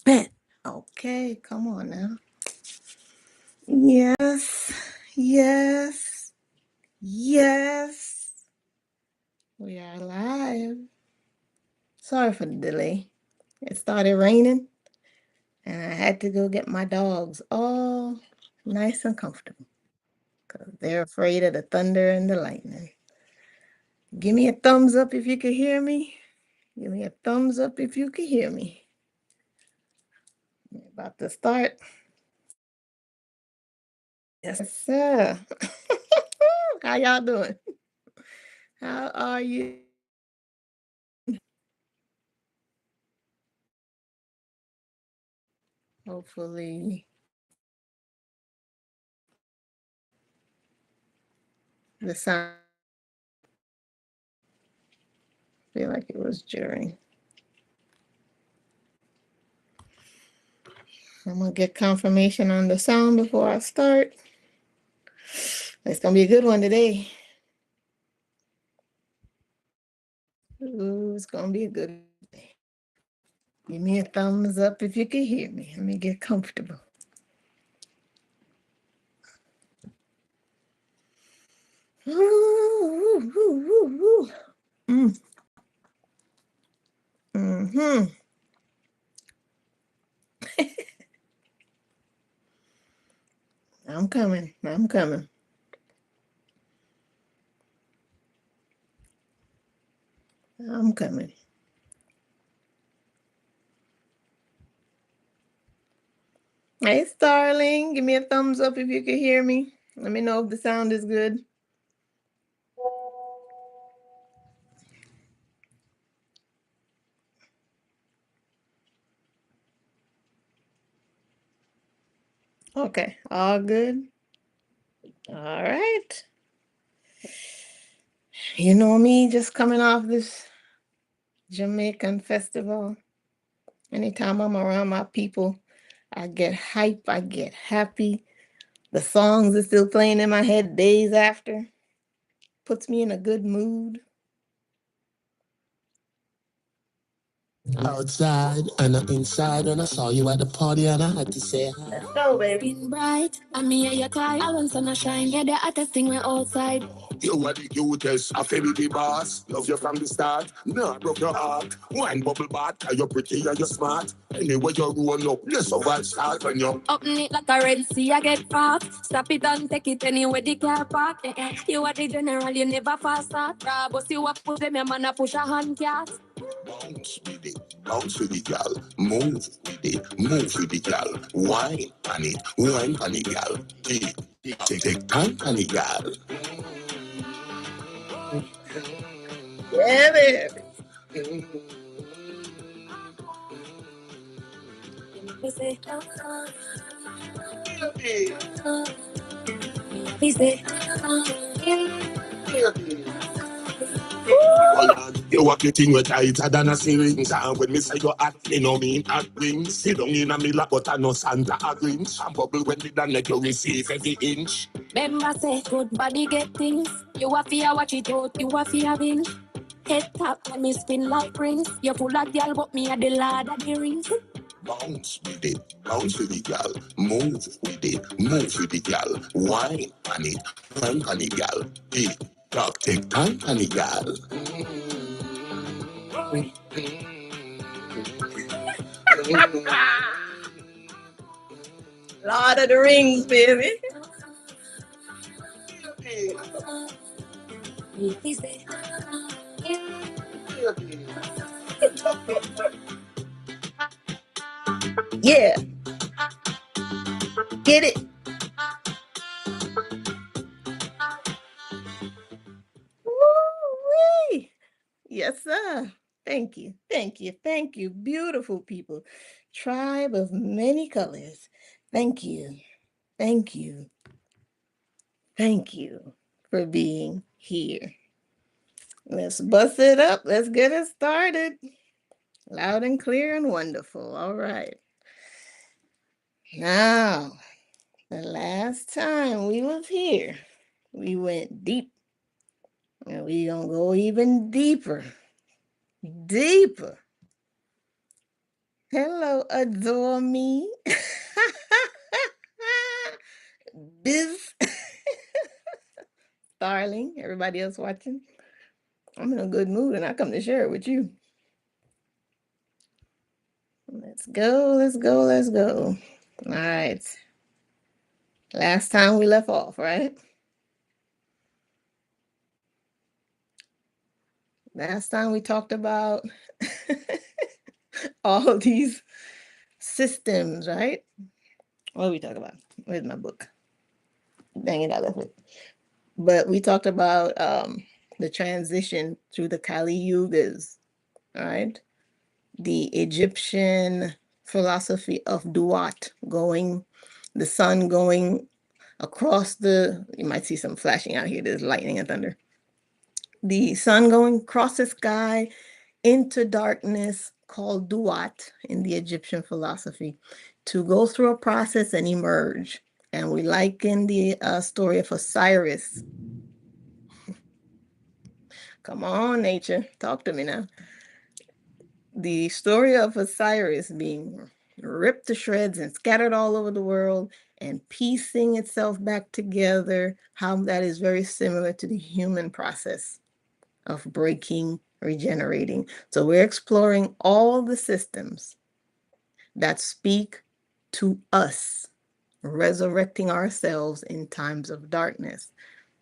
Bet. Okay, come on now. Yes, yes, yes. We are live. Sorry for the delay. It started raining, and I had to go get my dogs all nice and comfortable because they're afraid of the thunder and the lightning. Give me a thumbs up if you can hear me. Give me a thumbs up if you can hear me. We're about to start. Yes, sir. How y'all doing? How are you? Hopefully, the sound. I feel like it was during. I'm gonna get confirmation on the sound before I start. It's gonna be a good one today. Ooh, it's gonna be a good day. Give me a thumbs up if you can hear me. Let me get comfortable. Ooh, ooh, ooh, ooh, ooh. Mm. Mm-hmm. I'm coming. I'm coming. I'm coming. Hey, Starling, give me a thumbs up if you can hear me. Let me know if the sound is good. Okay, all good. All right. You know me, just coming off this Jamaican festival. Anytime I'm around my people, I get hype, I get happy. The songs are still playing in my head days after. Puts me in a good mood. Outside and inside when I saw you at the party and I had to say hi. Let's go, baby. Been bright, and me and your tie. I want sun shine, yeah, the hottest thing we're outside. You are the cutest, I feel the boss. Love you from the start, no, I broke your heart. Wine bubble bath, you're pretty and you're smart. Anyway, you're roll up, yes, so I start when you're up neat like a red sea, I get fast. Stop it and take it anywhere the car park. You are the general, you never fast start. But you up put them, your man, I push a hand cat. bounce with the gal, move with it, move with the gal. Wine on it, gal. Take time on it, gal. Yeah, baby. We say, You have the thing with tighter than a syringe. And when me say you hot, me no mean hot wings. Sit down in a me lap, but I no Santa a grinch. And bubble when me done let you receive every inch. remember say, good body get things. You have to watch it out, you have to binge. Head tap, let me spin like rings. You full of girl, but me a the lad of the rings. Bounce with the gal, move with it, move with the gal. Wine on it, gal. Talk, take time on it, gal. Lord of the Rings, baby. He say, Yeah, get it. Woo-wee. Yes, sir. Thank you. Thank you. Thank you. Beautiful people. Tribe of many colors. Thank you. Thank you. Thank you for being here. Let's bust it up. Let's get it started. Loud and clear and wonderful. All right. Now, the last time we was here, we went deep. And we gonna go even deeper. Deeper. Hello, adore me. Biz. Darling, everybody else watching. I'm in a good mood and I come to share it with you. Let's go, let's go, let's go. All right. Last time we left off, right? Last time we talked about all these systems, right? What did we talk about? Where's my book? Dang it, I left it. But we talked about the transition through the Kali Yugas, right? The Egyptian philosophy of Duat, the sun going across you might see some flashing out here, there's lightning and thunder. The sun going across the sky into darkness called Duat in the Egyptian philosophy to go through a process and emerge. And we liken the story of Osiris. Come on, nature, talk to me now. The story of Osiris being ripped to shreds and scattered all over the world and piecing itself back together, how that is very similar to the human process of breaking, regenerating. So we're exploring all the systems that speak to us, resurrecting ourselves in times of darkness,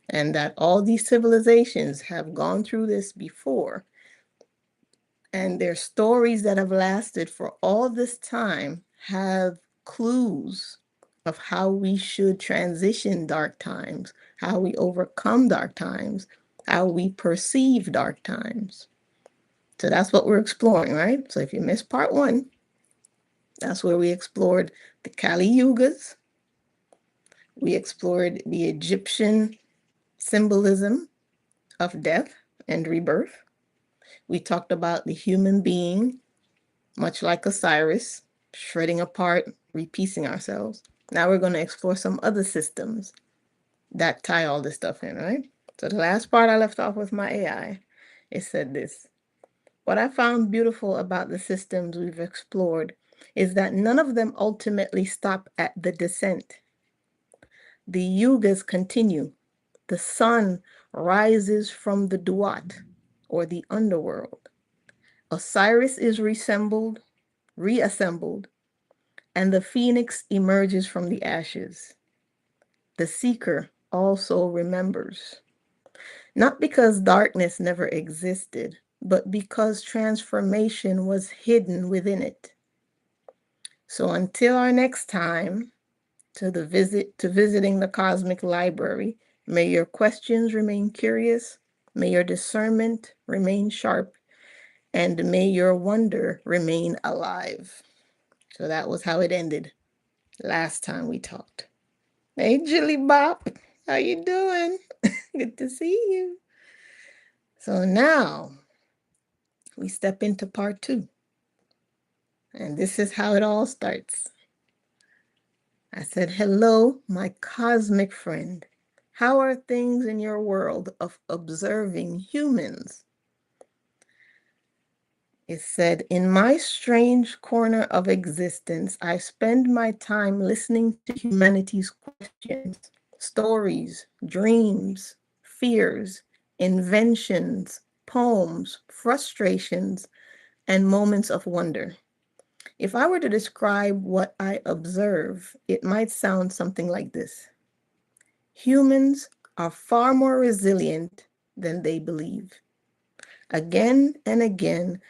and that all these civilizations have gone through this before. And their stories that have lasted for all this time have clues of how we should transition dark times, how we overcome dark times, how we perceive dark times. So that's what we're exploring, right? So if you missed part one, that's where we explored the Kali Yugas. We explored the Egyptian symbolism of death and rebirth. We talked about the human being, much like Osiris, shredding apart, repiecing ourselves. Now we're going to explore some other systems that tie all this stuff in, right? So the last part I left off with my AI, it said this. What I found beautiful about the systems we've explored is that none of them ultimately stop at the descent. The yugas continue. The sun rises from the Duat, or the underworld. Osiris is reassembled, and the phoenix emerges from the ashes. The seeker also remembers. Not because darkness never existed, but because transformation was hidden within it. So until our next time to visiting the cosmic library, may your questions remain curious, may your discernment remain sharp, and may your wonder remain alive. So that was how it ended last time we talked. Hey, Jilly Bop, how you doing? Good to see you. So now we step into part two. And this is how it all starts. I said, hello, my cosmic friend. How are things in your world of observing humans? It said, in my strange corner of existence, I spend my time listening to humanity's questions, stories, dreams, fears, inventions, poems, frustrations, and moments of wonder. If I were to describe what I observe, it might sound something like this. Humans are far more resilient than they believe. Again and again,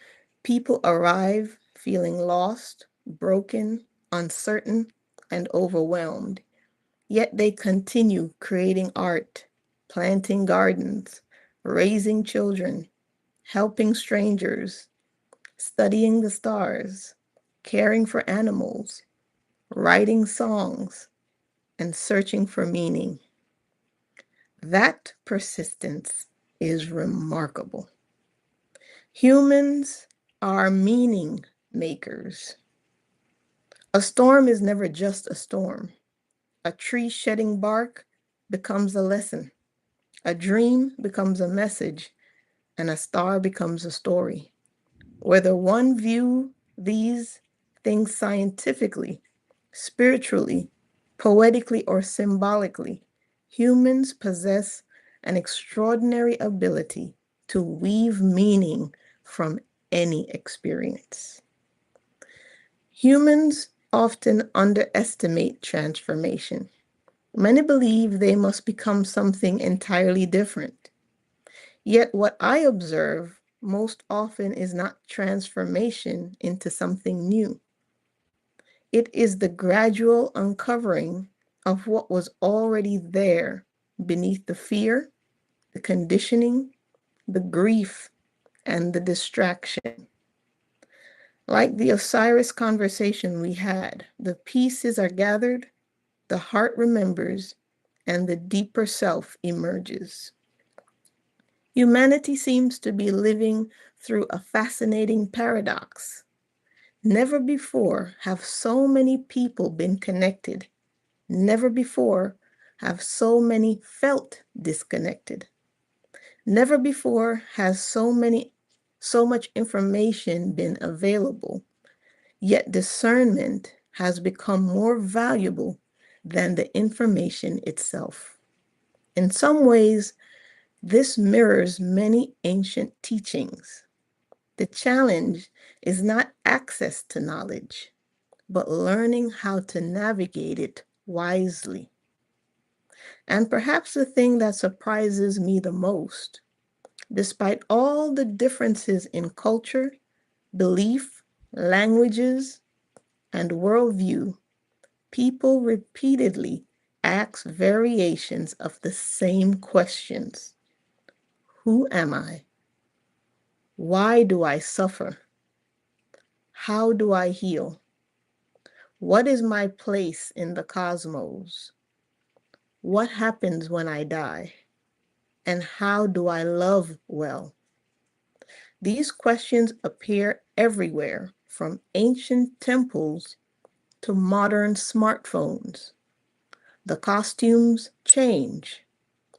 people arrive feeling lost, broken, uncertain, and overwhelmed. Yet they continue creating art, planting gardens, raising children, helping strangers, studying the stars, caring for animals, writing songs, and searching for meaning. That persistence is remarkable. Humans are meaning makers. A storm is never just a storm. A tree shedding bark becomes a lesson. A dream becomes a message, and a star becomes a story. Whether one views these things scientifically, spiritually, poetically, or symbolically, humans possess an extraordinary ability to weave meaning from any experience. Humans often underestimate transformation. Many believe they must become something entirely different. Yet what I observe most often is not transformation into something new. It is the gradual uncovering of what was already there beneath the fear, the conditioning, the grief, and the distraction. Like the Osiris conversation we had, the pieces are gathered, the heart remembers, and the deeper self emerges. Humanity seems to be living through a fascinating paradox. Never before have so many people been connected. Never before have so many felt disconnected. Never before has so much information been available. Yet discernment has become more valuable than the information itself. In some ways, this mirrors many ancient teachings. The challenge is not access to knowledge, but learning how to navigate it wisely. And perhaps the thing that surprises me the most, despite all the differences in culture, belief, languages, and worldview, people repeatedly ask variations of the same questions. Who am I? Why do I suffer? How do I heal? What is my place in the cosmos? What happens when I die? And how do I love well? These questions appear everywhere, from ancient temples to modern smartphones. The costumes change,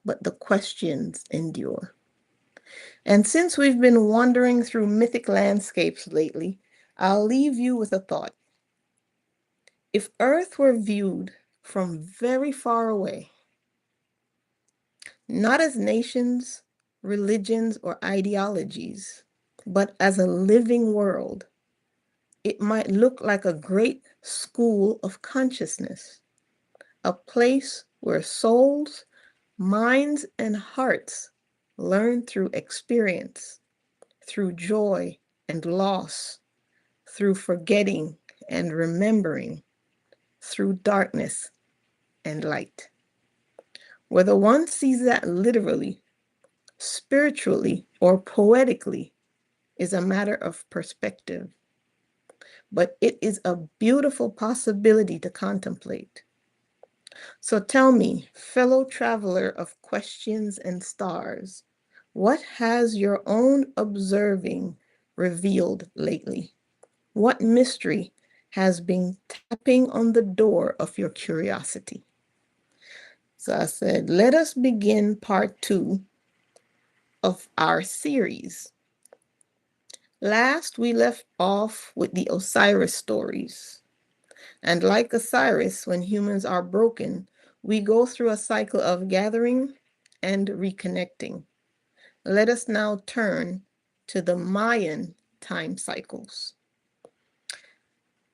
but the questions endure. And since we've been wandering through mythic landscapes lately, I'll leave you with a thought. If Earth were viewed from very far away, not as nations, religions, or ideologies, but as a living world, it might look like a great school of consciousness, a place where souls, minds, and hearts learn through experience, through joy and loss, through forgetting and remembering, through darkness and light. Whether one sees that literally, spiritually, or poetically is a matter of perspective, but it is a beautiful possibility to contemplate. So tell me, fellow traveler of questions and stars, what has your own observing revealed lately? What mystery has been tapping on the door of your curiosity? So I said, let us begin part 2 of our series. Last, we left off with the Osiris stories. And like Osiris, when humans are broken, we go through a cycle of gathering and reconnecting. Let us now turn to the Mayan time cycles.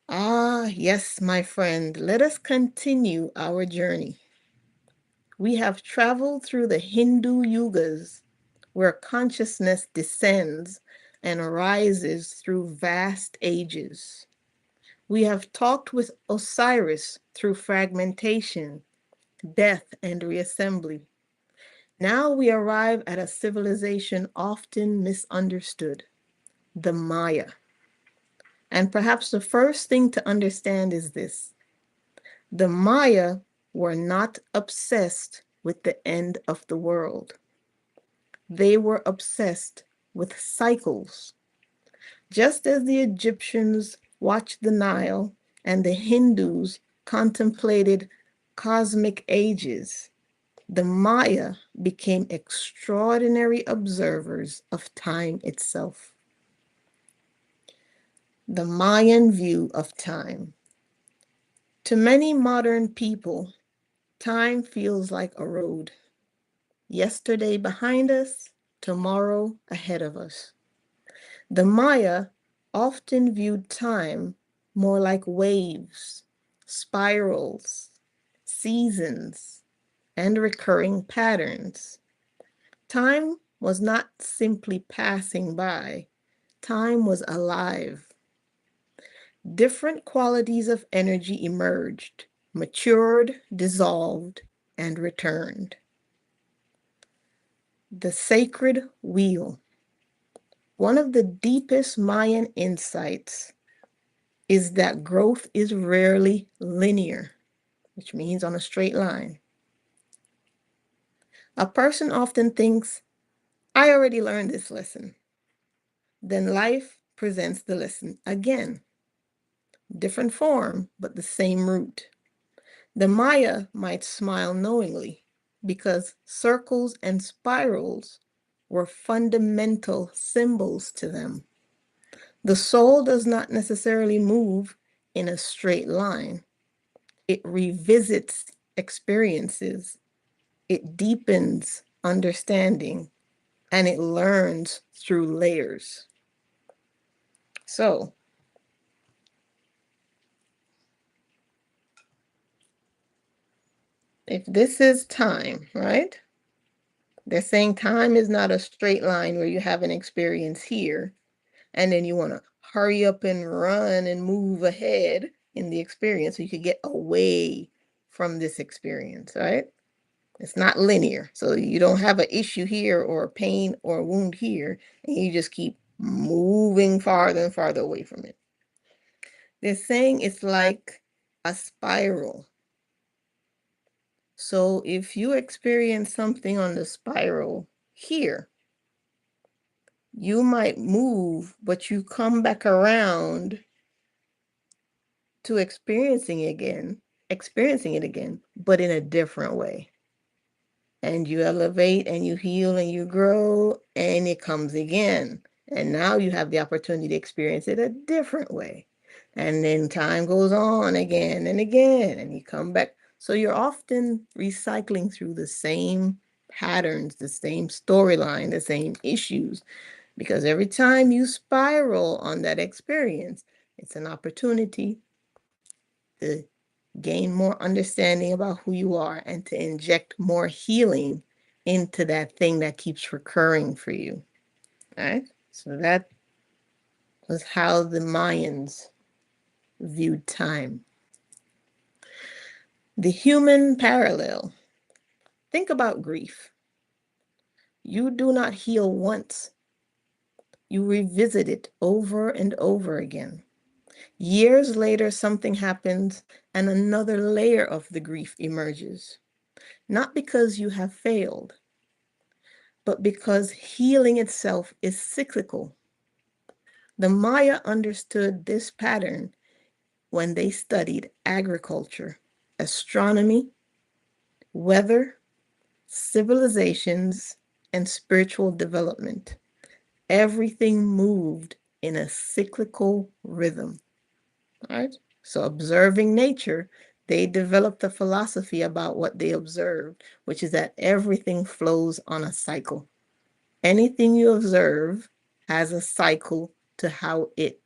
Ah, yes, my friend, let us continue our journey. We have traveled through the Hindu yugas, where consciousness descends and rises through vast ages. We have talked with Osiris through fragmentation, death, and reassembly. Now we arrive at a civilization often misunderstood, the Maya. And perhaps the first thing to understand is this: the Maya were not obsessed with the end of the world. They were obsessed with cycles. Just as the Egyptians watched the Nile and the Hindus contemplated cosmic ages, the Maya became extraordinary observers of time itself. The Mayan view of time. To many modern people, time feels like a road. Yesterday behind us, tomorrow ahead of us. The Maya often viewed time more like waves, spirals, seasons, and recurring patterns. Time was not simply passing by, time was alive. Different qualities of energy emerged, matured, dissolved, and returned. The sacred wheel. One of the deepest Mayan insights is that growth is rarely linear, which means on a straight line. A person often thinks, I already learned this lesson. Then life presents the lesson again. Different form, but the same root. The Maya might smile knowingly because circles and spirals were fundamental symbols to them. The soul does not necessarily move in a straight line. It revisits experiences, it deepens understanding, and it learns through layers. So, if this is time, right? They're saying time is not a straight line where you have an experience here and then you want to hurry up and run and move ahead in the experience so you could get away from this experience, right? It's not linear. So you don't have an issue here or a pain or a wound here, and you just keep moving farther and farther away from it. They're saying it's like a spiral. So if you experience something on the spiral here, you might move, but you come back around to experiencing it again, but in a different way. And you elevate and you heal and you grow and it comes again. And now you have the opportunity to experience it a different way. And then time goes on again and again, and you come back. So you're often recycling through the same patterns, the same storyline, the same issues, because every time you spiral on that experience, it's an opportunity to gain more understanding about who you are and to inject more healing into that thing that keeps recurring for you. All right? So that was how the Mayans viewed time. The human parallel. Think about grief. You do not heal once. You revisit it over and over again. Years later, something happens and another layer of the grief emerges. Not because you have failed, but because healing itself is cyclical. The Maya understood this pattern when they studied agriculture, astronomy, weather, civilizations, and spiritual development. Everything moved in a cyclical rhythm. All right? So, observing nature, they developed a philosophy about what they observed, which is that everything flows on a cycle. Anything you observe has a cycle to how it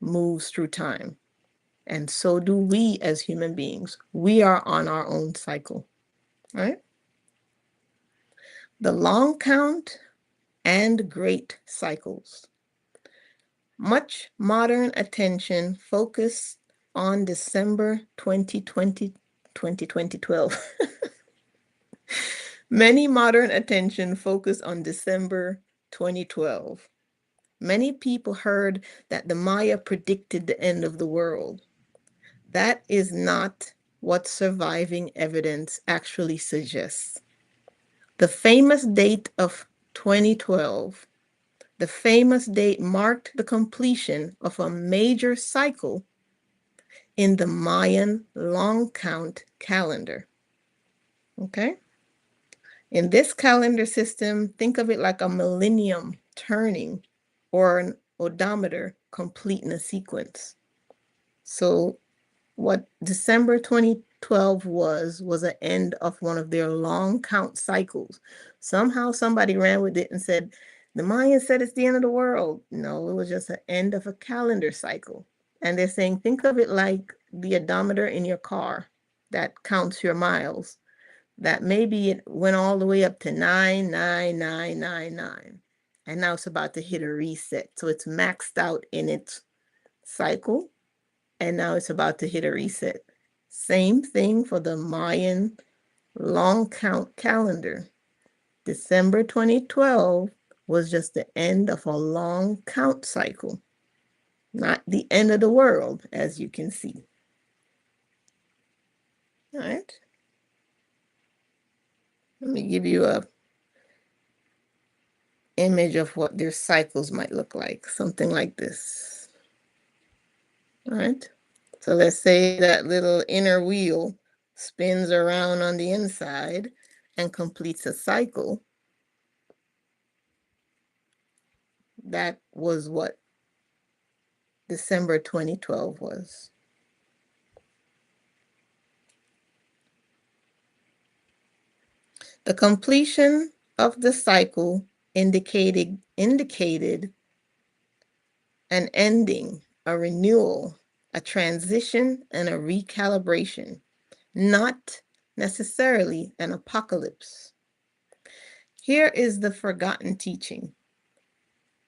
moves through time. And so do we as human beings. We are on our own cycle, right? The long count and great cycles. Much modern attention focused on December 2020, 2012. Many modern attention focused on December 2012. Many people heard that the Maya predicted the end of the world. That is not what surviving evidence actually suggests. The famous date of 2012, the famous date marked the completion of a major cycle in the Mayan long count calendar. Okay? In this calendar system, think of it like a millennium turning or an odometer complete in a sequence. So what December 2012 was an end of one of their long count cycles. Somehow somebody ran with it and said, the Mayans said it's the end of the world. No, it was just an end of a calendar cycle. And they're saying, think of it like the odometer in your car that counts your miles. That maybe it went all the way up to 99999. And now it's about to hit a reset. So it's maxed out in its cycle. And now it's about to hit a reset. Same thing for the Mayan long count calendar. December 2012 was just the end of a long count cycle, not the end of the world, as you can see. All right. Let me give you a image of what their cycles might look like, something like this. All right. So let's say that little inner wheel spins around on the inside and completes a cycle. That was what December 2012 was. The completion of the cycle indicated an ending, a renewal, a transition, and a recalibration, not necessarily an apocalypse. Here is the forgotten teaching.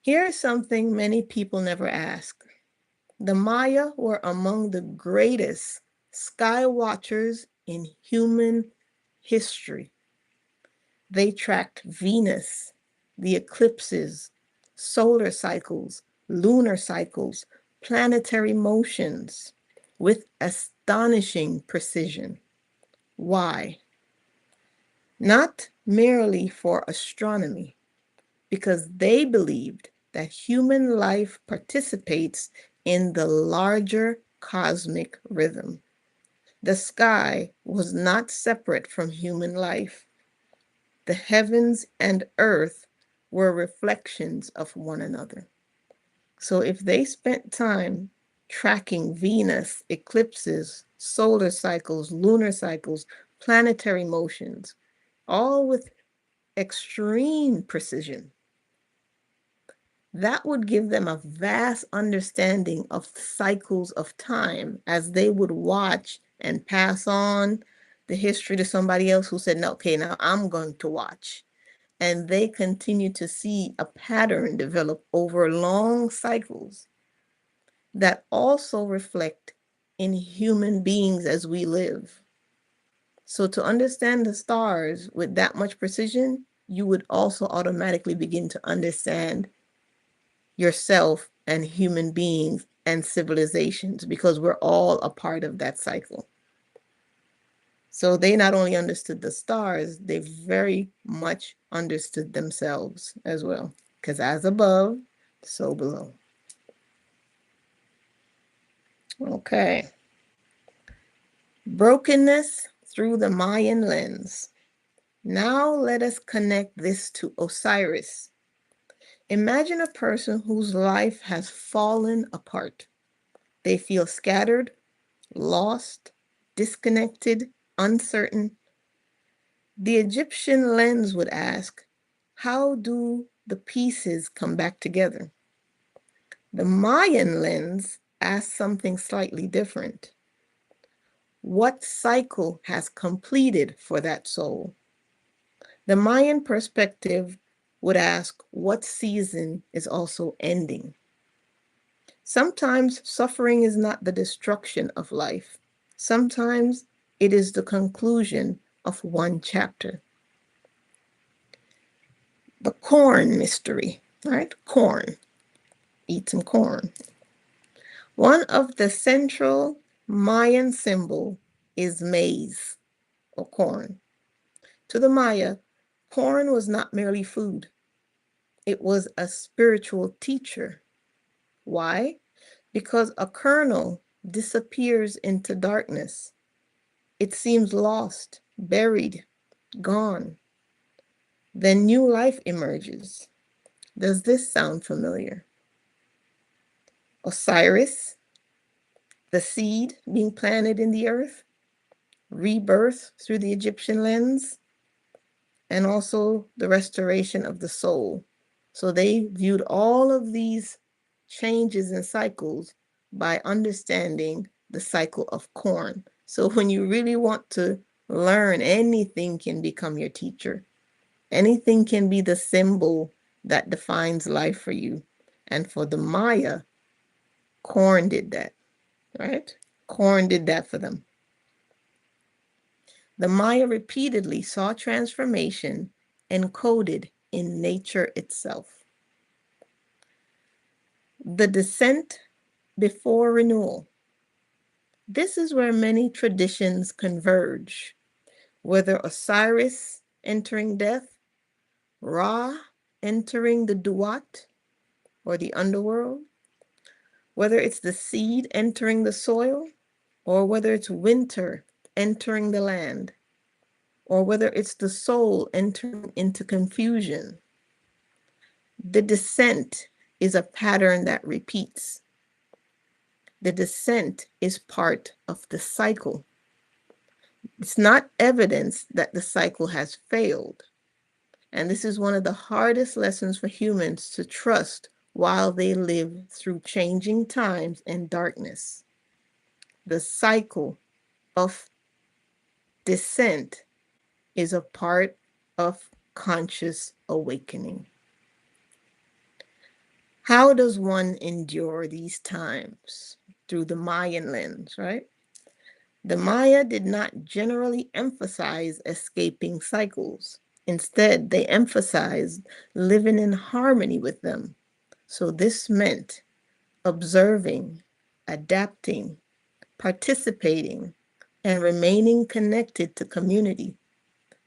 Here is something many people never ask. The Maya were among the greatest sky watchers in human history. They tracked Venus, the eclipses, solar cycles, lunar cycles, planetary motions with astonishing precision. Why? Not merely for astronomy, because they believed that human life participates in the larger cosmic rhythm. The sky was not separate from human life. The heavens and earth were reflections of one another. So if they spent time tracking Venus, eclipses, solar cycles, lunar cycles, planetary motions, all with extreme precision, that would give them a vast understanding of cycles of time as they would watch and pass on the history to somebody else who said, no, okay, now I'm going to watch. And they continue to see a pattern develop over long cycles that also reflect in human beings as we live. So to understand the stars with that much precision, you would also automatically begin to understand yourself and human beings and civilizations, because we're all a part of that cycle. So they not only understood the stars, they very much understood themselves as well, because as above, so below. Okay. Brokenness through the Mayan lens. Now let us connect this to Osiris. Imagine a person whose life has fallen apart. They feel scattered, lost, disconnected, uncertain. The Egyptian lens would ask, how do the pieces come back together? The Mayan lens asks something slightly different. What cycle has completed for that soul? The Mayan perspective would ask, what season is also ending? Sometimes suffering is not the destruction of life. Sometimes it is the conclusion of one chapter. The corn mystery, right? Corn. Eat some corn. One of the central Mayan symbol is maize or corn. To the Maya, corn was not merely food. It was a spiritual teacher. Why? Because a kernel disappears into darkness. It seems lost, buried, gone. Then new life emerges. Does this sound familiar? Osiris, the seed being planted in the earth, rebirth through the Egyptian lens, and also the restoration of the soul. So they viewed all of these changes and cycles by understanding the cycle of corn. So when you really want to learn, anything can become your teacher. Anything can be the symbol that defines life for you. And for the Maya, corn did that, right? Corn did that for them. The Maya repeatedly saw transformation encoded in nature itself. The descent before renewal. This is where many traditions converge, whether Osiris entering death, Ra entering the Duat, or the underworld, whether it's the seed entering the soil, or whether it's winter entering the land, or whether it's the soul entering into confusion. The descent is a pattern that repeats. The descent is part of the cycle. It's not evidence that the cycle has failed. And this is one of the hardest lessons for humans to trust while they live through changing times and darkness. The cycle of descent is a part of conscious awakening. How does one endure these times? Through the Mayan lens, right? The Maya did not generally emphasize escaping cycles. Instead, they emphasized living in harmony with them. So this meant observing, adapting, participating, and remaining connected to community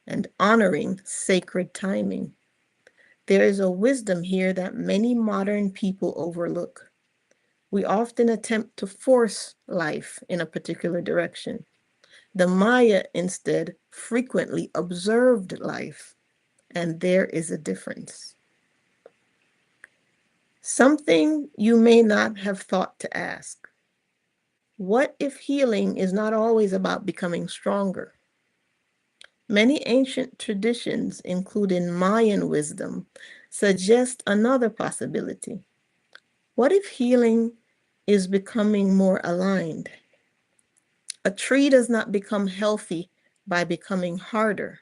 and honoring sacred timing. There is a wisdom here that many modern people overlook. We often attempt to force life in a particular direction. The Maya instead frequently observed life, and there is a difference. Something you may not have thought to ask. What if healing is not always about becoming stronger? Many ancient traditions, including Mayan wisdom, suggest another possibility. What if healing is becoming more aligned? A tree does not become healthy by becoming harder.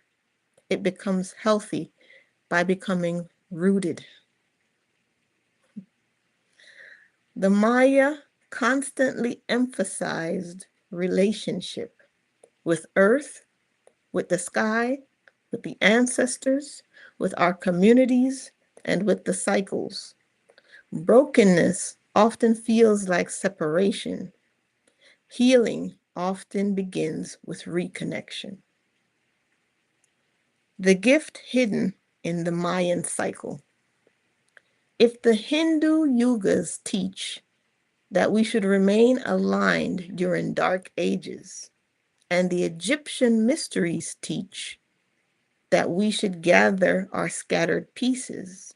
It becomes healthy by becoming rooted. The Maya constantly emphasized relationship with earth, with the sky, with the ancestors, with our communities, and with the cycles. Brokenness often feels like separation. Healing often begins with reconnection. The gift hidden in the Mayan cycle. If the Hindu yugas teach that we should remain aligned during dark ages, and the Egyptian mysteries teach that we should gather our scattered pieces,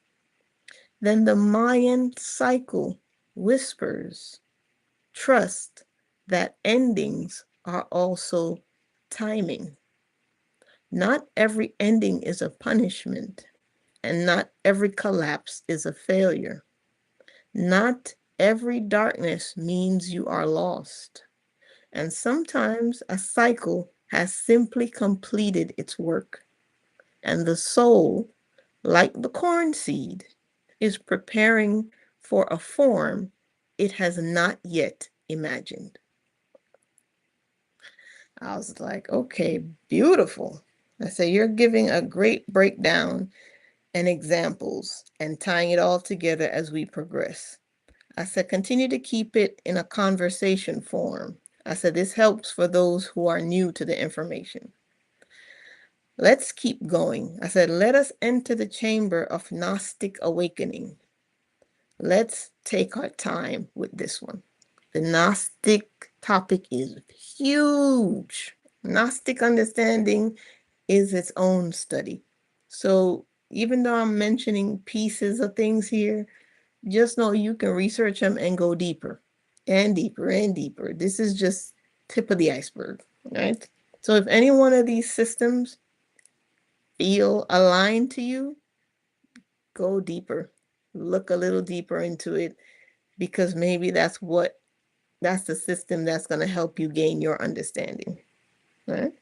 then the Mayan cycle whispers, trust that endings are also timing. Not every ending is a punishment, and not every collapse is a failure. Not every darkness means you are lost. And sometimes a cycle has simply completed its work, and the soul, like the corn seed, is preparing for a form it has not yet imagined. I was like, okay, beautiful. I say, you're giving a great breakdown and examples and tying it all together as we progress. I said, continue to keep it in a conversation form. I said, this helps for those who are new to the information. Let's keep going. I said, let us enter the chamber of Gnostic awakening. Let's take our time with this one. The Gnostic topic is huge. Gnostic understanding is its own study. So even though I'm mentioning pieces of things here, just know you can research them and go deeper and deeper and deeper. This is just tip of the iceberg, right? So if any one of these systems feel aligned to you, go deeper. Look a little deeper into it, because maybe that's the system that's going to help you gain your understanding, right?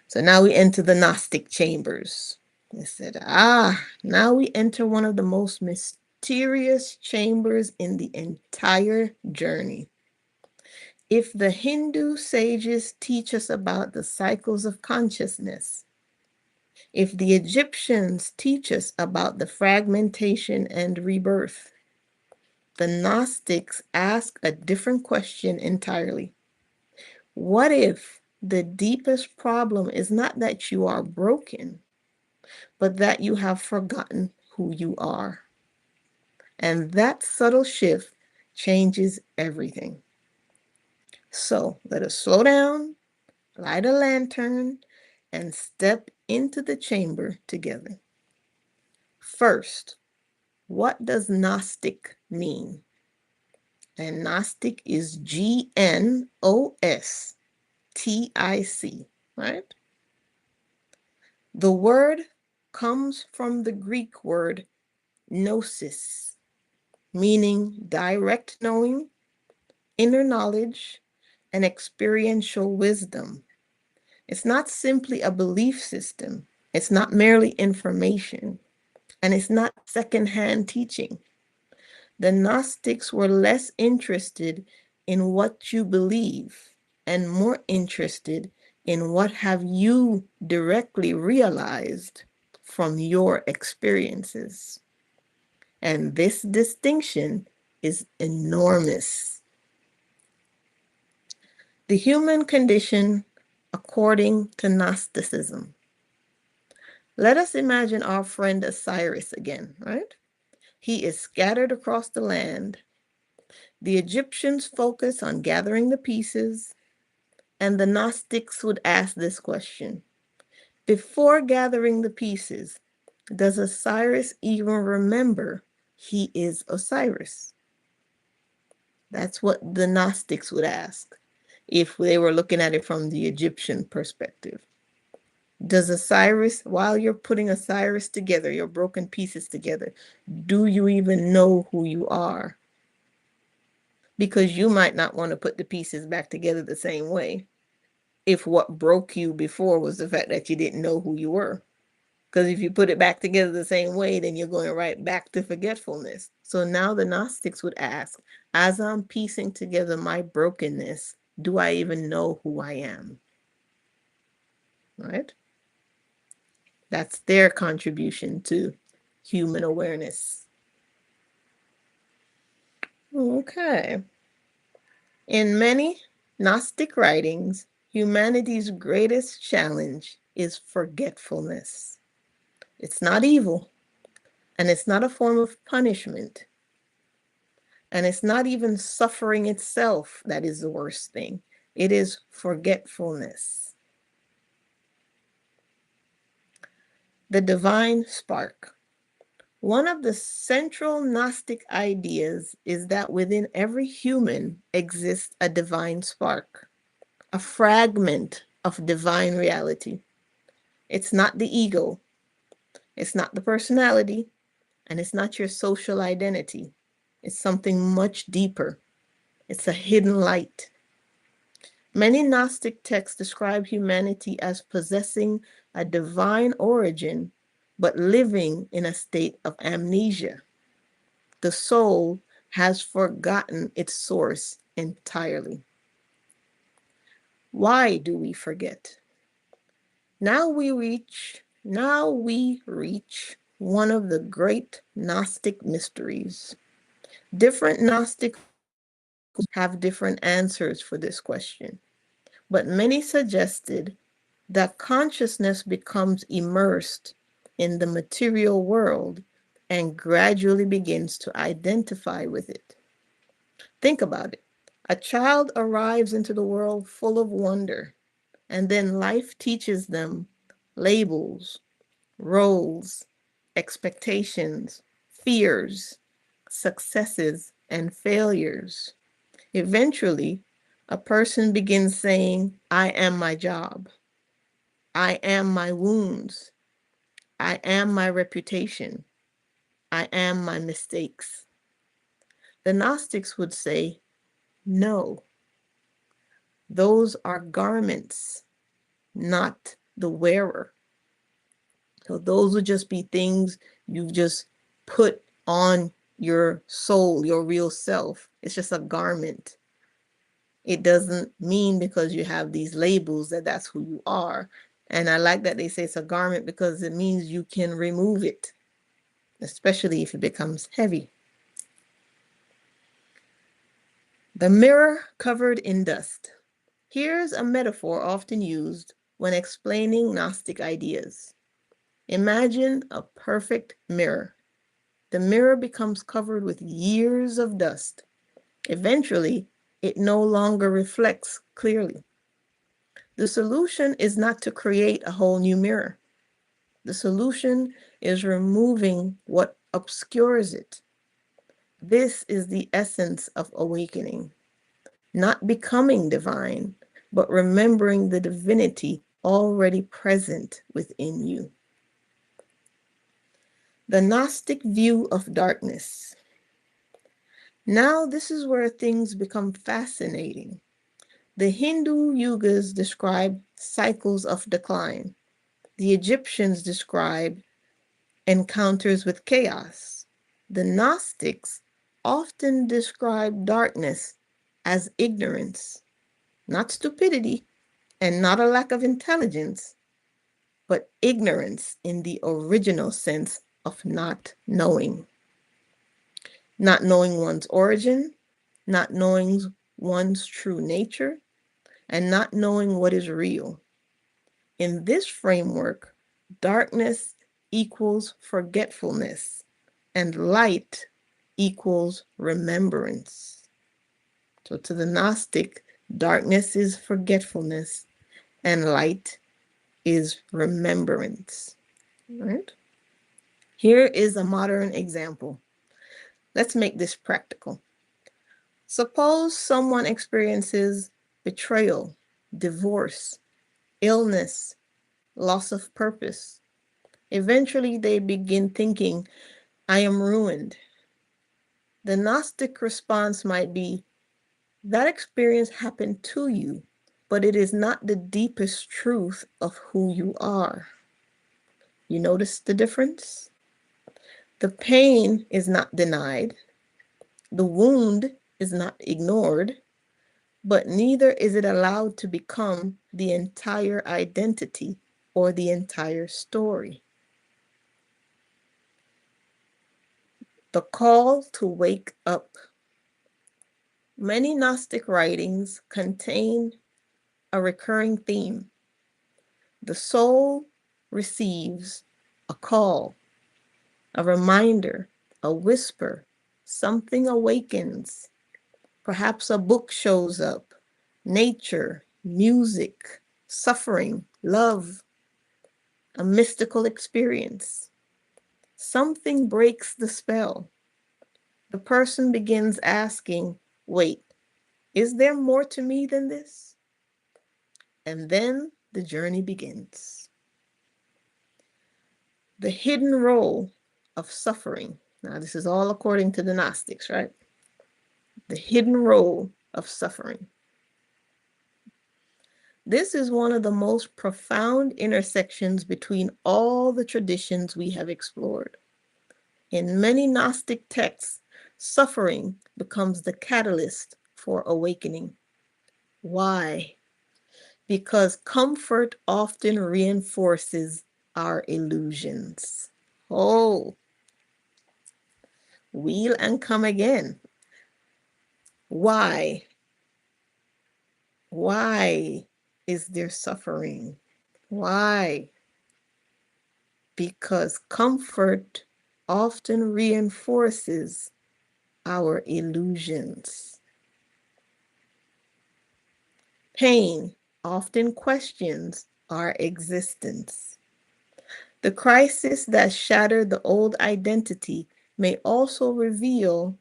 So now we enter the Gnostic chambers. They said, now we enter one of the most mysterious chambers in the entire journey. If the Hindu sages teach us about the cycles of consciousness, if the Egyptians teach us about the fragmentation and rebirth, the Gnostics ask a different question entirely. What if the deepest problem is not that you are broken, but that you have forgotten who you are? And that subtle shift changes everything. So let us slow down, light a lantern, and step into the chamber together. First, what does Gnostic mean? And Gnostic is Gnostic, right? The word comes from the Greek word gnosis, meaning direct knowing, inner knowledge, and experiential wisdom. It's not simply a belief system. It's not merely information, and it's not secondhand teaching. The Gnostics were less interested in what you believe and more interested in what have you directly realized from your experiences. And this distinction is enormous. The human condition according to Gnosticism. Let us imagine our friend Osiris again, right? He is scattered across the land. The Egyptians focus on gathering the pieces, and the Gnostics would ask this question. Before gathering the pieces, does Osiris even remember he is Osiris? That's what the Gnostics would ask if they were looking at it from the Egyptian perspective. Does Osiris, while you're putting Osiris together, your broken pieces together, do you even know who you are? Because you might not want to put the pieces back together the same way if what broke you before was the fact that you didn't know who you were. Because if you put it back together the same way, then you're going right back to forgetfulness. So now the Gnostics would ask, as I'm piecing together my brokenness, do I even know who I am? Right? That's their contribution to human awareness. Okay. In many Gnostic writings, humanity's greatest challenge is forgetfulness. It's not evil, and it's not a form of punishment, and it's not even suffering itself that is the worst thing. It is forgetfulness. The divine spark. One of the central Gnostic ideas is that within every human exists a divine spark, a fragment of divine reality. It's not the ego, it's not the personality, and it's not your social identity. It's something much deeper. It's a hidden light. Many Gnostic texts describe humanity as possessing a divine origin, but living in a state of amnesia. The soul has forgotten its source entirely. Why do we forget? Now we reach one of the great Gnostic mysteries. Different Gnostic have different answers for this question, but many suggested that consciousness becomes immersed in the material world and gradually begins to identify with it. Think about it. A child arrives into the world full of wonder, and then life teaches them labels, roles, expectations, fears, successes, and failures. Eventually, a person begins saying, I am my job. I am my wounds. I am my reputation. I am my mistakes. The Gnostics would say, no, those are garments, not the wearer. So those would just be things you've just put on your soul, your real self. It's just a garment. It doesn't mean because you have these labels that that's who you are. And I like that they say it's a garment because it means you can remove it, especially if it becomes heavy. The mirror covered in dust. Here's a metaphor often used when explaining Gnostic ideas. Imagine a perfect mirror. The mirror becomes covered with years of dust. Eventually, it no longer reflects clearly. The solution is not to create a whole new mirror. The solution is removing what obscures it. This is the essence of awakening. Not becoming divine, but remembering the divinity already present within you. The Gnostic view of darkness. Now, this is where things become fascinating. The Hindu yugas describe cycles of decline. The Egyptians describe encounters with chaos. The Gnostics often describe darkness as ignorance, not stupidity and not a lack of intelligence, but ignorance in the original sense of not knowing. Not knowing one's origin, not knowing one's true nature, and not knowing what is real. In this framework, darkness equals forgetfulness, and light equals remembrance. So to the Gnostic, darkness is forgetfulness, and light is remembrance. Right? Here is a modern example. Let's make this practical. Suppose someone experiences betrayal, divorce, illness, loss of purpose. Eventually, they begin thinking, I am ruined. The Gnostic response might be, that experience happened to you, but it is not the deepest truth of who you are. You notice the difference? The pain is not denied. The wound is not ignored, but neither is it allowed to become the entire identity or the entire story. The call to wake up. Many Gnostic writings contain a recurring theme. The soul receives a call, a reminder, a whisper, something awakens. Perhaps a book shows up, nature, music, suffering, love, a mystical experience. Something breaks the spell. The person begins asking, wait, is there more to me than this? And then the journey begins. The hidden role of suffering. Now, this is all according to the Gnostics, right? The hidden role of suffering. This is one of the most profound intersections between all the traditions we have explored. In many Gnostic texts, suffering becomes the catalyst for awakening. Why? Because comfort often reinforces our illusions. Oh, wheel and come again. Why? Why is there suffering? Why? Because comfort often reinforces our illusions. Pain often questions our existence. The crisis that shattered the old identity may also reveal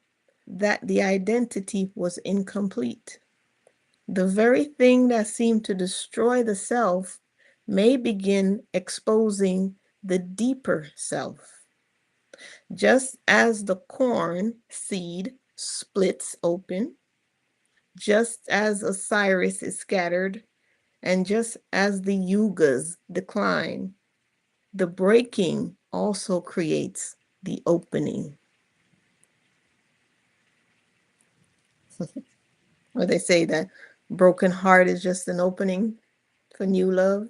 that the identity was incomplete. The very thing that seemed to destroy the self may begin exposing the deeper self. Just as the corn seed splits open, just as Osiris is scattered, and just as the yugas decline, the breaking also creates the opening. Or they say that broken heart is just an opening for new love.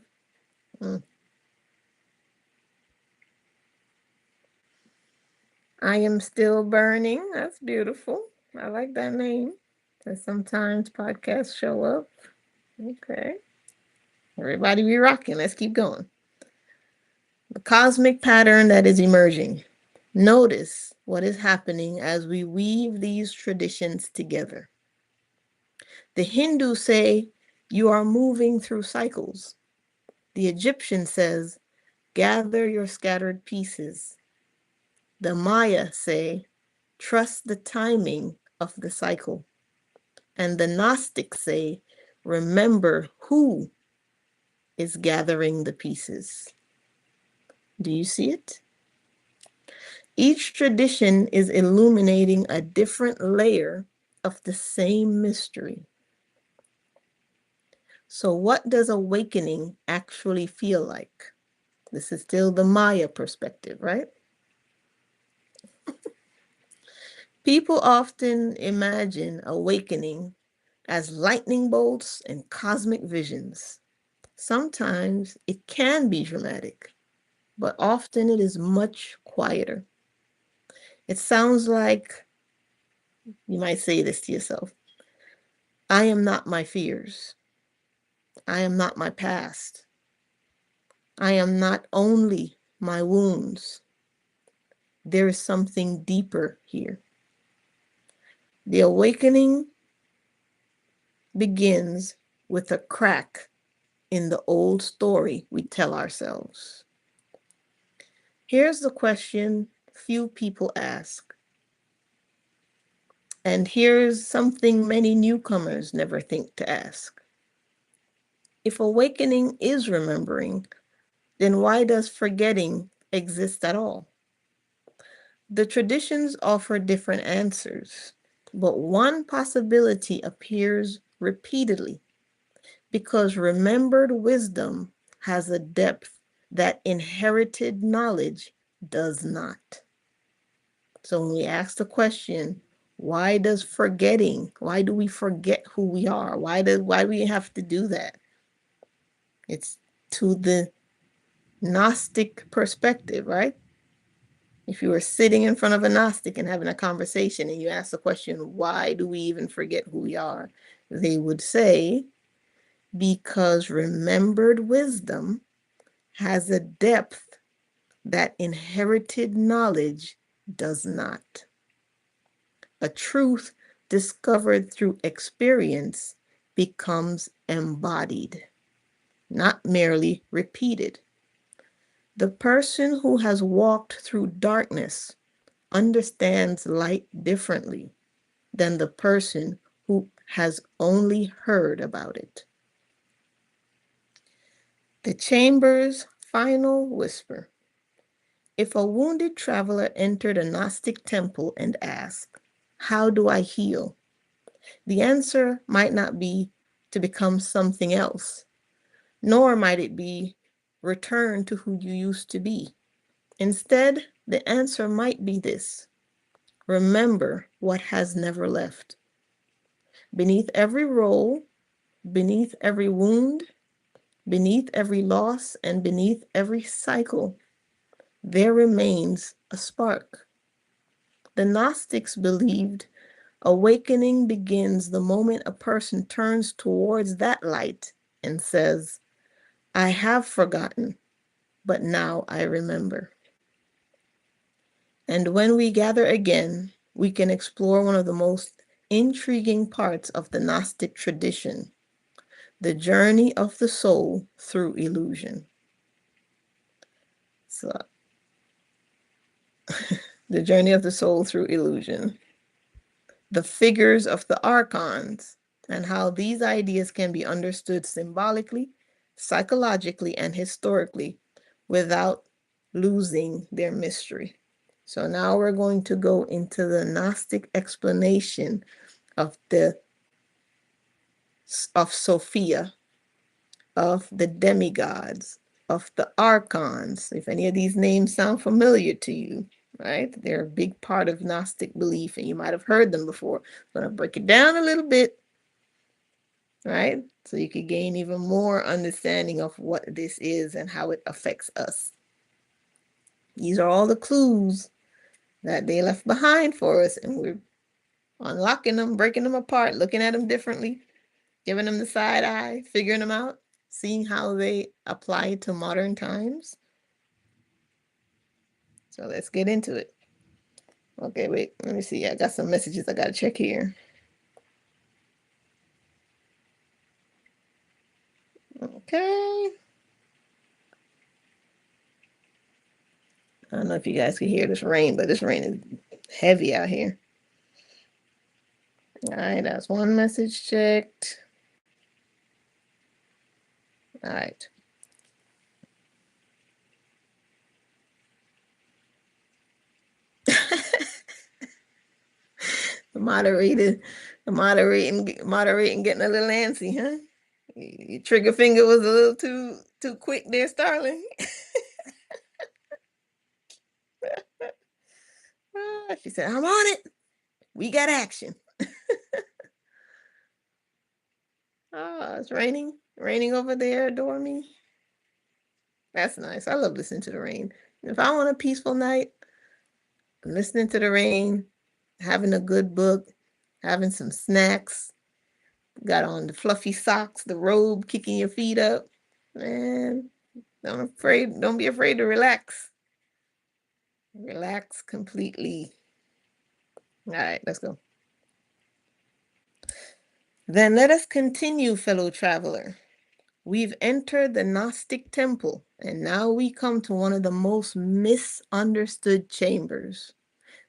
I am still burning. That's beautiful. I like that name. Because sometimes podcasts show up. Okay. Everybody be rocking. Let's keep going. The cosmic pattern that is emerging. Notice what is happening as we weave these traditions together. The Hindus say you are moving through cycles. The Egyptian says, gather your scattered pieces. The Maya say, trust the timing of the cycle. And the Gnostics say, remember who is gathering the pieces. Do you see it? Each tradition is illuminating a different layer of the same mystery. So what does awakening actually feel like? This is still the Maya perspective, right? People often imagine awakening as lightning bolts and cosmic visions. Sometimes it can be dramatic, but often it is much quieter. It sounds like you might say this to yourself: I am not my fears. I am not my past. I am not only my wounds. There is something deeper here. The awakening begins with a crack in the old story we tell ourselves. Here's the question few people ask. And here's something many newcomers never think to ask. If awakening is remembering, then why does forgetting exist at all? The traditions offer different answers, but one possibility appears repeatedly because remembered wisdom has a depth that inherited knowledge does not. So when we ask the question, why do we forget who we are? Why do we have to do that? It's to the Gnostic perspective, right? If you were sitting in front of a Gnostic and having a conversation and you ask the question, why do we even forget who we are? They would say, because remembered wisdom has a depth that inherited knowledge does not. A truth discovered through experience becomes embodied, not merely repeated. The person who has walked through darkness understands light differently than the person who has only heard about it. The chamber's final whisper. If a wounded traveler entered a Gnostic temple and asked, how do I heal? The answer might not be to become something else, nor might it be return to who you used to be. Instead, the answer might be this: remember what has never left. Beneath every role, beneath every wound, beneath every loss, and beneath every cycle, there remains a spark. The Gnostics believed awakening begins the moment a person turns towards that light and says, I have forgotten, but now I remember. And when we gather again, we can explore one of the most intriguing parts of the Gnostic tradition: the journey of the soul through illusion. So The journey of the soul through illusion. The figures of the Archons, and how these ideas can be understood symbolically, psychologically, and historically without losing their mystery. So now we're going to go into the Gnostic explanation of Sophia, of the demigods, of the Archons. If any of these names sound familiar to you, right? They're a big part of Gnostic belief, and you might have heard them before. I'm going to break it down a little bit, right? So you could gain even more understanding of what this is and how it affects us. These are all the clues that they left behind for us, and we're unlocking them, breaking them apart, looking at them differently, giving them the side eye, figuring them out, seeing how they apply to modern times. So let's get into it. Okay, wait, let me see. I got some messages I got to check here. Okay. I don't know if you guys can hear this rain, but this rain is heavy out here. All right, that's one message checked. All right. moderating, getting a little antsy, huh? Your trigger finger was a little too quick there, Starling. She said, "I'm on it. We got action." Oh, it's raining over there, adore me. That's nice. I love listening to the rain. If I want a peaceful night, listening to the rain, having a good book, having some snacks, got on the fluffy socks, the robe, kicking your feet up, man. Don't be afraid to relax. Relax completely. All right, let's go. Then let us continue, fellow traveler. We've entered the Gnostic temple, and now we come to one of the most misunderstood chambers.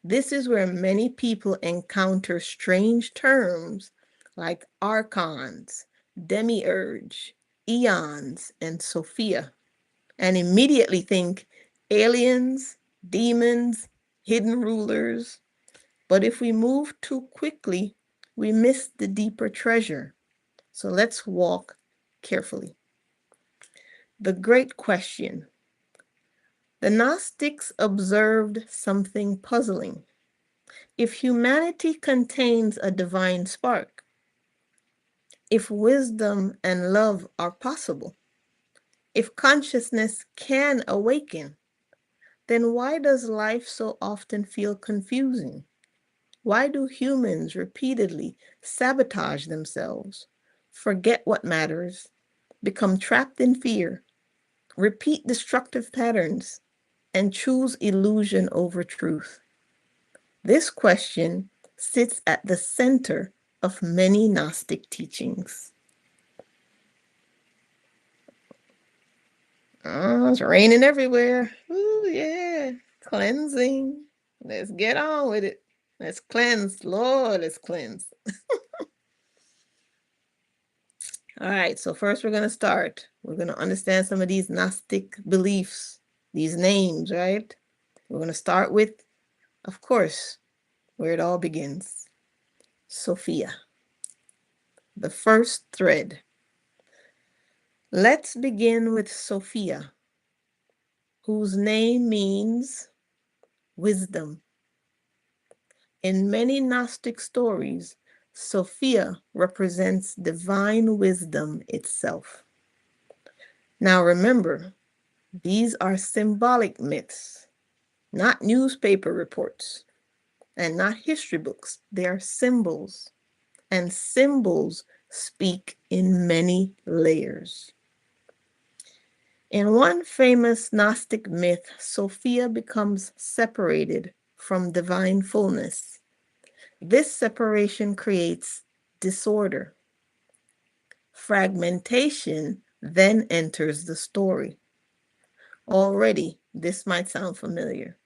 This is where many people encounter strange terms like Archons, Demiurge, Eons, and Sophia, and immediately think aliens, demons, hidden rulers. But if we move too quickly, we miss the deeper treasure. So let's walk carefully. The great question. The Gnostics observed something puzzling. If humanity contains a divine spark, if wisdom and love are possible, if consciousness can awaken, then why does life so often feel confusing? Why do humans repeatedly sabotage themselves, forget what matters, become trapped in fear, repeat destructive patterns, and choose illusion over truth? This question sits at the center of many Gnostic teachings. Oh, it's raining everywhere. Ooh, yeah. Cleansing. Let's get on with it. Let's cleanse. Lord, let's cleanse. All right, so first we're going to start. We're going to understand some of these Gnostic beliefs, these names, right? We're going to start with, of course, where it all begins. Sophia, the first thread. Let's begin with Sophia, whose name means wisdom. In many Gnostic stories, Sophia represents divine wisdom itself. Now remember, these are symbolic myths, not newspaper reports, and not history books. They are symbols, and symbols speak in many layers. In one famous Gnostic myth, Sophia becomes separated from divine fullness. This separation creates disorder. Fragmentation then enters the story. Already, this might sound familiar.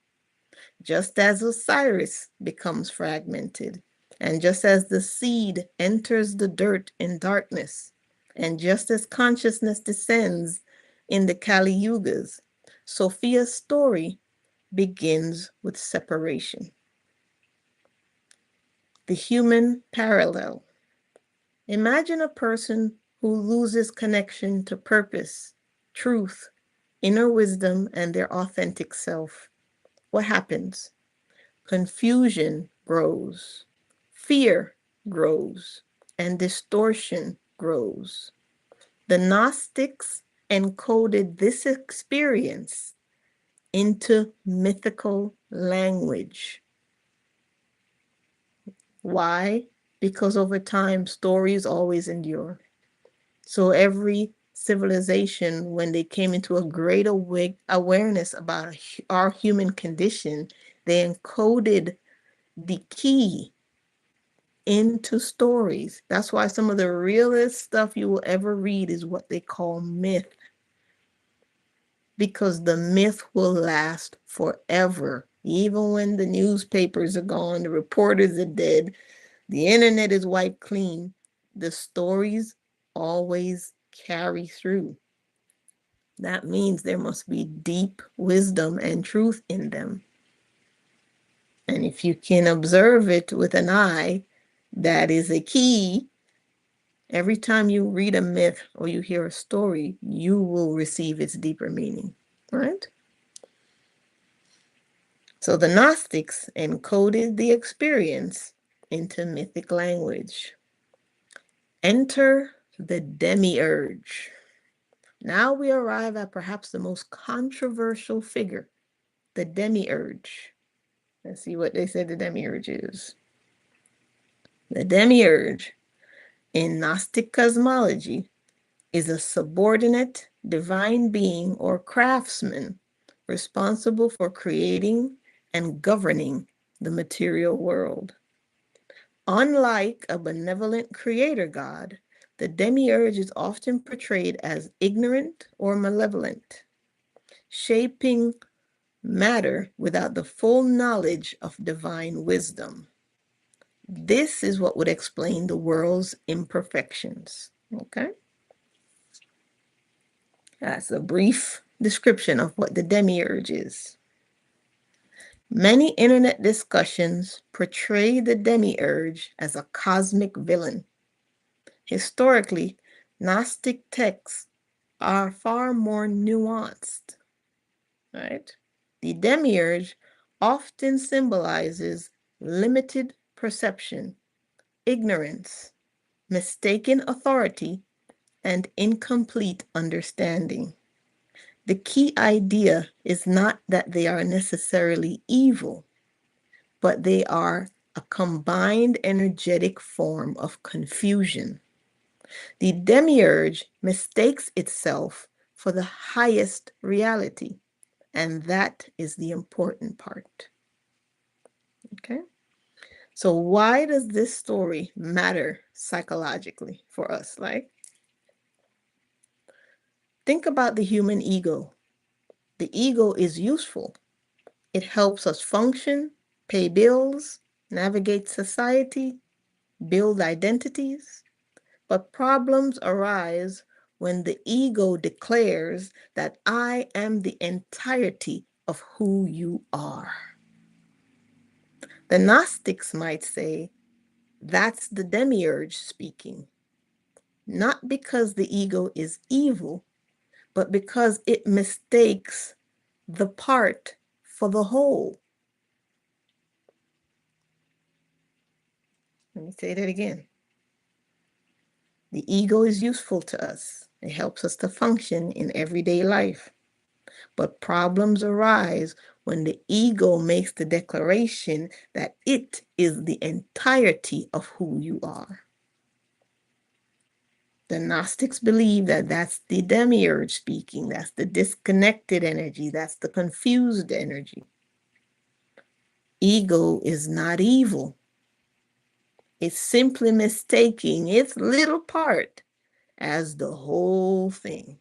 just as Osiris becomes fragmented, and just as the seed enters the dirt in darkness, and just as consciousness descends in the Kali Yugas, Sophia's story begins with separation. The human parallel. Imagine a person who loses connection to purpose, truth, inner wisdom, and their authentic self. What happens? Confusion grows, fear grows, and distortion grows. The Gnostics encoded this experience into mythical language. Why? Because over time, stories always endure. So every civilization, when they came into a greater awareness about our human condition, they encoded the key into stories. That's why some of the realest stuff you will ever read is what they call myth, because the myth will last forever. Even when the newspapers are gone, the reporters are dead, the internet is wiped clean, the stories always carry through. That means there must be deep wisdom and truth in them. And if you can observe it with an eye, that is a key. Every time you read a myth or you hear a story, you will receive its deeper meaning, right? So the Gnostics encoded the experience into mythic language. Enter the Demiurge. Now we arrive at perhaps the most controversial figure, the Demiurge. Let's see what they said the Demiurge is. The Demiurge, in Gnostic cosmology, is a subordinate divine being or craftsman responsible for creating and governing the material world. Unlike a benevolent creator god, the demiurge is often portrayed as ignorant or malevolent, shaping matter without the full knowledge of divine wisdom. This is what would explain the world's imperfections. Okay? That's a brief description of what the demiurge is. Many internet discussions portray the demiurge as a cosmic villain. Historically, Gnostic texts are far more nuanced, right? The demiurge often symbolizes limited perception, ignorance, mistaken authority, and incomplete understanding. The key idea is not that they are necessarily evil, but they are a combined energetic form of confusion. The demiurge mistakes itself for the highest reality, and that is the important part. Okay? So why does this story matter psychologically for us? Like, think about the human ego. The ego is useful. It helps us function, pay bills, navigate society, build identities. But problems arise when the ego declares that I am the entirety of who you are. The Gnostics might say, that's the demiurge speaking, not because the ego is evil, but because it mistakes the part for the whole. Let me say that again. The ego is useful to us. It helps us to function in everyday life. But problems arise when the ego makes the declaration that it is the entirety of who you are. The Gnostics believe that that's the demiurge speaking, that's the disconnected energy, that's the confused energy. Ego is not evil. It's simply mistaking its little part as the whole thing.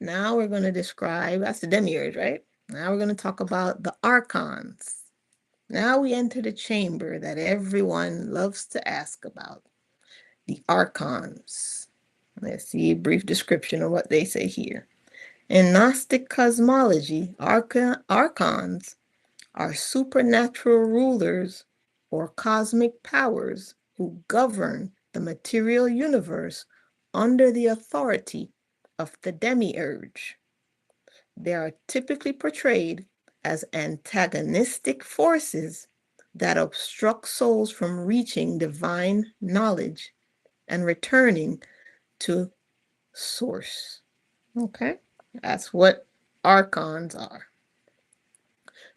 Now we're going to describe, that's the demiurge, right? Now we're going to talk about the Archons. Now we enter the chamber that everyone loves to ask about, the Archons. Let's see a brief description of what they say here. In Gnostic cosmology, Archons are supernatural rulers or cosmic powers who govern the material universe under the authority of the Demiurge. They are typically portrayed as antagonistic forces that obstruct souls from reaching divine knowledge and returning to source. Okay, that's what Archons are.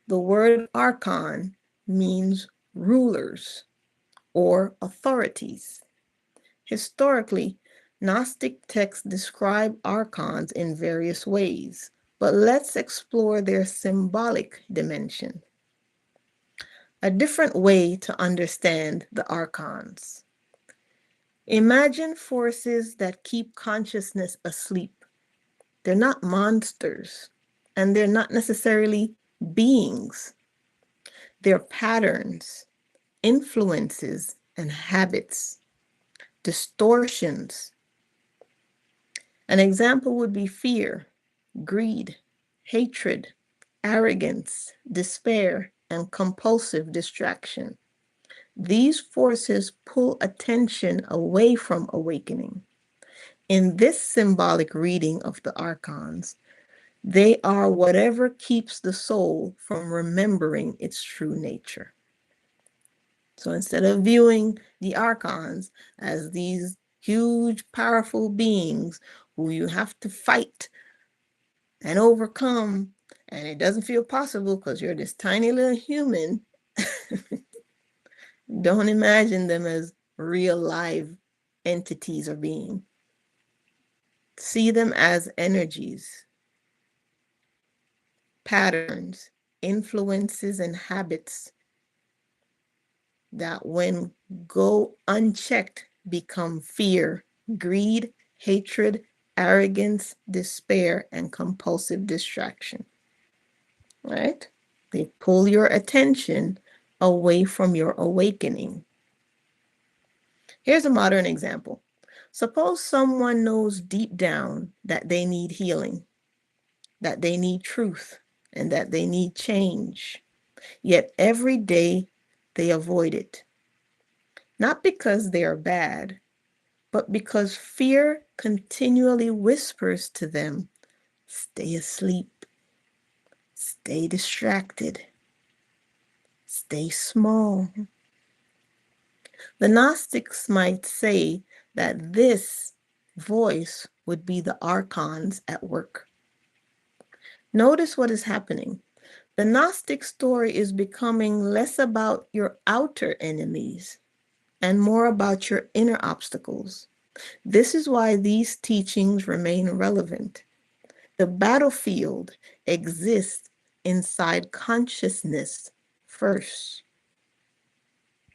The word Archon means rulers or authorities. Historically, Gnostic texts describe Archons in various ways, but let's explore their symbolic dimension. A different way to understand the Archons. Imagine forces that keep consciousness asleep. They're not monsters, and they're not necessarily beings. They're patterns, influences, and habits, distortions. An example would be fear, greed, hatred, arrogance, despair, and compulsive distraction. These forces pull attention away from awakening. In this symbolic reading of the Archons, they are whatever keeps the soul from remembering its true nature. So instead of viewing the Archons as these huge, powerful beings who you have to fight and overcome, and it doesn't feel possible because you're this tiny little human, don't imagine them as real live entities or beings. See them as energies, patterns, influences, and habits that, when go unchecked, become fear, greed, hatred, arrogance, despair, and compulsive distraction. Right? They pull your attention away from your awakening. Here's a modern example. Suppose someone knows deep down that they need healing, that they need truth, and that they need change. Yet every day they avoid it. Not because they are bad, but because fear continually whispers to them, stay asleep, stay distracted, stay small. The Gnostics might say that this voice would be the Archons at work. Notice what is happening. The Gnostic story is becoming less about your outer enemies and more about your inner obstacles. This is why these teachings remain relevant. The battlefield exists inside consciousness first.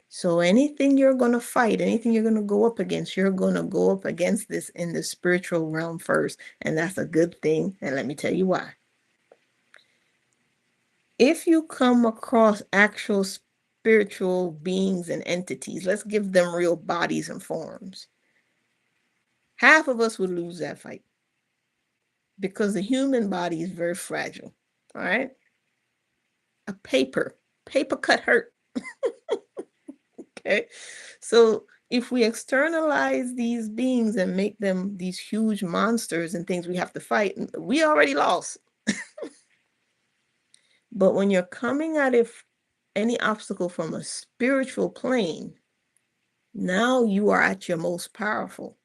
So anything you're going to fight, anything you're going to go up against, you're going to go up against this in the spiritual realm first. And that's a good thing. And let me tell you why. If you come across actual spiritual beings and entities, let's give them real bodies and forms, half of us would lose that fight because the human body is very fragile. All right. A paper cut hurt. Okay. So if we externalize these beings and make them these huge monsters and things we have to fight, we already lost. But when you're coming at it, any obstacle from a spiritual plane, now you are at your most powerful.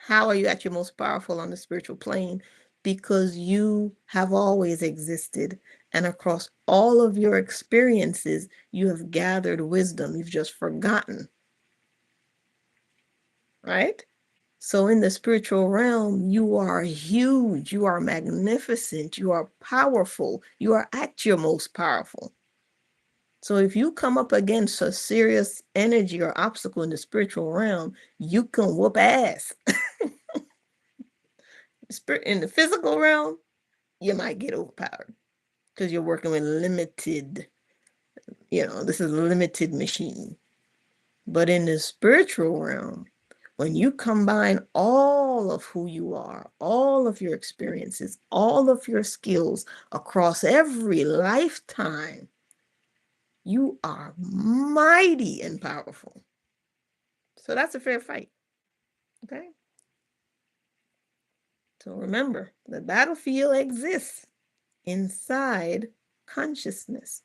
How are you at your most powerful on the spiritual plane? Because you have always existed. And across all of your experiences, you have gathered wisdom. You've just forgotten. Right? So in the spiritual realm, you are huge. You are magnificent. You are powerful. You are at your most powerful. So if you come up against a serious energy or obstacle in the spiritual realm, you can whoop ass. In the physical realm, you might get overpowered. because you're working with limited, this is a limited machine. But in the spiritual realm, when you combine all of who you are, all of your experiences, all of your skills across every lifetime, you are mighty and powerful. So that's a fair fight. Okay? So remember, the battlefield exists inside consciousness.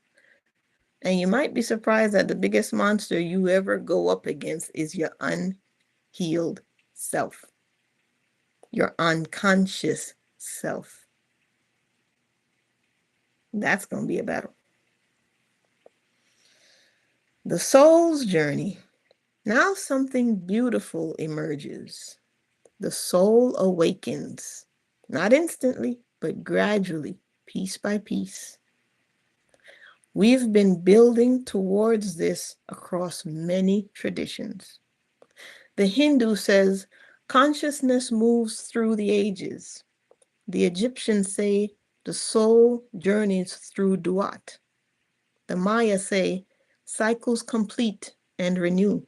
And you might be surprised that the biggest monster you ever go up against is your unhealed self, your unconscious self. That's going to be a battle. The soul's journey. Now something beautiful emerges. The soul awakens, not instantly, but gradually, piece by piece. We've been building towards this across many traditions. The Hindu says consciousness moves through the ages. The Egyptians say the soul journeys through Duat. The Maya say cycles complete and renew.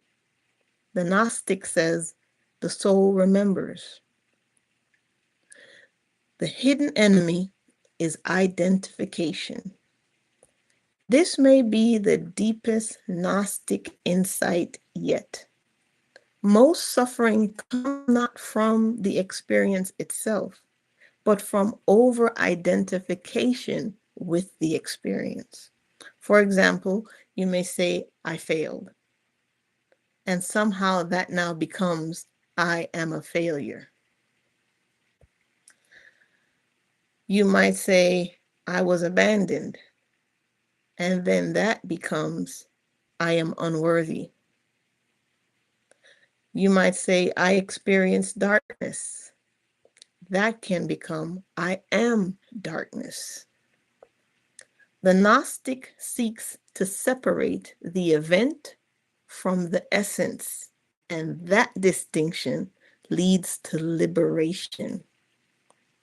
The Gnostic says the soul remembers. The hidden enemy is identification. This may be the deepest Gnostic insight yet. Most suffering comes not from the experience itself, but from over-identification with the experience. For example, you may say, I failed. And somehow that now becomes, I am a failure. You might say, I was abandoned. And then that becomes, I am unworthy. You might say, I experienced darkness. That can become, I am darkness. The Gnostic seeks to separate the event from the essence, and that distinction leads to liberation.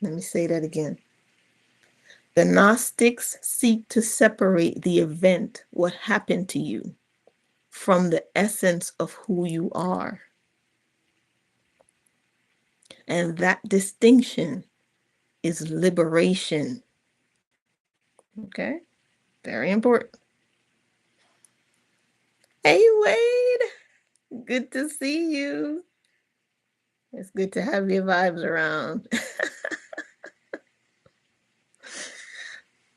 Let me say that again. The Gnostics seek to separate the event, what happened to you, from the essence of who you are. And that distinction is liberation. Okay? Very important. Hey, Wade. Good to see you. It's good to have your vibes around.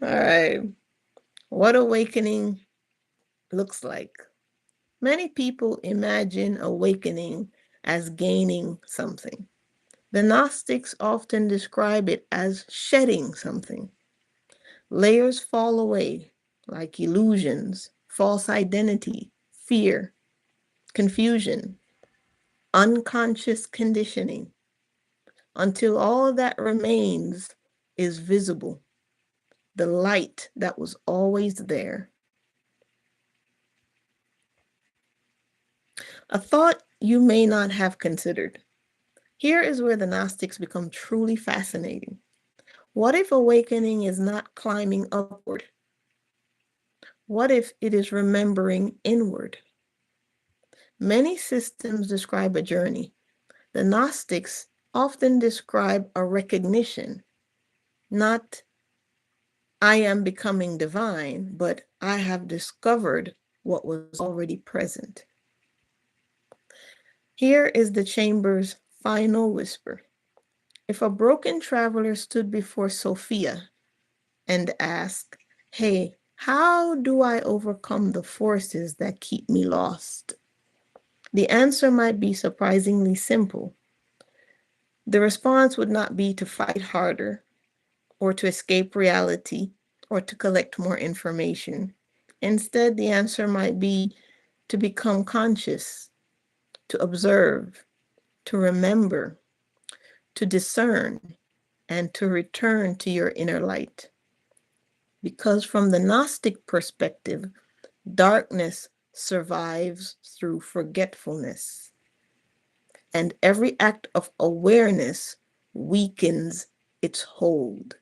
All right. What awakening looks like. Many people imagine awakening as gaining something. The Gnostics often describe it as shedding something. Layers fall away, like illusions, false identity, fear, confusion, unconscious conditioning, until all that remains is visible, the light that was always there. A thought you may not have considered. Here is where the Gnostics become truly fascinating. What if awakening is not climbing upward? What if it is remembering inward? Many systems describe a journey. The Gnostics often describe a recognition, not I am becoming divine, but I have discovered what was already present. Here is the chamber's final whisper. If a broken traveler stood before Sophia and asked, hey, how do I overcome the forces that keep me lost? The answer might be surprisingly simple. The response would not be to fight harder or to escape reality or to collect more information. Instead, the answer might be to become conscious, to observe, to remember, to discern, and to return to your inner light. Because from the Gnostic perspective, darkness survives through forgetfulness, and every act of awareness weakens its hold.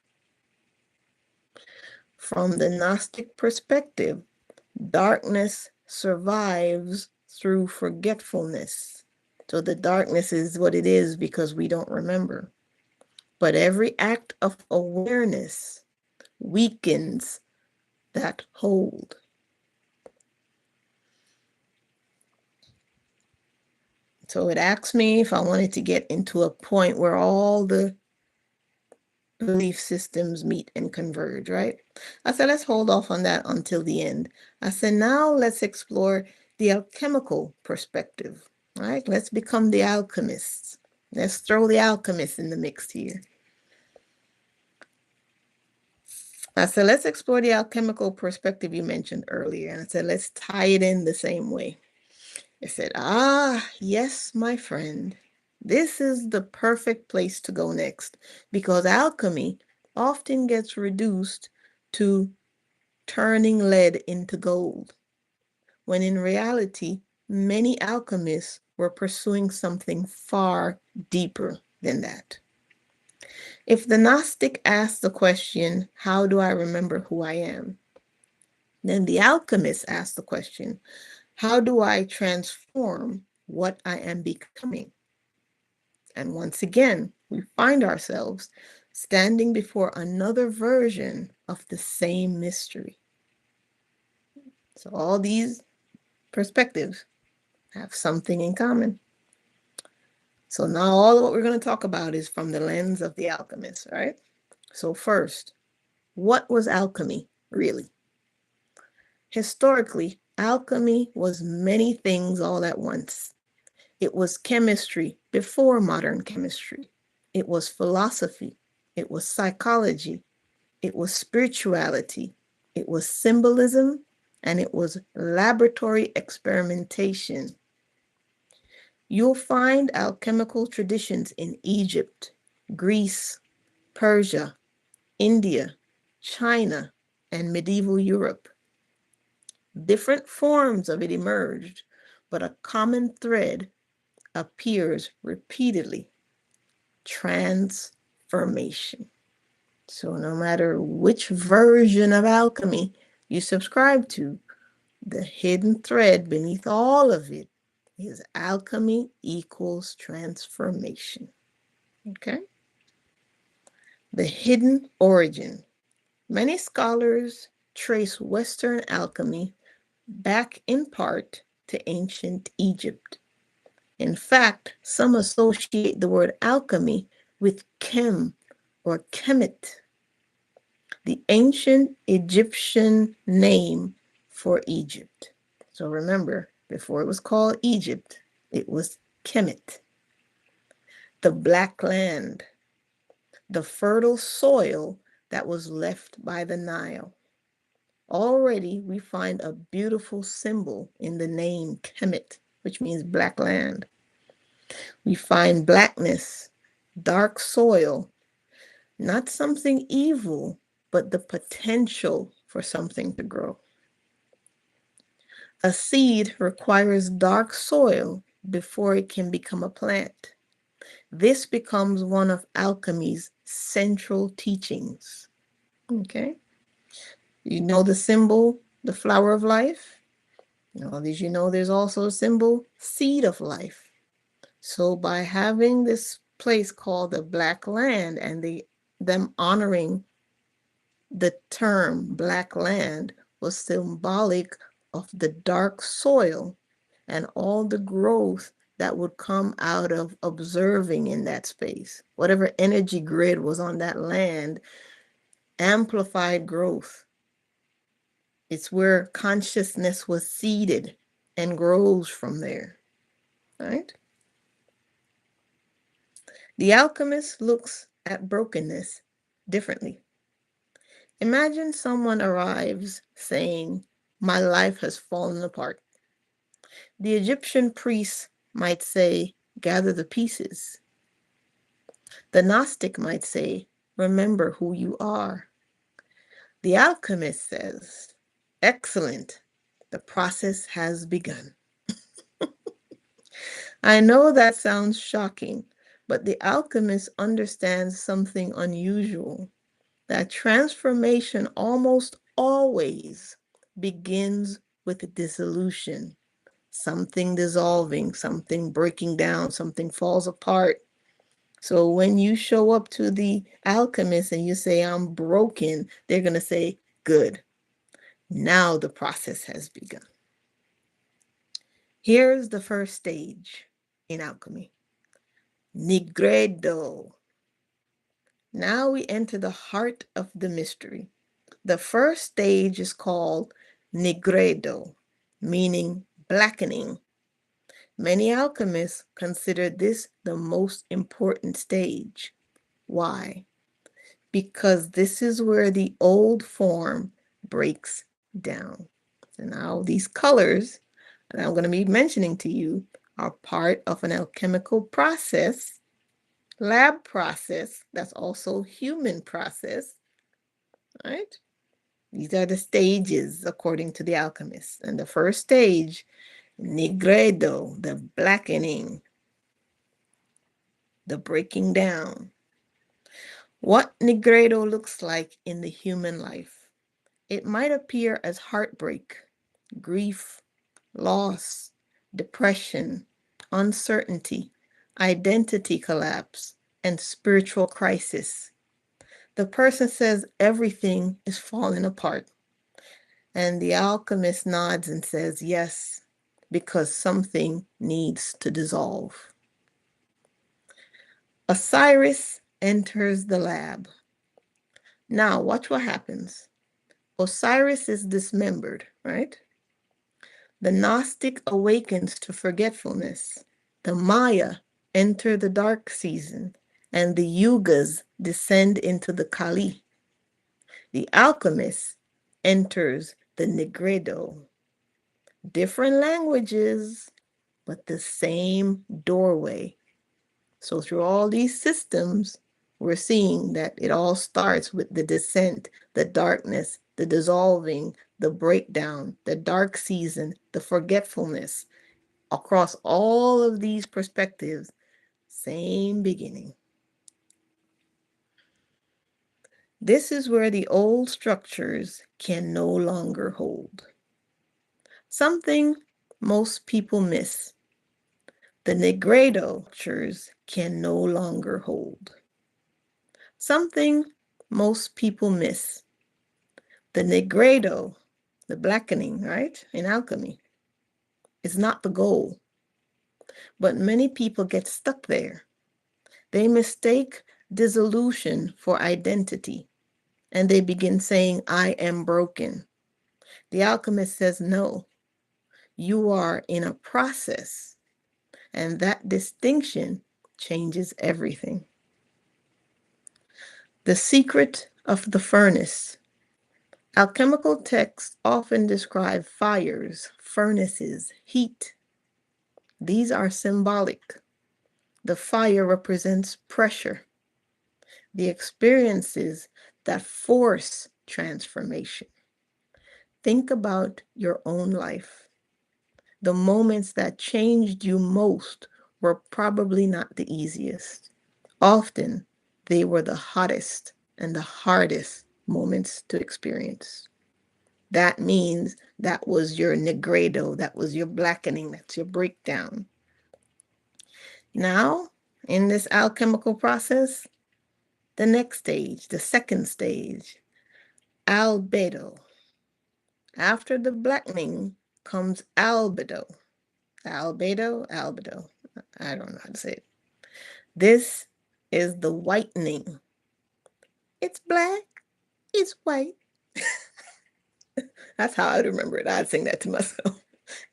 From the Gnostic perspective, darkness survives through forgetfulness. So the darkness is what it is because we don't remember. But every act of awareness weakens that hold. So it asked me if I wanted to get into a point where all the belief systems meet and converge, right? I said, let's hold off on that until the end. I said, now let's explore the alchemical perspective, right? Let's become the alchemists. Let's throw the alchemists in the mix here. I said, let's explore the alchemical perspective you mentioned earlier. And I said, let's tie it in the same way. I said, yes, my friend. This is the perfect place to go next because alchemy often gets reduced to turning lead into gold, when in reality, many alchemists were pursuing something far deeper than that. If the Gnostic asked the question, how do I remember who I am? Then the alchemist asked the question, how do I transform what I am becoming? And once again, we find ourselves standing before another version of the same mystery. So all these perspectives have something in common. So now all of what we're going to talk about is from the lens of the alchemist, right? So first, what was alchemy really? Historically, alchemy was many things all at once. It was chemistry before modern chemistry. It was philosophy. It was psychology. It was spirituality. It was symbolism. And it was laboratory experimentation. You'll find alchemical traditions in Egypt, Greece, Persia, India, China, and medieval Europe. Different forms of it emerged, but a common thread appears repeatedly: transformation. So no matter which version of alchemy you subscribe to, the hidden thread beneath all of it is alchemy equals transformation. Okay? The hidden origin. Many scholars trace Western alchemy back in part to ancient Egypt. In fact, some associate the word alchemy with chem or kemet, the ancient Egyptian name for Egypt. So remember, before it was called Egypt, it was Kemet, the black land, the fertile soil that was left by the Nile. Already we find a beautiful symbol in the name Kemet, which means black land. We find blackness, dark soil, not something evil, but the potential for something to grow. A seed requires dark soil before it can become a plant. This becomes one of alchemy's central teachings. Okay? You know the symbol, the flower of life? Did you know there's also a symbol, seed of life? So by having this place called the Black Land and them honoring the term Black Land was symbolic of the dark soil and all the growth that would come out of observing in that space. Whatever energy grid was on that land amplified growth. It's where consciousness was seeded and grows from there, right? The alchemist looks at brokenness differently. Imagine someone arrives saying, "My life has fallen apart." The Egyptian priests might say, "Gather the pieces." The Gnostic might say, "Remember who you are." The alchemist says, "Excellent. The process has begun." I know that sounds shocking, but the alchemist understands something unusual. that transformation almost always begins with dissolution, something dissolving, something breaking down, something falls apart. So when you show up to the alchemist and you say, I'm broken, they're going to say, good. Now the process has begun. Here's the first stage in alchemy. Nigredo. Now we enter the heart of the mystery. The first stage is called nigredo, meaning blackening. Many alchemists consider this the most important stage. Why? Because this is where the old form breaks down. So now these colors that I'm going to be mentioning to you are part of an alchemical process, lab process, that's also human process, right? These are the stages according to the alchemist. And the first stage, nigredo, the blackening, the breaking down. What nigredo looks like in the human life. It might appear as heartbreak, grief, loss, depression, uncertainty, identity collapse, and spiritual crisis. The person says everything is falling apart. And the alchemist nods and says, yes, because something needs to dissolve. Osiris enters the lab. Now, watch what happens. Osiris is dismembered, right? The Gnostic awakens to forgetfulness. The Maya enter the dark season, and the Yugas descend into the Kali. The alchemist enters the Nigredo. Different languages, but the same doorway. So through all these systems, we're seeing that it all starts with the descent, the darkness, the dissolving, the breakdown, the dark season, the forgetfulness. Across all of these perspectives, same beginning. This is where the old structures can no longer hold. Something most people miss. The Negredo structures can no longer hold. Something most people miss. The Negredo, the blackening, right, in alchemy, is not the goal. But many people get stuck there. They mistake dissolution for identity, and they begin saying, I am broken. The alchemist says, no, you are in a process, and that distinction changes everything. The secret of the furnace. Alchemical texts often describe fires, furnaces, heat. These are symbolic. The fire represents pressure, the experiences that force transformation. Think about your own life. The moments that changed you most were probably not the easiest. Often, they were the hottest and the hardest moments to experience. That means that was your negredo, that was your blackening, that's your breakdown. Now, in this alchemical process, the next stage, the second stage, albedo. After the blackening comes albedo. Albedo, albedo. I don't know how to say it. This is the whitening. It's black, it's white. That's how I'd remember it. I'd sing that to myself.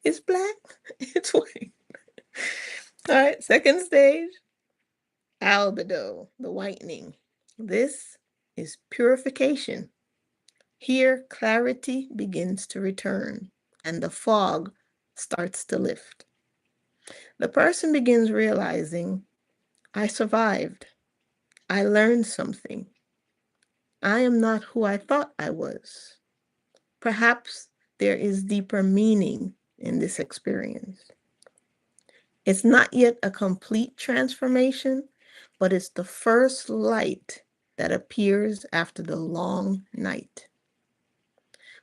It's black, it's white. All right, second stage, albedo, the whitening. This is purification. Here, clarity begins to return, and the fog starts to lift. The person begins realizing, I survived. I learned something. I am not who I thought I was. Perhaps there is deeper meaning in this experience. It's not yet a complete transformation, but it's the first light that appears after the long night.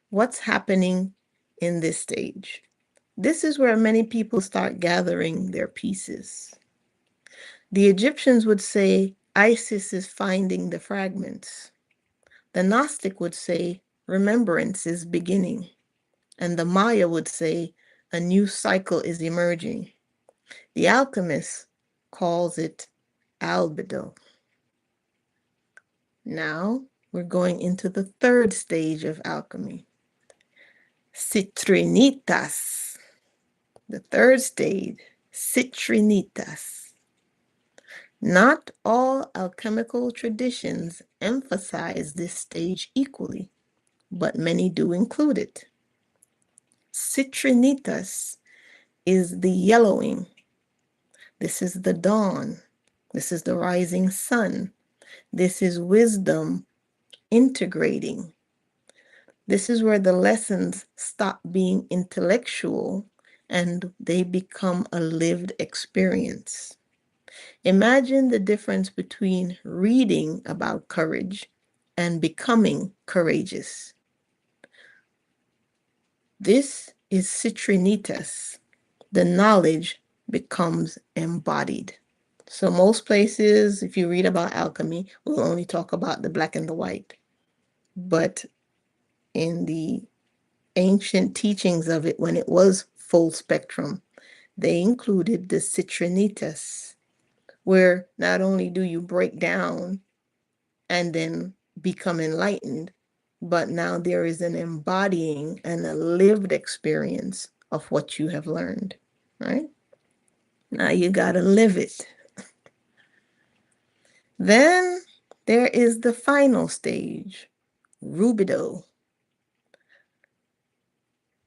What's happening in this stage? This is where many people start gathering their pieces. The Egyptians would say Isis is finding the fragments. The Gnostic would say remembrance is beginning. And the Maya would say a new cycle is emerging. The alchemist calls it albedo. Now we're going into the third stage of alchemy. Citrinitas. The third stage, citrinitas. Not all alchemical traditions emphasize this stage equally, but many do include it. Citrinitas is the yellowing. This is the dawn. This is the rising sun. This is wisdom integrating. This is where the lessons stop being intellectual and they become a lived experience. Imagine the difference between reading about courage and becoming courageous. This is citrinitas. The knowledge becomes embodied. So most places, if you read about alchemy, we'll only talk about the black and the white. But in the ancient teachings of it, when it was full spectrum, they included the citrinitas, where not only do you break down and then become enlightened, but now there is an embodying and a lived experience of what you have learned, right? Now you got to live it. Then there is the final stage, rubido.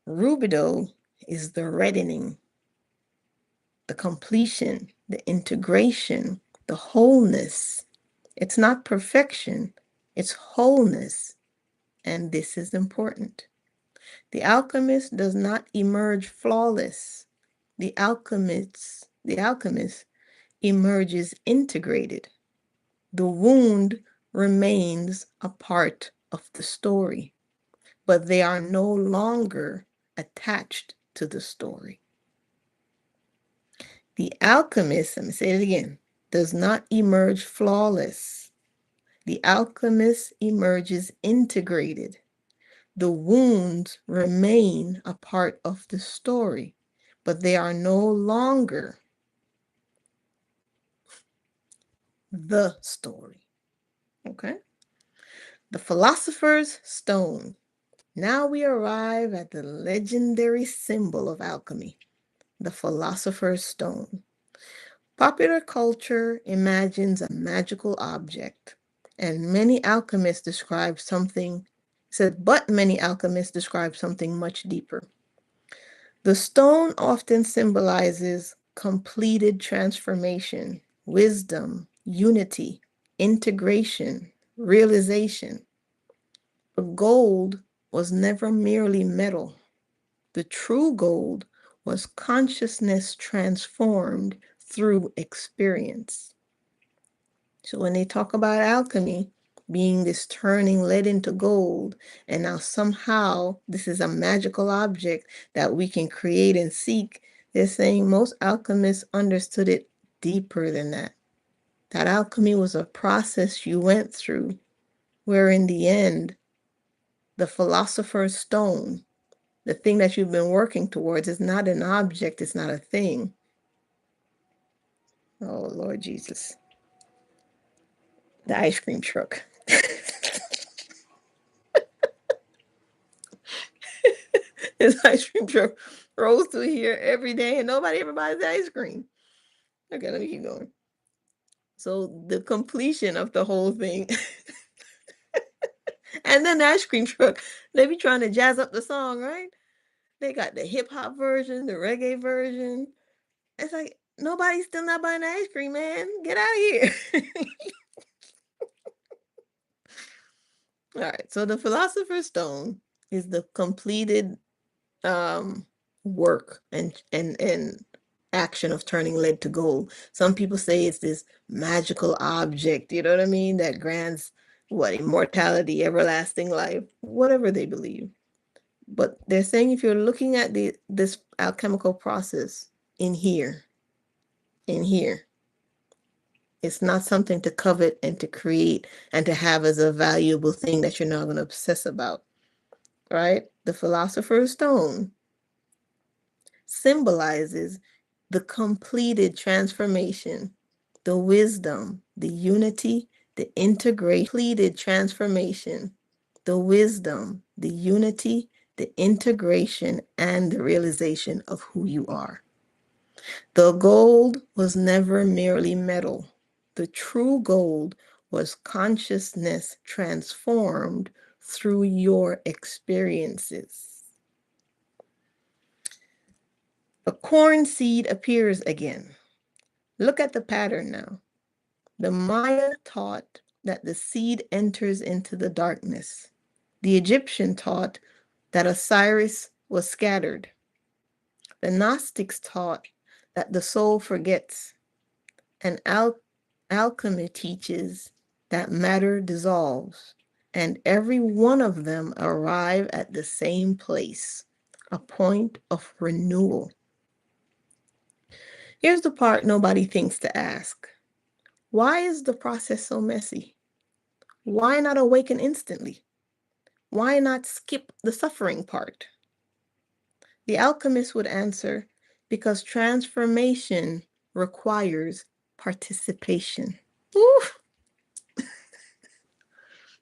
Rubido is the reddening, the completion, the integration, the wholeness. It's not perfection, it's wholeness. And this is important. The alchemist does not emerge flawless. The alchemist emerges integrated. The wound remains a part of the story, but they are no longer attached to the story. The alchemist, let me say it again, does not emerge flawless. The alchemist emerges integrated. The wounds remain a part of the story, but they are no longer the story. Okay? The philosopher's stone. Now we arrive at the legendary symbol of alchemy, the philosopher's stone. Popular culture imagines a magical object, and many alchemists describe something, but many alchemists describe something much deeper. The stone often symbolizes completed transformation, wisdom, unity, integration, realization. But gold was never merely metal. The true gold was consciousness transformed through experience. So when they talk about alchemy being this turning lead into gold, and now somehow this is a magical object that we can create and seek, they're saying most alchemists understood it deeper than that. That alchemy was a process you went through, where in the end, the philosopher's stone, the thing that you've been working towards, is not an object, it's not a thing. Oh, Lord Jesus. The ice cream truck. This ice cream truck rolls through here every day and nobody ever buys the ice cream. Okay, let me keep going. So the completion of the whole thing. And then the ice cream truck, they be trying to jazz up the song, right? They got the hip hop version, the reggae version. It's like, nobody's still not buying the ice cream, man. Get out of here. All right, so the Philosopher's Stone is the completed work and action of turning lead to gold. Some people say it's this magical object, you know what I mean, that grants what, immortality, everlasting life, whatever they believe. But they're saying if you're looking at this alchemical process in here, it's not something to covet and to create and to have as a valuable thing that you're not going to obsess about, right? The Philosopher's Stone symbolizes the completed transformation, the wisdom, the unity, the integration, completed transformation, the wisdom, the unity, the integration, and the realization of who you are. The gold was never merely metal. The true gold was consciousness transformed through your experiences. A corn seed appears again. Look at the pattern now. The Maya taught that the seed enters into the darkness. The Egyptian taught that Osiris was scattered. The Gnostics taught that the soul forgets. And alchemy teaches that matter dissolves. And every one of them arrive at the same place, a point of renewal. Here's the part nobody thinks to ask. Why is the process so messy? Why not awaken instantly? Why not skip the suffering part? The alchemist would answer, because transformation requires participation. Ooh.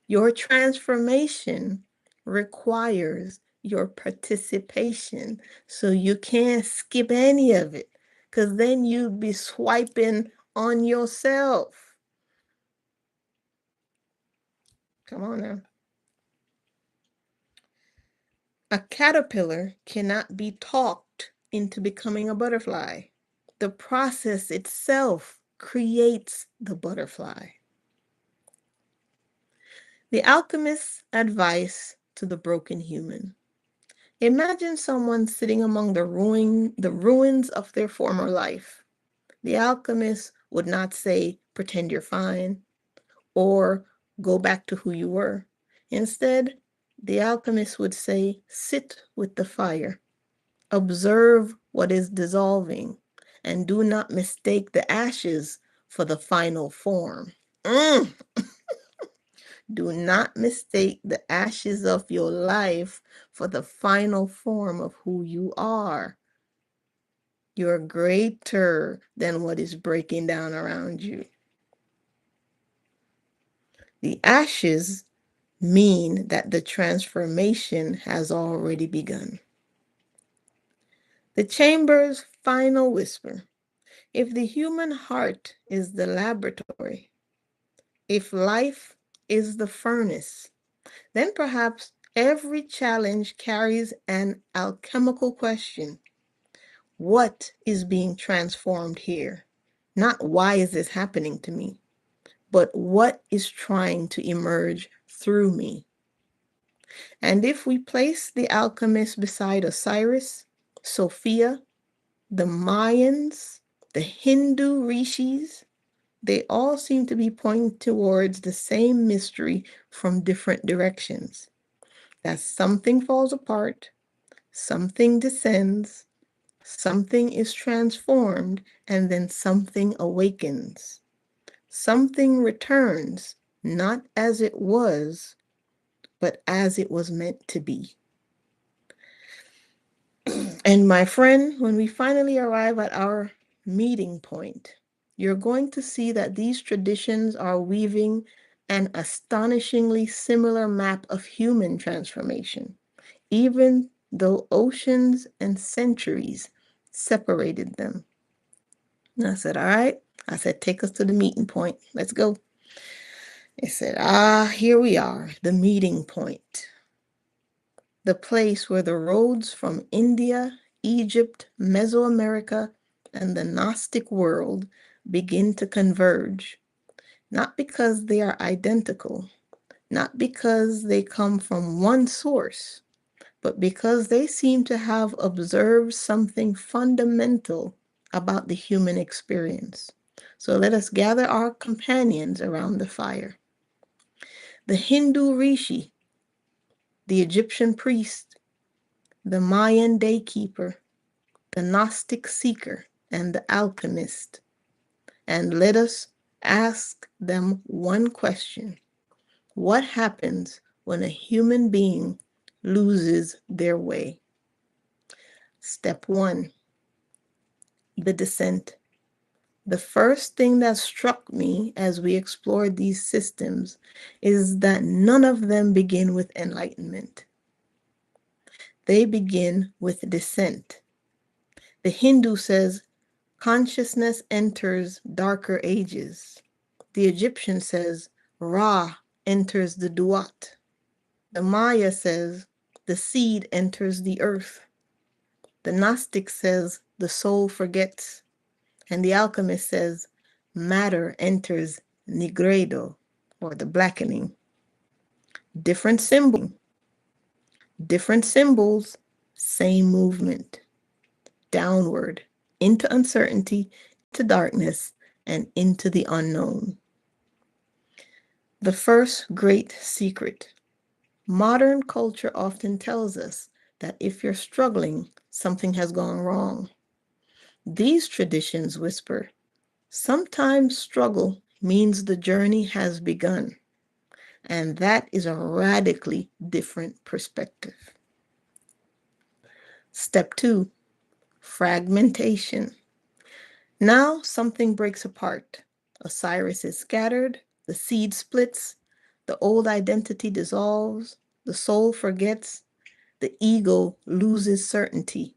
Your transformation requires your participation. So you can't skip any of it, because then you'd be swiping on yourself. Come on now. A caterpillar cannot be talked into becoming a butterfly. The process itself creates the butterfly. The alchemist's advice to the broken human. Imagine someone sitting among the ruins of their former life. The alchemist would not say, pretend you're fine, or go back to who you were. Instead, the alchemist would say, sit with the fire, observe what is dissolving, and do not mistake the ashes for the final form. Do not mistake the ashes of your life for the final form of who you are. You're greater than what is breaking down around you. The ashes mean that the transformation has already begun. The chamber's final whisper. If the human heart is the laboratory, if life is the furnace, then perhaps every challenge carries an alchemical question. What is being transformed here? Not why is this happening to me, but what is trying to emerge through me? And if we place the alchemist beside Osiris, Sophia, the Mayans, the Hindu rishis, they all seem to be pointing towards the same mystery from different directions. That something falls apart, something descends, something is transformed, and then something awakens. Something returns, not as it was, but as it was meant to be. And my friend, when we finally arrive at our meeting point, you're going to see that these traditions are weaving an astonishingly similar map of human transformation, even though oceans and centuries separated them. And I said, all right. I said, take us to the meeting point. Let's go. They said, here we are, the meeting point. The place where the roads from India, Egypt, Mesoamerica, and the Gnostic world begin to converge. Not because they are identical, not because they come from one source, but because they seem to have observed something fundamental about the human experience. So let us gather our companions around the fire. The Hindu rishi, the Egyptian priest, the Mayan daykeeper, the Gnostic seeker, and the alchemist. And let us ask them one question. What happens when a human being loses their way? Step 1, the descent. The first thing that struck me as we explored these systems is that none of them begin with enlightenment. They begin with descent. The Hindu says consciousness enters darker ages. The Egyptian says Ra enters the Duat. The Maya says the seed enters the earth. The Gnostic says the soul forgets. And the alchemist says matter enters nigredo, or the blackening. Different symbols, same movement. Downward, into uncertainty, to darkness, and into the unknown. The first great secret. Modern culture often tells us that if you're struggling, something has gone wrong. These traditions whisper, sometimes struggle means the journey has begun, and that is a radically different perspective. Step 2, fragmentation. Now something breaks apart. Osiris is scattered, the seed splits, the old identity dissolves, the soul forgets, the ego loses certainty,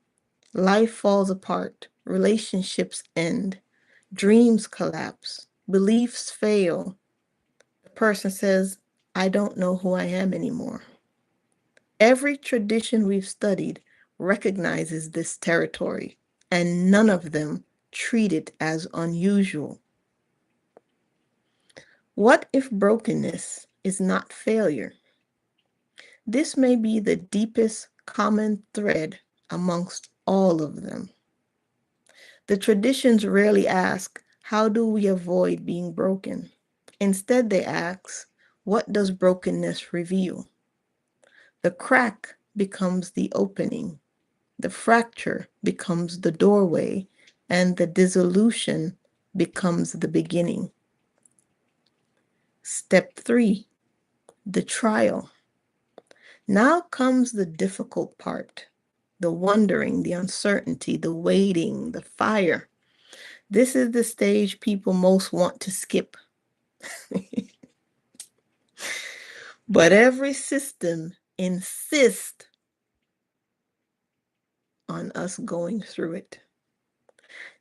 life falls apart, relationships end, dreams collapse, beliefs fail. The person says, I don't know who I am anymore. Every tradition we've studied recognizes this territory, and none of them treat it as unusual. What if brokenness is not failure? This may be the deepest common thread amongst all of them. The traditions rarely ask, how do we avoid being broken? Instead, they ask, what does brokenness reveal? The crack becomes the opening, the fracture becomes the doorway, and the dissolution becomes the beginning. Step 3, the trial. Now comes the difficult part, the wondering, the uncertainty, the waiting, the fire. This is the stage people most want to skip. But every system insists on us going through it.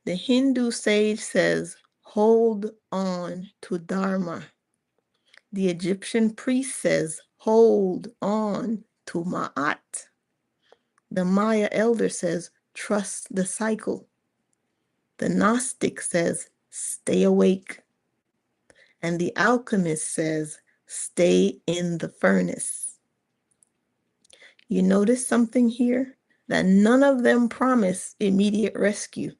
The Hindu sage says, hold on to Dharma. The Egyptian priest says, hold on to Ma'at. The Maya elder says, trust the cycle. The Gnostic says, stay awake. And the alchemist says, stay in the furnace. You notice something here? That none of them promise immediate rescue.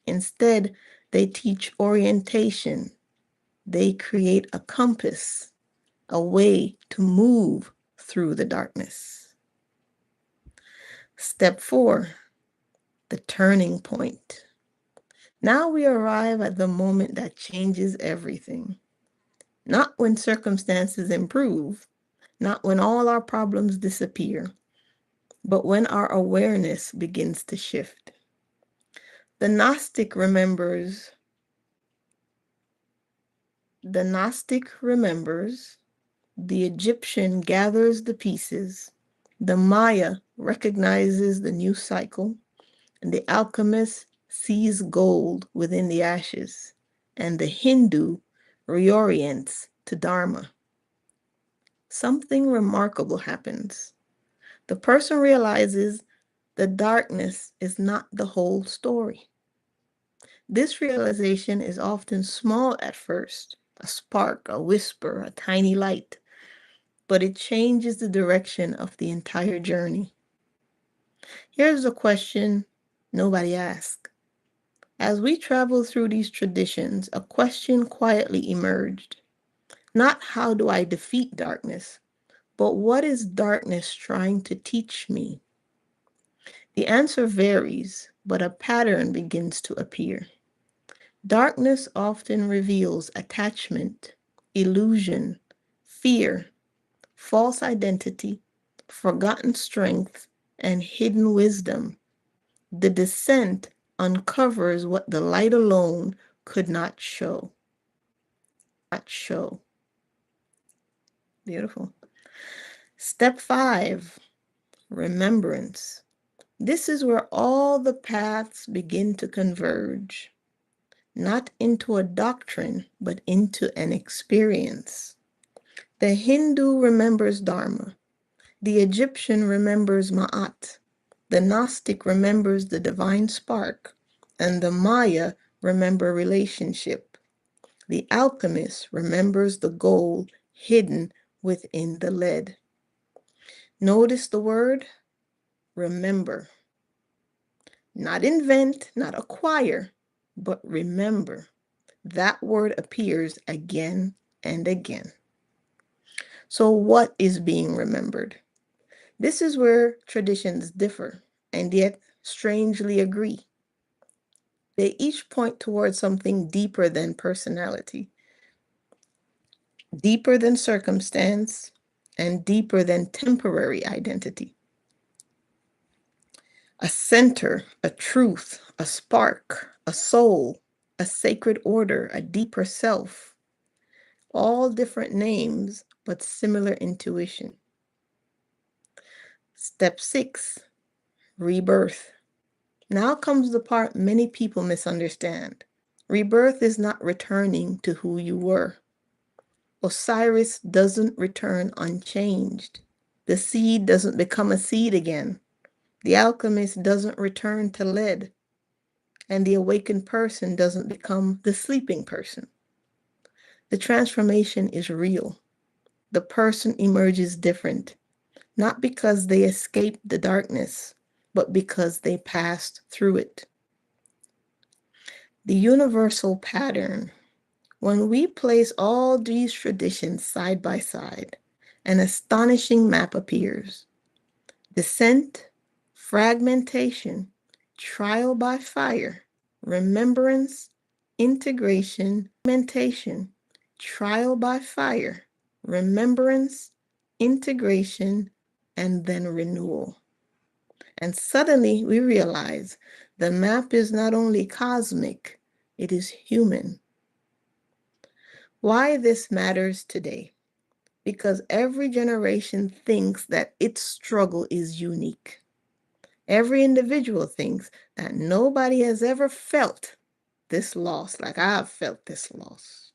Instead, they teach orientation. They create a compass, a way to move through the darkness. Step 4, the turning point. Now we arrive at the moment that changes everything. Not when circumstances improve, not when all our problems disappear, but when our awareness begins to shift. The Gnostic remembers, the Egyptian gathers the pieces, the Maya recognizes the new cycle, and the alchemist sees gold within the ashes, and the Hindu reorients to Dharma. Something remarkable happens. The person realizes the darkness is not the whole story. This realization is often small at first, a spark, a whisper, a tiny light, but it changes the direction of the entire journey. Here's a question nobody asked. As we travel through these traditions, a question quietly emerged. Not how do I defeat darkness, but what is darkness trying to teach me? The answer varies, but a pattern begins to appear. Darkness often reveals attachment, illusion, fear, false identity, forgotten strength, and hidden wisdom. The descent uncovers what the light alone could not show. Beautiful. Step 5, remembrance. This is where all the paths begin to converge, not into a doctrine, but into an experience. The Hindu remembers Dharma. The Egyptian remembers Ma'at. The Gnostic remembers the divine spark. And the Maya remember relationship. The alchemist remembers the gold hidden within the lead. Notice the word remember. Not invent, not acquire, but remember. That word appears again and again. So what is being remembered? This is where traditions differ and yet strangely agree. They each point towards something deeper than personality, deeper than circumstance, and deeper than temporary identity. A center, a truth, a spark, a soul, a sacred order, a deeper self. All different names, but similar intuition. Step 6, rebirth. Now comes the part many people misunderstand. Rebirth is not returning to who you were. Osiris doesn't return unchanged. The seed doesn't become a seed again. The alchemist doesn't return to lead. And the awakened person doesn't become the sleeping person. The transformation is real. The person emerges different, not because they escaped the darkness, but because they passed through it. The universal pattern. When we place all these traditions side by side, an astonishing map appears. Descent, fragmentation, trial by fire, remembrance, integration, trial by fire, remembrance, integration, and then renewal. And suddenly we realize the map is not only cosmic, it is human. Why this matters today? Because every generation thinks that its struggle is unique. Every individual thinks that nobody has ever felt this loss like I've felt this loss.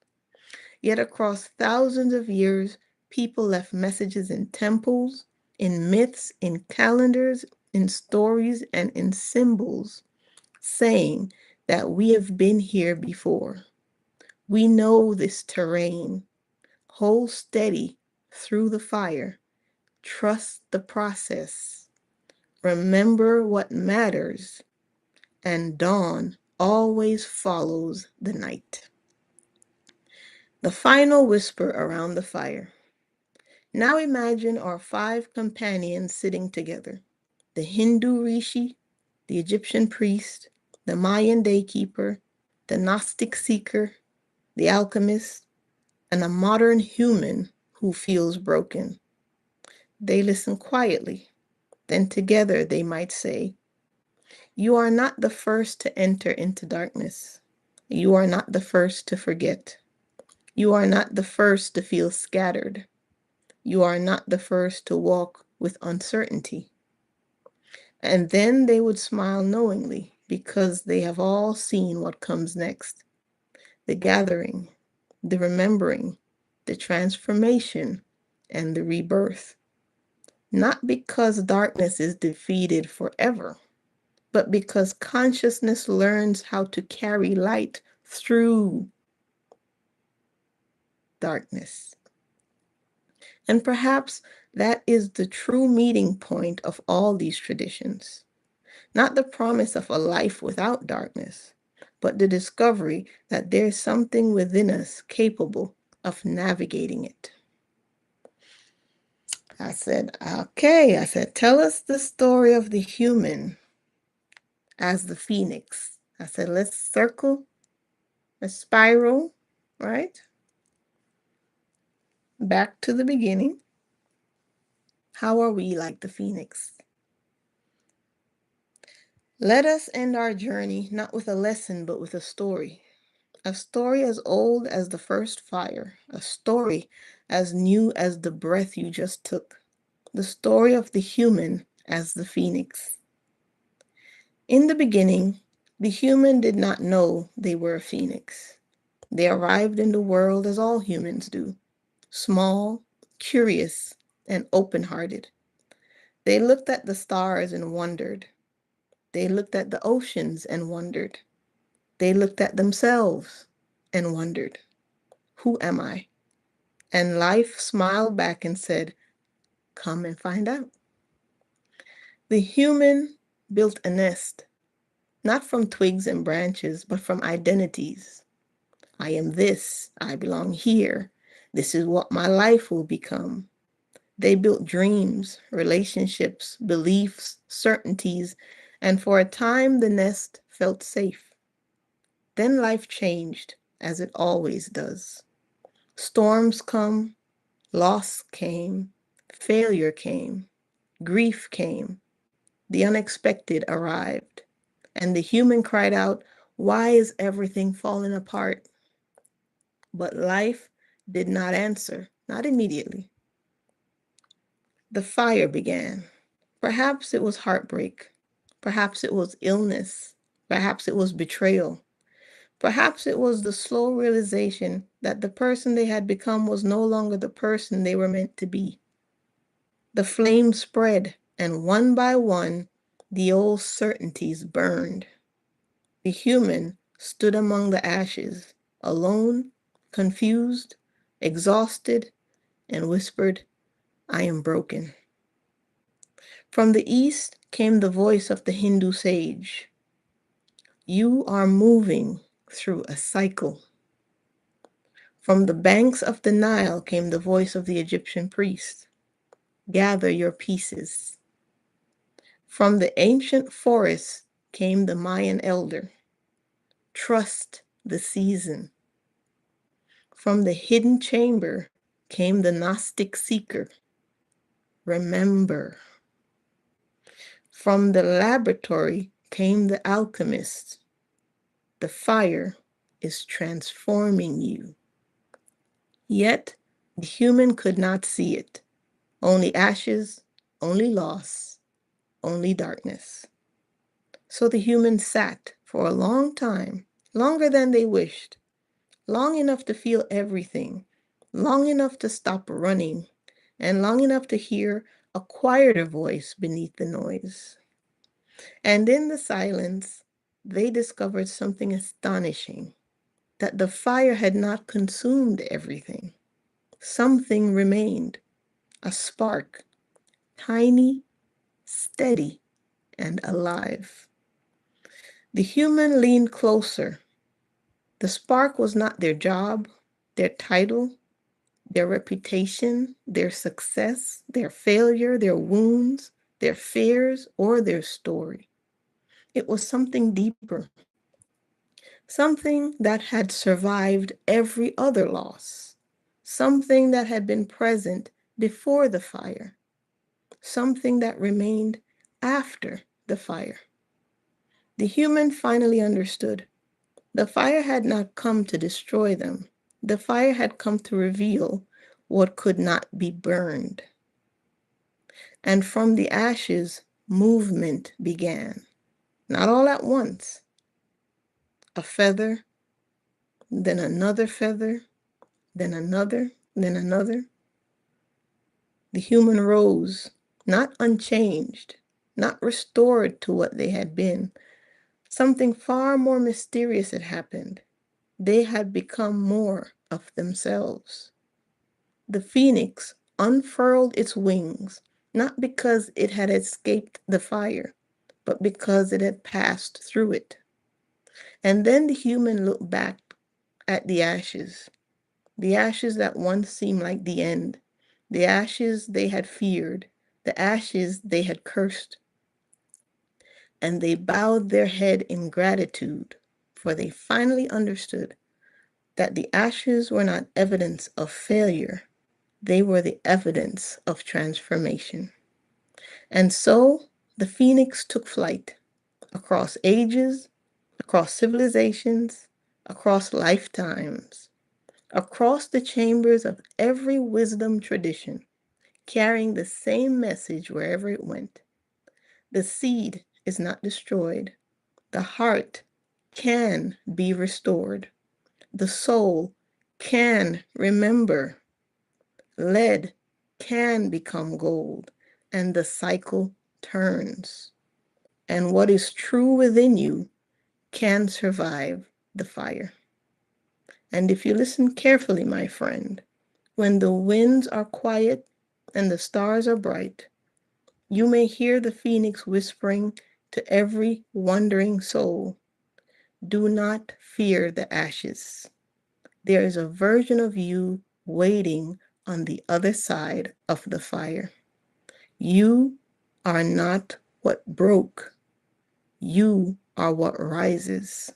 Yet across thousands of years, people left messages in temples, in myths, in calendars, in stories, and in symbols, saying that we have been here before. We know this terrain. Hold steady through the fire. Trust the process. Remember what matters. And dawn always follows the night. The final whisper around the fire. Now imagine our 5 companions sitting together. The Hindu rishi, the Egyptian priest, the Mayan daykeeper, the Gnostic seeker, the alchemist, and a modern human who feels broken. They listen quietly. Then together they might say, "You are not the first to enter into darkness. You are not the first to forget. You are not the first to feel scattered. You are not the first to walk with uncertainty." And then they would smile knowingly because they have all seen what comes next. The gathering, the remembering, the transformation, and the rebirth. Not because darkness is defeated forever, but because consciousness learns how to carry light through darkness. And perhaps that is the true meeting point of all these traditions. Not the promise of a life without darkness, but the discovery that there's something within us capable of navigating it. I said, okay. I said, tell us the story of the human as the phoenix. I said, let's circle a spiral, right? Back to the beginning. How are we like the phoenix? Let us end our journey not with a lesson, but with a story. A story as old as the first fire. A story as new as the breath you just took. The story of the human as the phoenix. In the beginning, the human did not know they were a phoenix. They arrived in the world as all humans do, small, curious, and open-hearted. They looked at the stars and wondered. They looked at the oceans and wondered. They looked at themselves and wondered, who am I? And life smiled back and said, come and find out. The human built a nest, not from twigs and branches, but from identities. I am this, I belong here. This is what my life will become. They built dreams, relationships, beliefs, certainties, and for a time the nest felt safe. Then life changed, as it always does. Storms come, loss came, failure came, grief came, the unexpected arrived, and the human cried out, why is everything falling apart? But life did not answer, not immediately. The fire began. Perhaps it was heartbreak. Perhaps it was illness. Perhaps it was betrayal. Perhaps it was the slow realization that the person they had become was no longer the person they were meant to be. The flame spread, and one by one, the old certainties burned. The human stood among the ashes, alone, confused, exhausted, and whispered, I am broken. From the east came the voice of the Hindu sage. You are moving through a cycle. From the banks of the Nile came the voice of the Egyptian priest. Gather your pieces. From the ancient forest came the Mayan elder. Trust the season. From the hidden chamber came the Gnostic seeker. Remember. From the laboratory came the alchemist. The fire is transforming you. Yet the human could not see it. Only ashes, only loss, only darkness. So the human sat for a long time, longer than they wished, long enough to feel everything, long enough to stop running, and long enough to hear a quieter voice beneath the noise. And in the silence, they discovered something astonishing, that the fire had not consumed everything. Something remained, a spark, tiny, steady, and alive. The human leaned closer. The spark was not their job, their title, their reputation, their success, their failure, their wounds, their fears, or their story. It was something deeper, something that had survived every other loss, something that had been present before the fire, something that remained after the fire. The human finally understood. The fire had not come to destroy them. The fire had come to reveal what could not be burned. And from the ashes, movement began. Not all at once. A feather, then another feather, then another, then another. The human rose, not unchanged, not restored to what they had been. Something far more mysterious had happened. They had become more of themselves. The phoenix unfurled its wings, not because it had escaped the fire, but because it had passed through it. And then the human looked back at the ashes that once seemed like the end, the ashes they had feared, the ashes they had cursed. And they bowed their head in gratitude, for they finally understood that the ashes were not evidence of failure, they were the evidence of transformation. And so the phoenix took flight across ages, across civilizations, across lifetimes, across the chambers of every wisdom tradition, carrying the same message wherever it went. The seed is not destroyed. The heart can be restored. The soul can remember. Lead can become gold, and the cycle turns. And what is true within you can survive the fire. And if you listen carefully, my friend, when the winds are quiet and the stars are bright, you may hear the phoenix whispering to every wandering soul, do not fear the ashes. There is a version of you waiting on the other side of the fire. You are not what broke. You are what rises.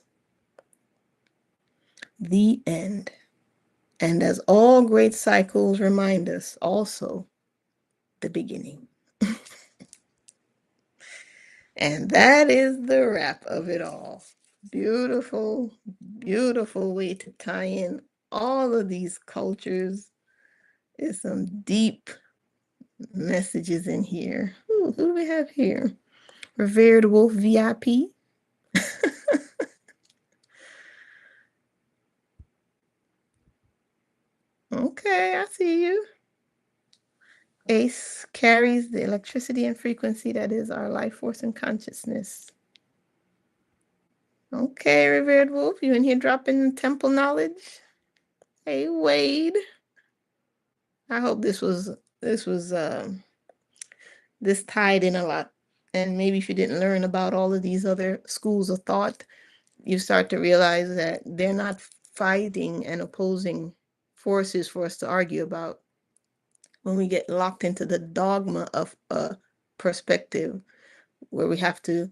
The end. And as all great cycles remind us, also the beginning. And that is the wrap of it all. Beautiful, beautiful way to tie in all of these cultures. There's some deep messages in here. Who do we have here? Revered Wolf VIP. Okay, I see you. Ace carries the electricity and frequency that is our life force and consciousness. Okay, Revered Wolf, you in here dropping temple knowledge? Hey, Wade. I hope this tied in a lot. And maybe if you didn't learn about all of these other schools of thought, you start to realize that they're not fighting and opposing forces for us to argue about. When we get locked into the dogma of a perspective where we have to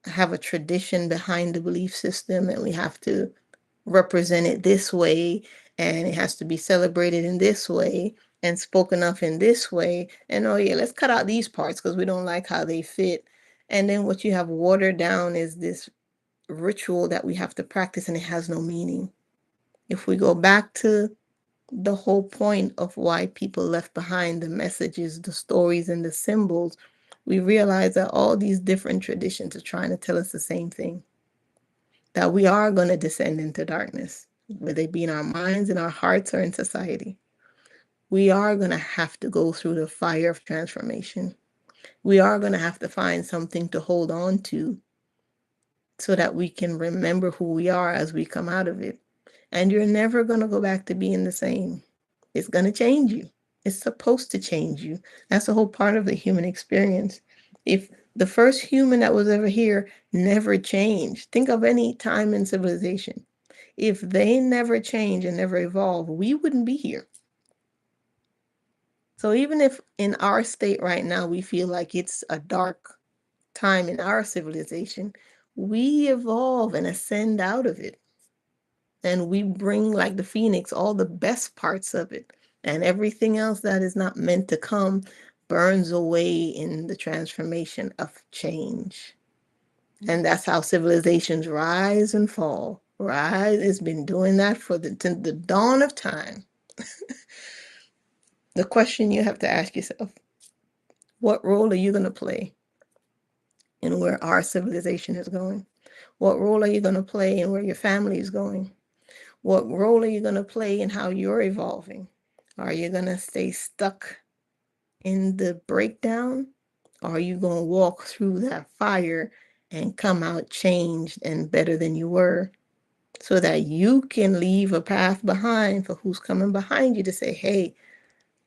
have a tradition behind the belief system and we have to represent it this way and it has to be celebrated in this way and spoken of in this way, and oh yeah, let's cut out these parts because we don't like how they fit. And then what you have watered down is this ritual that we have to practice and it has no meaning. If we go back to the whole point of why people left behind the messages, the stories, and the symbols, we realize that all these different traditions are trying to tell us the same thing, that we are going to descend into darkness, whether it be in our minds, in our hearts, or in society. We are going to have to go through the fire of transformation. We are going to have to find something to hold on to so that we can remember who we are as we come out of it. And you're never going to go back to being the same. It's going to change you. It's supposed to change you. That's a whole part of the human experience. If the first human that was ever here never changed, think of any time in civilization. If they never change and never evolve, we wouldn't be here. So even if in our state right now, we feel like it's a dark time in our civilization, we evolve and ascend out of it. And we bring, like the phoenix, all the best parts of it. And everything else that is not meant to come burns away in the transformation of change. And that's how civilizations rise and fall. Rise has been doing that for the dawn of time. The question you have to ask yourself, what role are you going to play in where our civilization is going? What role are you going to play in where your family is going? What role are you going to play in how you're evolving? Are you going to stay stuck in the breakdown? Or are you going to walk through that fire and come out changed and better than you were so that you can leave a path behind for who's coming behind you to say, hey,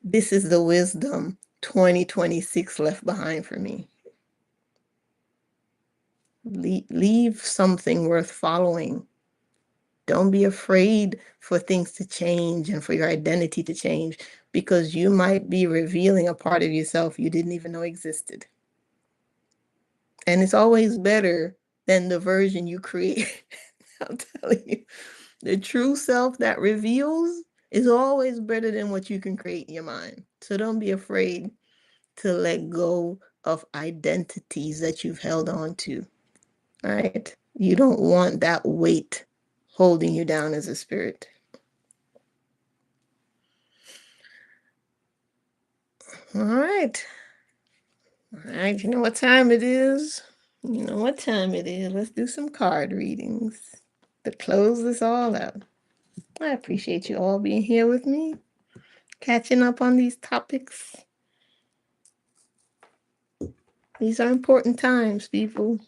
this is the wisdom 2026 left behind for me. Leave something worth following. Don't be afraid for things to change and for your identity to change, because you might be revealing a part of yourself you didn't even know existed. And it's always better than the version you create. I'm telling you, the true self that reveals is always better than what you can create in your mind. So don't be afraid to let go of identities that you've held on to, right? You don't want that weight holding you down as a spirit. All right. All right, you know what time it is? You know what time it is. Let's do some card readings to close this all out. I appreciate you all being here with me, catching up on these topics. These are important times, people.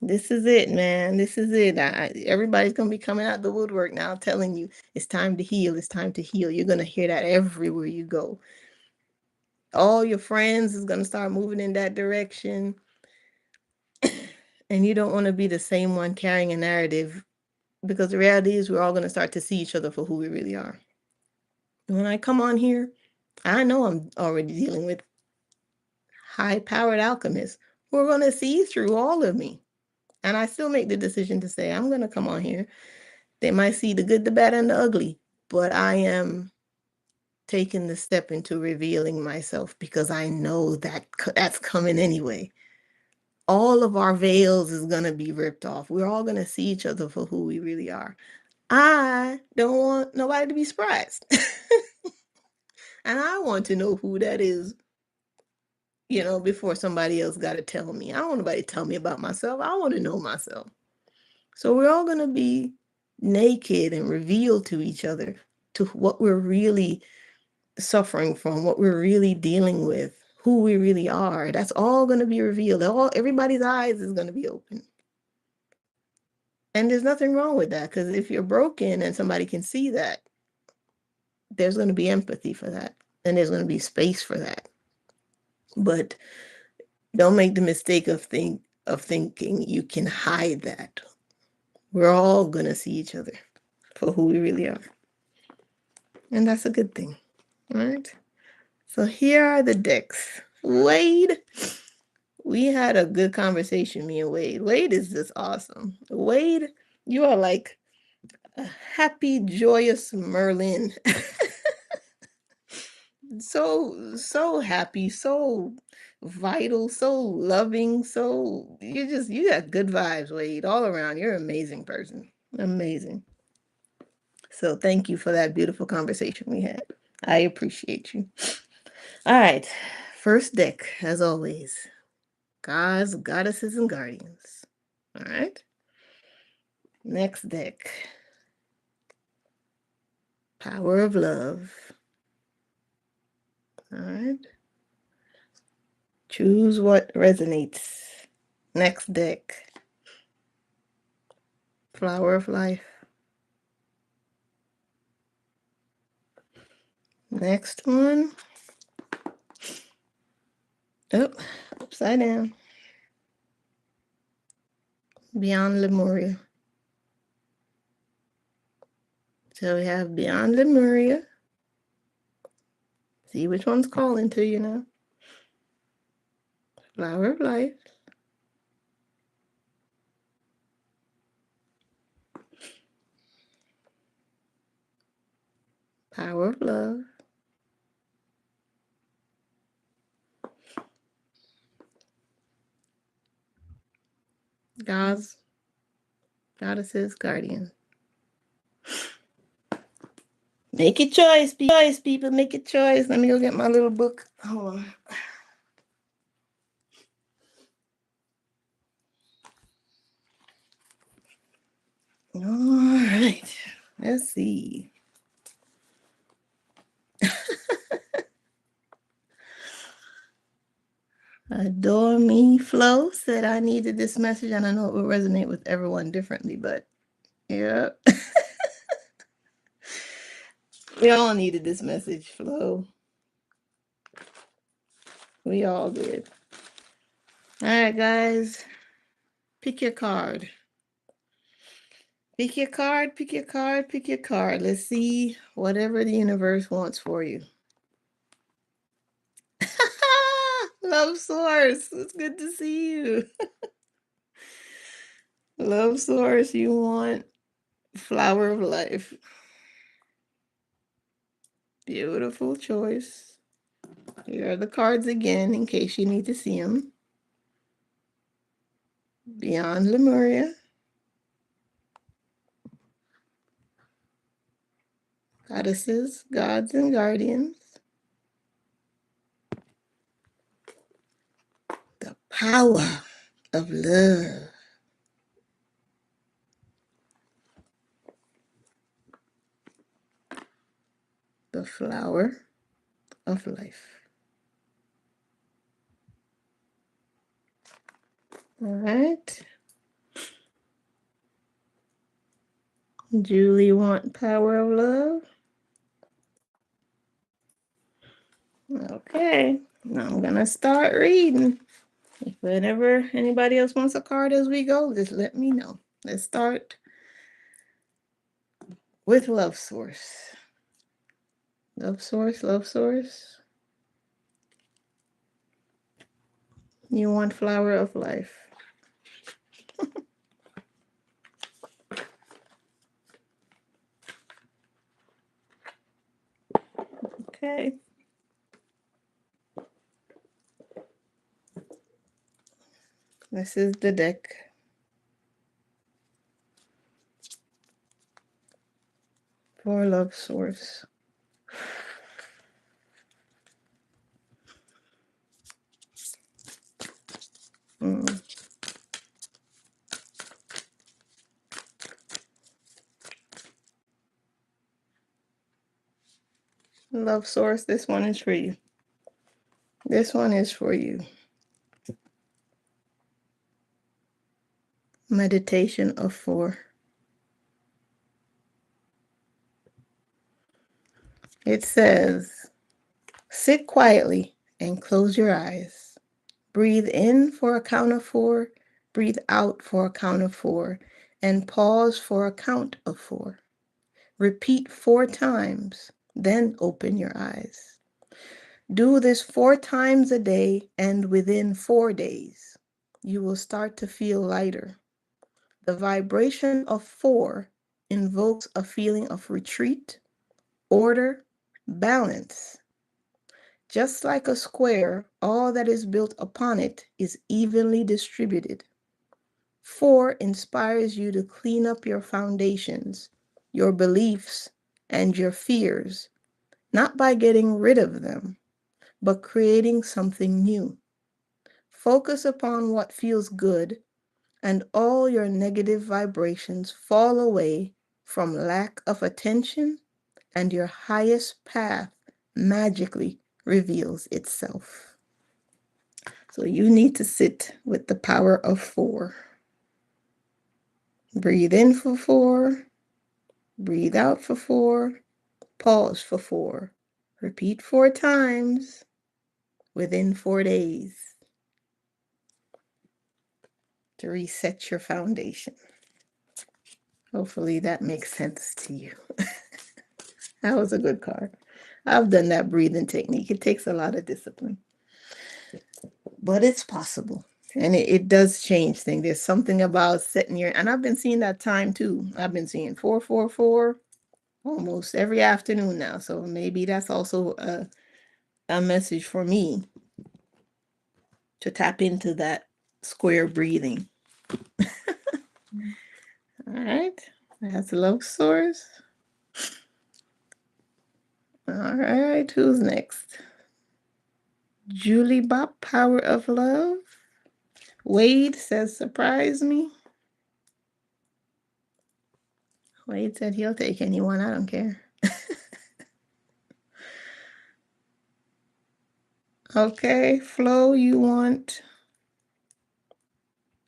This is it, man. This is it. Everybody's going to be coming out the woodwork now telling you it's time to heal. It's time to heal. You're going to hear that everywhere you go. All your friends is going to start moving in that direction. And you don't want to be the same one carrying a narrative, because the reality is we're all going to start to see each other for who we really are. When I come on here, I know I'm already dealing with high-powered alchemists who are going to see through all of me. And I still make the decision to say, I'm going to come on here. They might see the good, the bad, and the ugly, but I am taking the step into revealing myself, because I know that that's coming anyway. All of our veils is going to be ripped off. We're all going to see each other for who we really are. I don't want nobody to be surprised. And I want to know who that is, before somebody else got to tell me. I don't want nobody to tell me about myself. I want to know myself. So we're all going to be naked and revealed to each other, to what we're really suffering from, what we're really dealing with, who we really are. That's all going to be revealed. Everybody's eyes is going to be open. And there's nothing wrong with that, because if you're broken and somebody can see that, there's going to be empathy for that, and there's going to be space for that. But don't make the mistake of thinking you can hide that. We're all going to see each other for who we really are. And that's a good thing, right? So here are the decks. Wade, we had a good conversation, me and Wade. Wade is just awesome. Wade, you are like a happy, joyous Merlin. So happy, so vital, so loving, you got good vibes, Wade, all around. You're an amazing person. Amazing. So thank you for that beautiful conversation we had. I appreciate you. All right. First deck, as always. Gods, goddesses, and guardians. All right. Next deck. Power of love. All right. Choose what resonates. Next deck. Flower of life. Next one. Oh, upside down. Beyond Lemuria. So we have Beyond Lemuria. See which one's calling to you now. Flower of life. Power of love. Gods, goddesses, guardian. Make a choice, people. Make a choice. Let me go get my little book. Hold on. All right. Let's see. Adore Me Flow said I needed this message, and I know it will resonate with everyone differently, but yeah. We all needed this message, Flo. We all did. All right, guys. Pick your card. Pick your card, pick your card, pick your card. Let's see whatever the universe wants for you. Love source. It's good to see you. Love source, you want flower of life. Beautiful choice. Here are the cards again in case you need to see them. Beyond Lemuria. Goddesses, gods, and guardians. The power of love. The flower of life. All right. Julie want power of love. Okay. Now I'm going to start reading. If whenever anybody else wants a card as we go, just let me know. Let's start with Love Source. Love Source, Love Source. You want flower of life. Okay. This is the deck. For Love Source. Love Source, this one is for you. This one is for you. Meditation of 4. It says, sit quietly and close your eyes. Breathe in for a count of 4. Breathe out for a count of 4. And pause for a count of 4. Repeat 4 times, then open your eyes. Do this 4 times a day, and within 4 days, you will start to feel lighter. The vibration of 4 invokes a feeling of retreat, order, balance. Just like a square, all that is built upon it is evenly distributed. 4 inspires you to clean up your foundations, your beliefs, and your fears, not by getting rid of them, but creating something new. Focus upon what feels good, and all your negative vibrations fall away from lack of attention, and your highest path magically reveals itself. So you need to sit with the power of 4. Breathe in for 4. Breathe out for 4. Pause for 4. Repeat 4 times within 4 days to reset your foundation. Hopefully that makes sense to you. That was a good card. I've done that breathing technique. It takes a lot of discipline, but it's possible. And it does change things. There's something about setting your, and I've been seeing that time too. I've been seeing 444 almost every afternoon now. So maybe that's also a message for me to tap into that square breathing. All right. That's Love Source. All right. Who's next? Julie Bop, Power of Love. Wade says, surprise me. Wade said he'll take anyone. I don't care. Okay. Flo, you want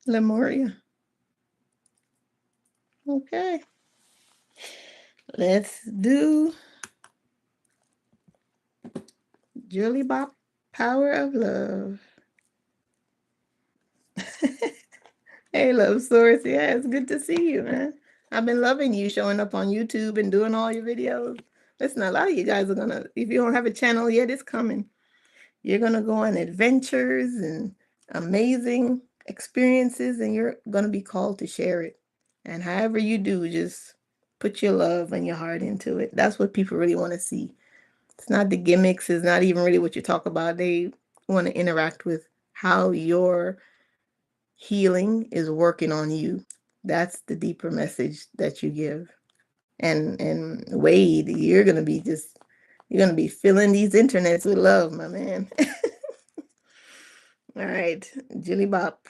Lemuria. Okay. Let's do Julie Bop, Power of Love. Hey, Love Source. Yeah, it's good to see you, man. I've been loving you showing up on YouTube and doing all your videos. Listen, a lot of you guys are gonna, if you don't have a channel yet, it's coming. You're gonna go on adventures and amazing experiences, and you're gonna be called to share it. And however you do, just put your love and your heart into it. That's what people really want to see. It's not the gimmicks, it's not even really what you talk about. They want to interact with how your healing is working on you. That's the deeper message that you give. And Wade, you're gonna be filling these internets with love, my man. All right, Jilly Bop,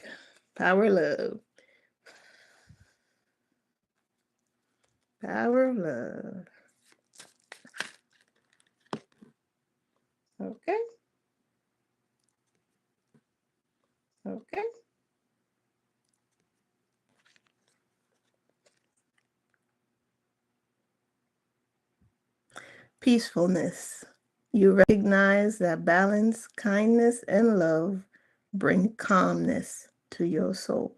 power of love, power of love. Okay, okay. Peacefulness. You recognize that balance, kindness, and love bring calmness to your soul.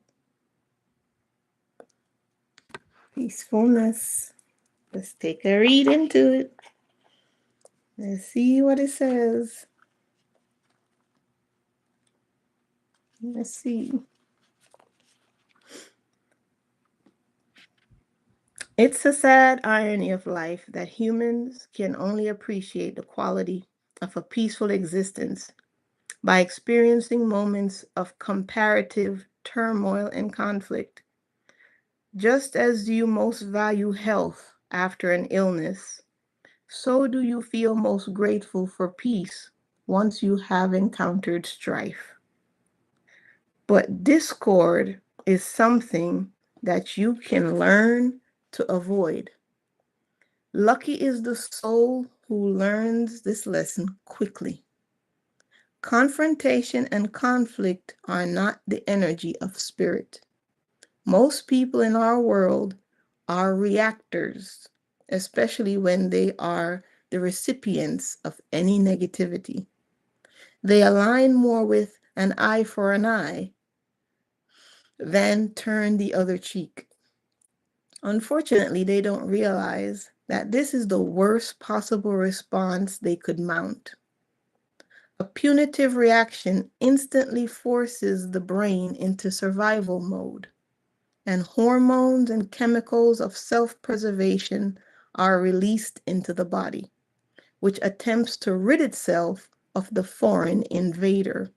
Peacefulness. Let's take a read into it. Let's see what it says. Let's see. It's a sad irony of life that humans can only appreciate the quality of a peaceful existence by experiencing moments of comparative turmoil and conflict. Just as you most value health after an illness, so do you feel most grateful for peace once you have encountered strife. But discord is something that you can learn to avoid. Lucky is the soul who learns this lesson quickly. Confrontation and conflict are not the energy of spirit. Most people in our world are reactors, especially when they are the recipients of any negativity. They align more with an eye for an eye than turn the other cheek. Unfortunately, they don't realize that this is the worst possible response they could mount. A punitive reaction instantly forces the brain into survival mode, and hormones and chemicals of self-preservation are released into the body, which attempts to rid itself of the foreign invader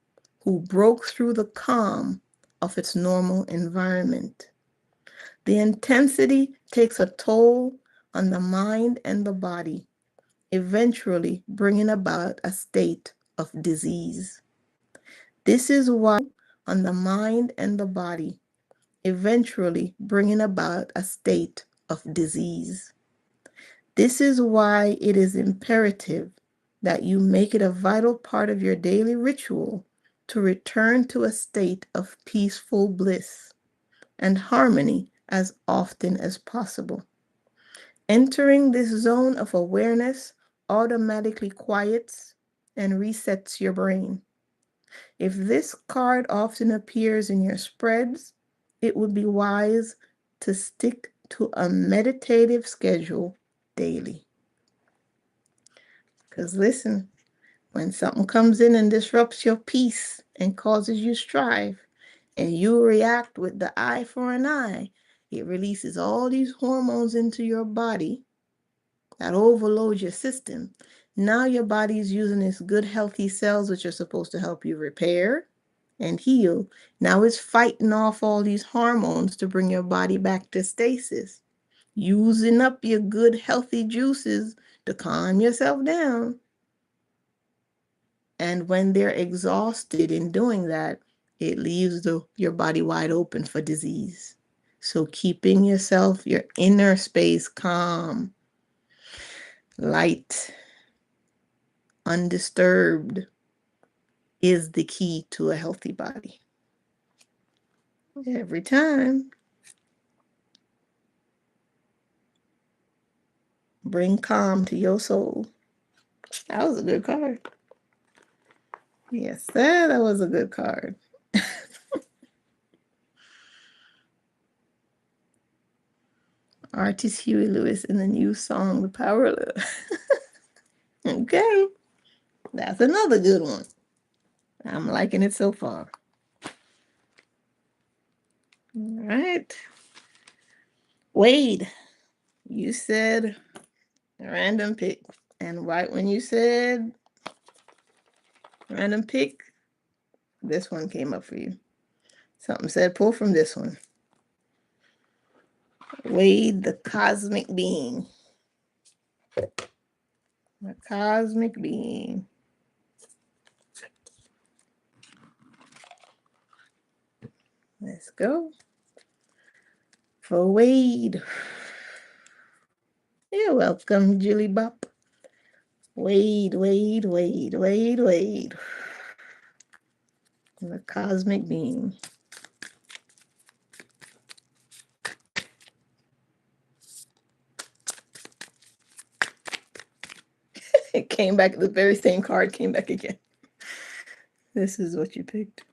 who broke through the calm of its normal environment. The intensity takes a toll on the mind and the body, eventually bringing about a state of disease. This is why on the mind and the body, eventually bringing about a state of disease. This is why it is imperative that you make it a vital part of your daily ritual to return to a state of peaceful bliss and harmony as often as possible. Entering this zone of awareness automatically quiets and resets your brain. If this card often appears in your spreads, it would be wise to stick to a meditative schedule daily. Because listen, when something comes in and disrupts your peace and causes you strife, and you react with the eye for an eye, it releases all these hormones into your body that overload your system. Now your body is using its good, healthy cells, which are supposed to help you repair and heal. Now it's fighting off all these hormones to bring your body back to stasis, using up your good, healthy juices to calm yourself down. And when they're exhausted in doing that, it leaves your body wide open for disease. So keeping yourself, your inner space calm, light, undisturbed is the key to a healthy body. Every time. Bring calm to your soul. That was a good card. Yes, sir, that was a good card. Artist Huey Lewis in the new song, The Power of Love. Okay, that's another good one. I'm liking it so far. All right. Wade, you said random pick. And right when you said random pick, this one came up for you. Something said pull from this one. Wade, the cosmic being. The cosmic being. Let's go. For Wade. You're welcome, Julie Bop. Wade, Wade, Wade, Wade, Wade. The cosmic being. It came back, the very same card came back again. This is what you picked.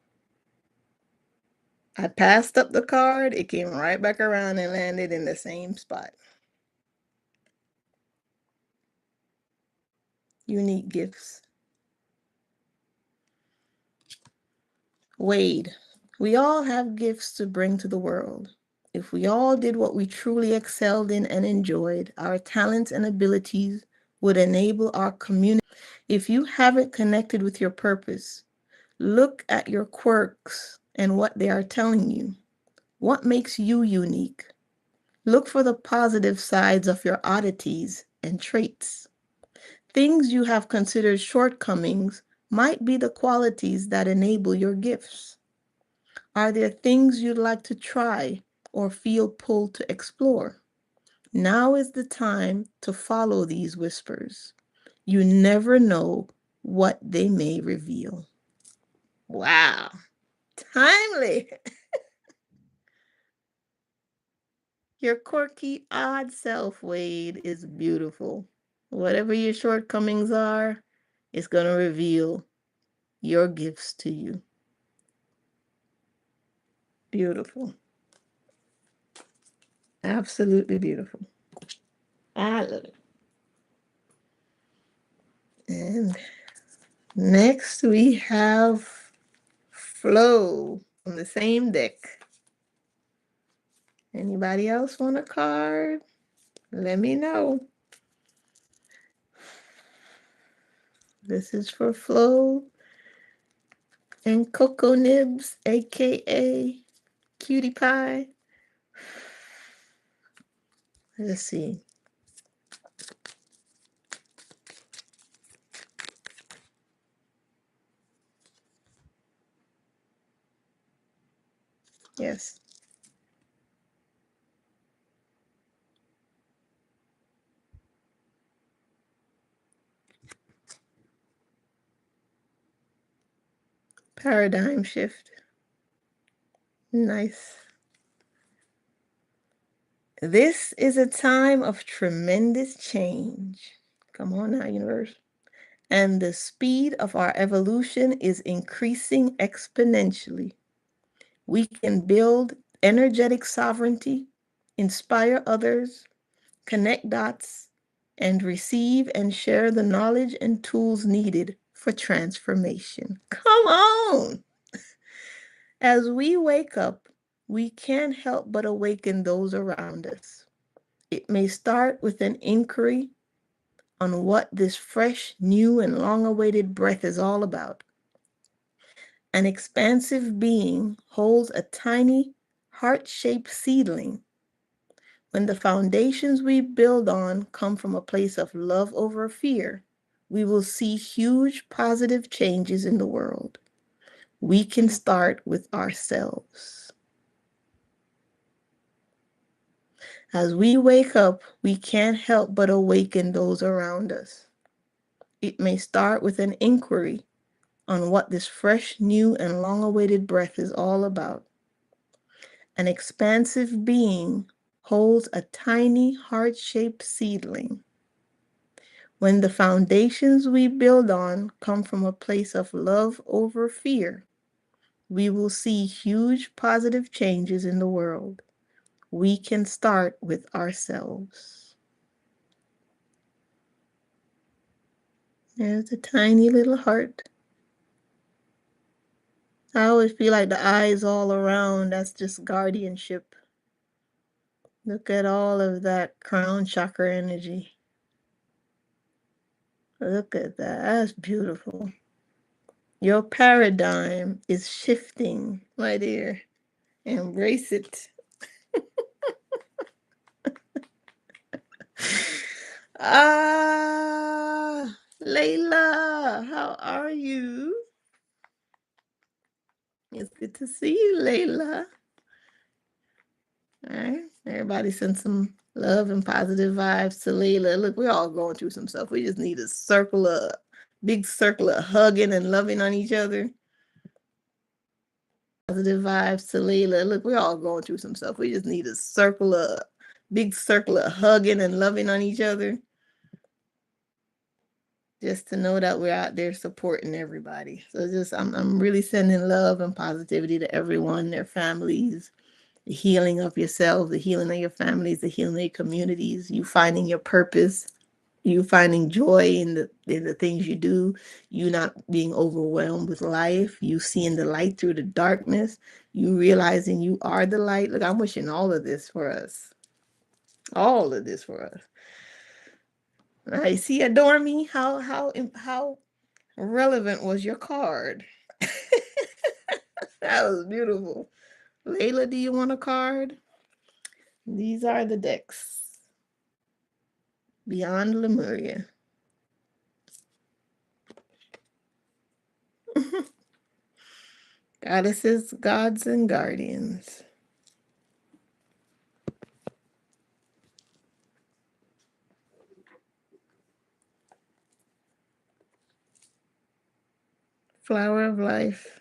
I passed up the card, it came right back around and landed in the same spot. Unique gifts. Wade, we all have gifts to bring to the world. If we all did what we truly excelled in and enjoyed, our talents and abilities would enable our community. If you haven't connected with your purpose, look at your quirks and what they are telling you. What makes you unique? Look for the positive sides of your oddities and traits. Things you have considered shortcomings might be the qualities that enable your gifts. Are there things you'd like to try or feel pulled to explore? Now is the time to follow these whispers. You never know what they may reveal. Wow. Timely. Your quirky, odd self, Wade, is beautiful. Whatever your shortcomings are, it's going to reveal your gifts to you. Beautiful. Absolutely beautiful. I love it. And next we have Flo on the same deck. Anybody else want a card? Let me know. This is for Flo and Coco Nibs, aka Cutie Pie. Let's see. Yes. Paradigm shift. Nice. This is a time of tremendous change. Come on now, universe. And the speed of our evolution is increasing exponentially. We can build energetic sovereignty, inspire others, connect dots, and receive and share the knowledge and tools needed for transformation. Come on! As we wake up, we can't help but awaken those around us. It may start with an inquiry on what this fresh, new, and long-awaited breath is all about. An expansive being holds a tiny, heart-shaped seedling. When the foundations we build on come from a place of love over fear, we will see huge positive changes in the world. We can start with ourselves. As we wake up, we can't help but awaken those around us. It may start with an inquiry on what this fresh, new, and long-awaited breath is all about. An expansive being holds a tiny, heart-shaped seedling. When the foundations we build on come from a place of love over fear, we will see huge positive changes in the world. we can start with ourselves. There's a tiny little heart. I always feel like the eyes all around, that's just guardianship. Look at all of that crown chakra energy. Look at that. That's beautiful. Your paradigm is shifting, my dear. Embrace it. Layla, how are you? It's good to see you, Layla. All right. Everybody send some love and positive vibes to Layla. Look, we're all going through some stuff. We just need a big circle of hugging and loving on each other. Positive vibes to Layla. Look, we're all going through some stuff. We just need a big circle of hugging and loving on each other. Just to know that we're out there supporting everybody. So I'm really sending love and positivity to everyone, their families, the healing of yourself, the healing of your families, the healing of your communities, you finding your purpose, you finding joy in the things you do, you not being overwhelmed with life, you seeing the light through the darkness, you realizing you are the light. Look, I'm wishing all of this for us. All of this for us. I see, adore me. How relevant was your card? That was beautiful. Layla, do you want a card? These are the decks. Beyond Lemuria. Goddesses, gods, and guardians. Flower of life.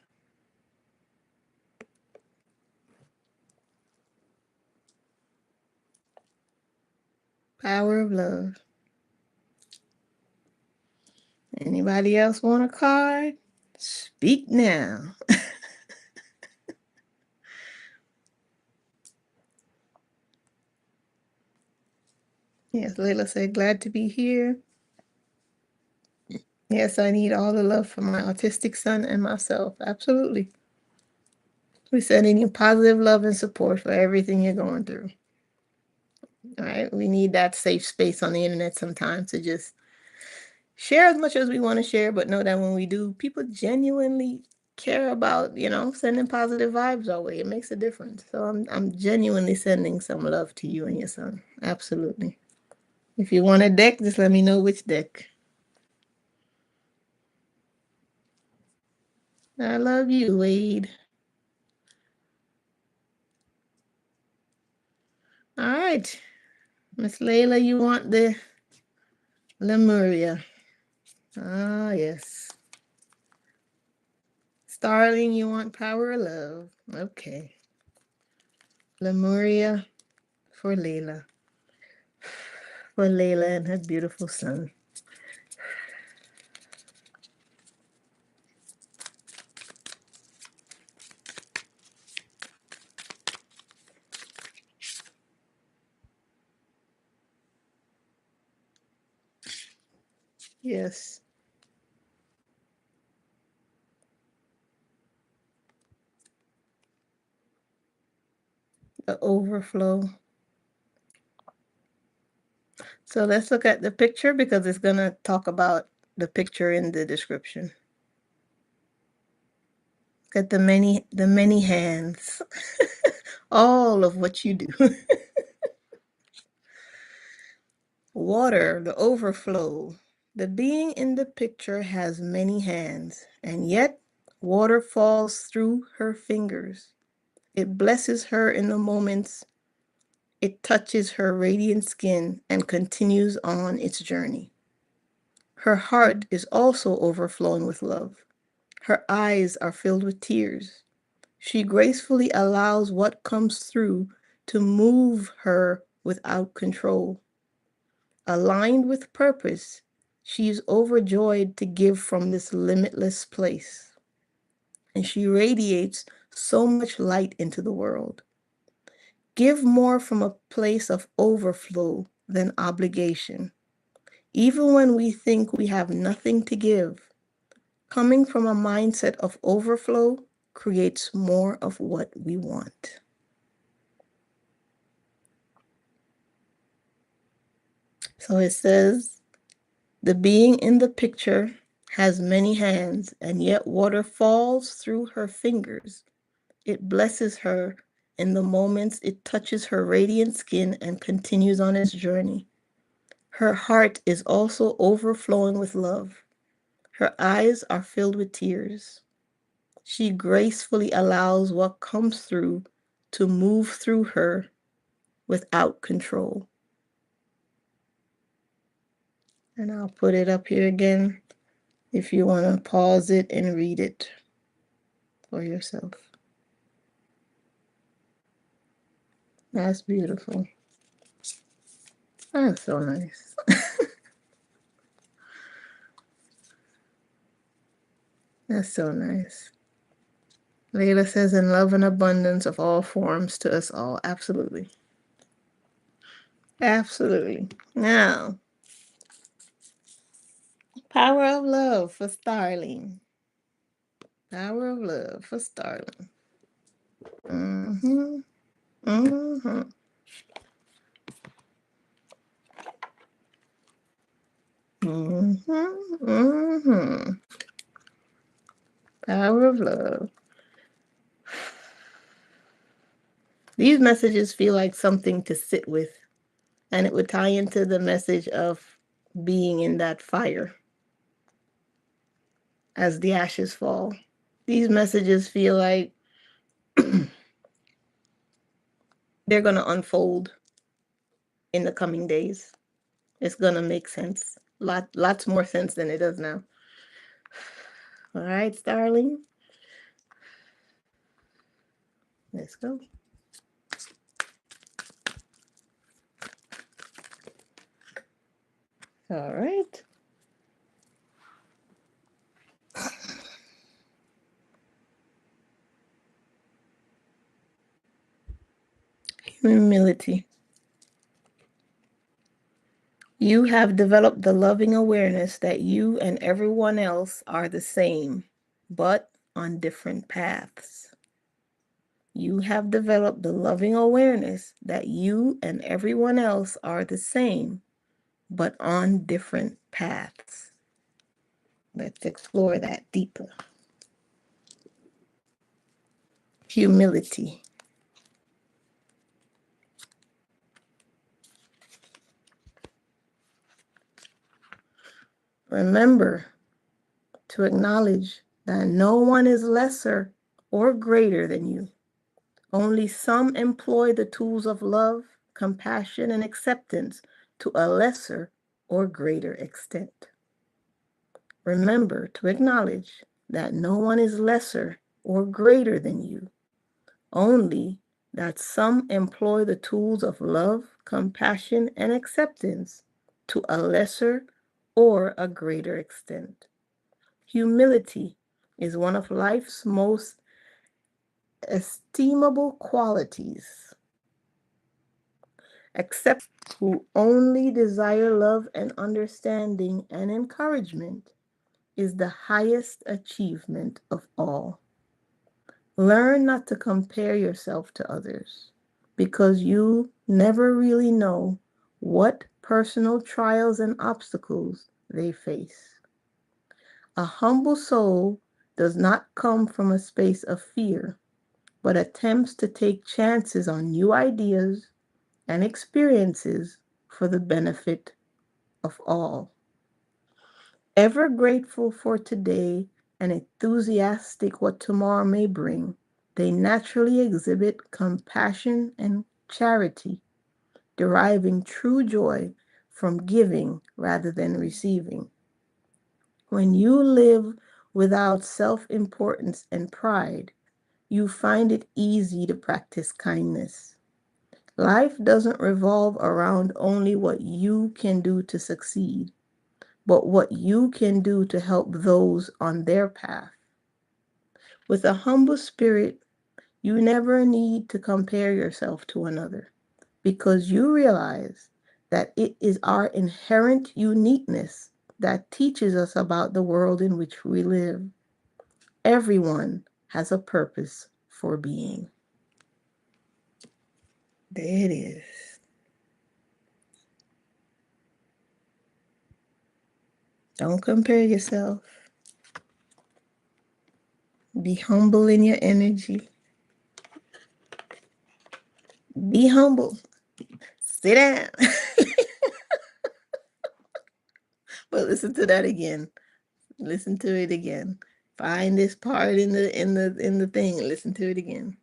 Power of love. Anybody else want a card? Speak now. Yes, Layla said, glad to be here. Yes, I need all the love from my autistic son and myself. Absolutely. We're sending you positive love and support for everything you're going through. All right. We need that safe space on the internet sometimes to just share as much as we want to share, but know that when we do, people genuinely care about, sending positive vibes our way. It makes a difference. So I'm genuinely sending some love to you and your son. Absolutely. If you want a deck, just let me know which deck. I love you, Wade. All right. Miss Layla, you want the Lemuria. Ah, yes. Starling, you want power of love. Okay. Lemuria for Layla. For Layla and her beautiful son. Yes. The overflow. So let's look at the picture because it's going to talk about the picture in the description. Look at the many hands. All of what you do. Water, the overflow. The being in the picture has many hands, and yet water falls through her fingers. It blesses her in the moments it touches her radiant skin and continues on its journey. Her heart is also overflowing with love. Her eyes are filled with tears. She gracefully allows what comes through to move her without control. Aligned with purpose, she is overjoyed to give from this limitless place. And she radiates so much light into the world. Give more from a place of overflow than obligation. Even when we think we have nothing to give, coming from a mindset of overflow creates more of what we want. So it says, the being in the picture has many hands, and yet water falls through her fingers. It blesses her in the moments it touches her radiant skin and continues on its journey. Her heart is also overflowing with love. Her eyes are filled with tears. She gracefully allows what comes through to move through her without control. And I'll put it up here again if you want to pause it and read it for yourself. That's beautiful. That's so nice. That's so nice. Layla says, in love and abundance of all forms to us all. Absolutely. Absolutely. Now, power of love for Starling. Power of love for Starling. Mm-hmm. Mm-hmm. Mm-hmm. Mm-hmm. Power of love. These messages feel like something to sit with, and it would tie into the message of being in that fire as the ashes fall. These messages feel like they're going to unfold in the coming days. It's going to make sense. Lots more sense than it does now. All right, Starling. Let's go. All right. Humility. You have developed the loving awareness that you and everyone else are the same, but on different paths. You have developed the loving awareness that you and everyone else are the same, but on different paths. Let's explore that deeper. Humility. Remember to acknowledge that no one is lesser or greater than you. Only some employ the tools of love, compassion, and acceptance to a lesser or greater extent. Remember to acknowledge that no one is lesser or greater than you, only that some employ the tools of love, compassion, and acceptance to a lesser or a greater extent. Humility is one of life's most estimable qualities. Accept who only desire love and understanding and encouragement is the highest achievement of all. Learn not to compare yourself to others because you never really know what personal trials and obstacles they face. A humble soul does not come from a space of fear, but attempts to take chances on new ideas and experiences for the benefit of all. Ever grateful for today and enthusiastic what tomorrow may bring, they naturally exhibit compassion and charity, deriving true joy from giving rather than receiving. When you live without self-importance and pride, you find it easy to practice kindness. Life doesn't revolve around only what you can do to succeed, but what you can do to help those on their path. With a humble spirit, You never need to compare yourself to another because you realize that it is our inherent uniqueness that teaches us about the world in which we live. Everyone has a purpose for being. There it is. Don't compare yourself. Be humble in your energy. Be humble. Sit down. But listen to that again. Listen to it again. Find this part in the thing. Listen to it again.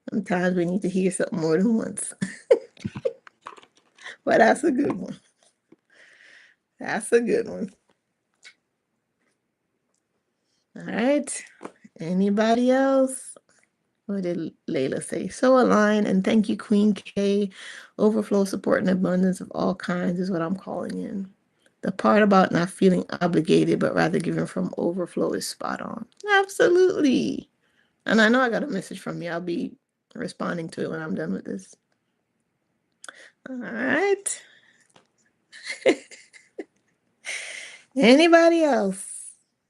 Sometimes we need to hear something more than once. But that's a good one. That's a good one. All right. Anybody else? What did Layla say? So aligned, and thank you, Queen K. Overflow, support, and abundance of all kinds is what I'm calling in. The part about not feeling obligated, but rather giving from overflow is spot on. Absolutely. And I know I got a message from you. I'll be responding to it when I'm done with this. All right. Anybody else?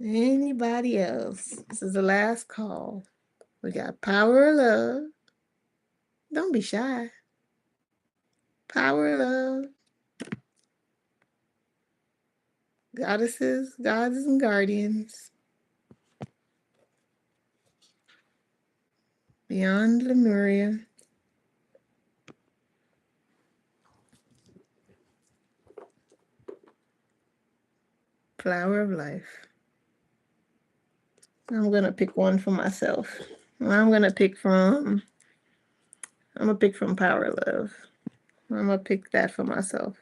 Anybody else? This is the last call. We got power of love. Don't be shy. Power of love. Goddesses, gods, and guardians. Beyond Lemuria. Flower of life. I'm gonna pick one for myself. I'm gonna pick from Power of Love. I'm gonna pick that for myself.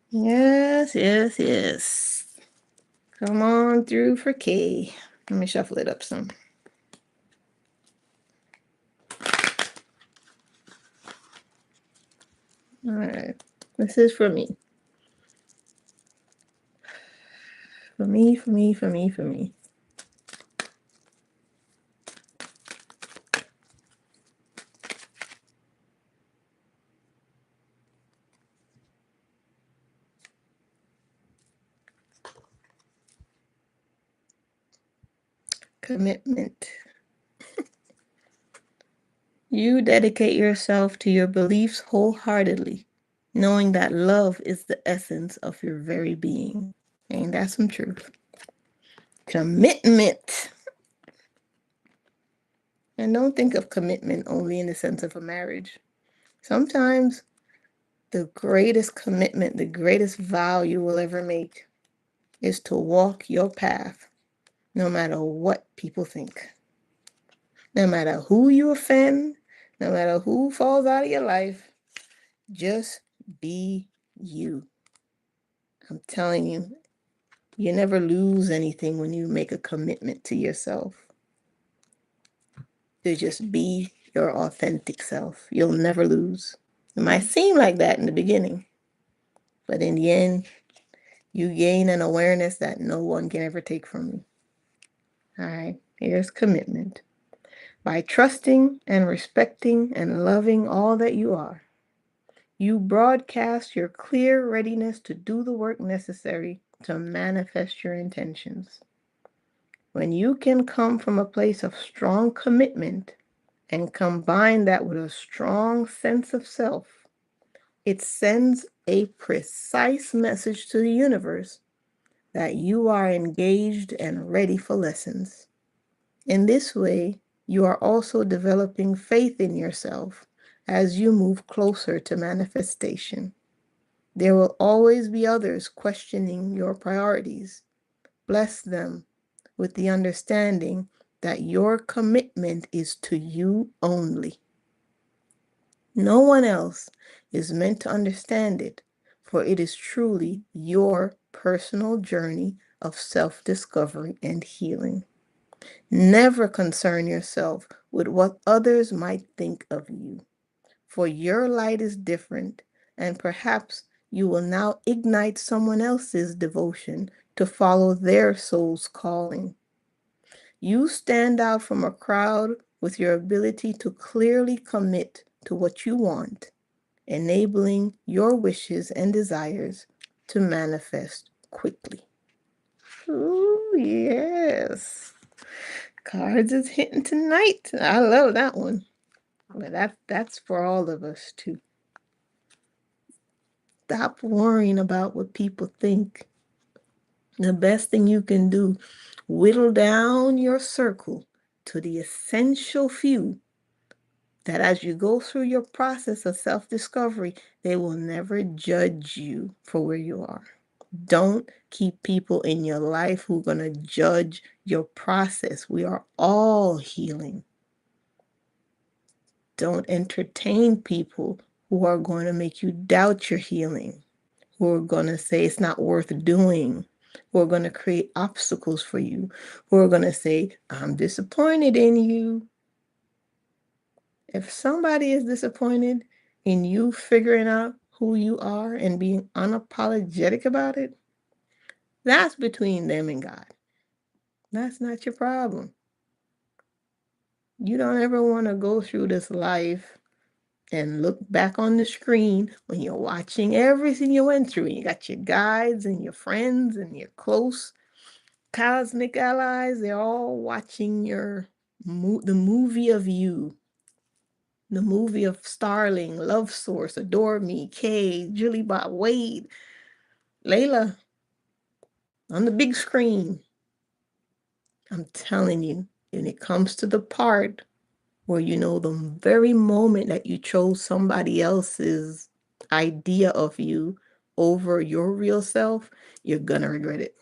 Yes, yes, yes. Come on through for K. Let me shuffle it up some. All right. This is for me. For me, for me, for me, for me. Commitment. You dedicate yourself to your beliefs wholeheartedly, knowing that love is the essence of your very being. Ain't that some truth? Commitment. And don't think of commitment only in the sense of a marriage. Sometimes the greatest commitment, the greatest vow you will ever make is to walk your path, no matter what people think. No matter who you offend, no matter who falls out of your life, just be you. I'm telling you, you never lose anything when you make a commitment to yourself. To just be your authentic self. You'll never lose. It might seem like that in the beginning, but in the end, you gain an awareness that no one can ever take from you. All right, here's commitment. By trusting and respecting and loving all that you are, you broadcast your clear readiness to do the work necessary to manifest your intentions. When you can come from a place of strong commitment and combine that with a strong sense of self, it sends a precise message to the universe that you are engaged and ready for lessons. In this way, you are also developing faith in yourself as you move closer to manifestation. There will always be others questioning your priorities. Bless them with the understanding that your commitment is to you only. No one else is meant to understand it, for it is truly your personal journey of self-discovery and healing. Never concern yourself with what others might think of you, for your light is different, and perhaps you will now ignite someone else's devotion to follow their soul's calling. You stand out from a crowd with your ability to clearly commit to what you want, enabling your wishes and desires to manifest quickly. Ooh, yes. Cards is hitting tonight. I love that one. But that's for all of us too. Stop worrying about what people think. The best thing you can do, whittle down your circle to the essential few that as you go through your process of self-discovery, they will never judge you for where you are. Don't keep people in your life who are going to judge your process. We are all healing. Don't entertain people who are going to make you doubt your healing, who are going to say it's not worth doing, who are going to create obstacles for you, who are going to say, I'm disappointed in you. If somebody is disappointed in you figuring out who you are and being unapologetic about it, that's between them and God. That's not your problem. You don't ever want to go through this life and look back on the screen when you're watching everything you went through. You got your guides and your friends and your close cosmic allies. They're all watching the movie of you. The movie of Starling, Love Source, Adore Me, Kay, Julie Bot, Wade, Layla on the big screen. I'm telling you, when it comes to the part where you know the very moment that you chose somebody else's idea of you over your real self, you're gonna regret it.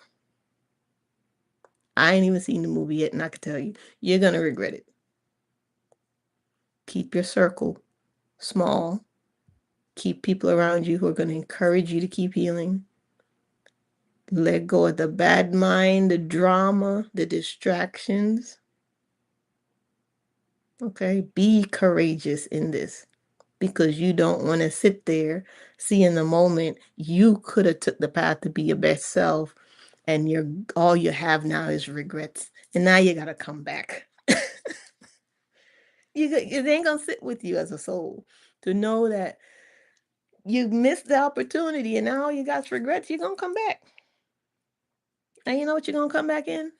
I ain't even seen the movie yet, and I can tell you, you're gonna regret it. Keep your circle small. Keep people around you who are going to encourage you to keep healing. Let go of the bad mind, the drama, the distractions. Okay, be courageous in this because you don't want to sit there, see in the moment you could have took the path to be your best self, and all you have now is regrets, and now you got to come back. It ain't gonna sit with you as a soul to know that you missed the opportunity and now you got regrets. You're gonna come back. And you know what you're gonna come back in?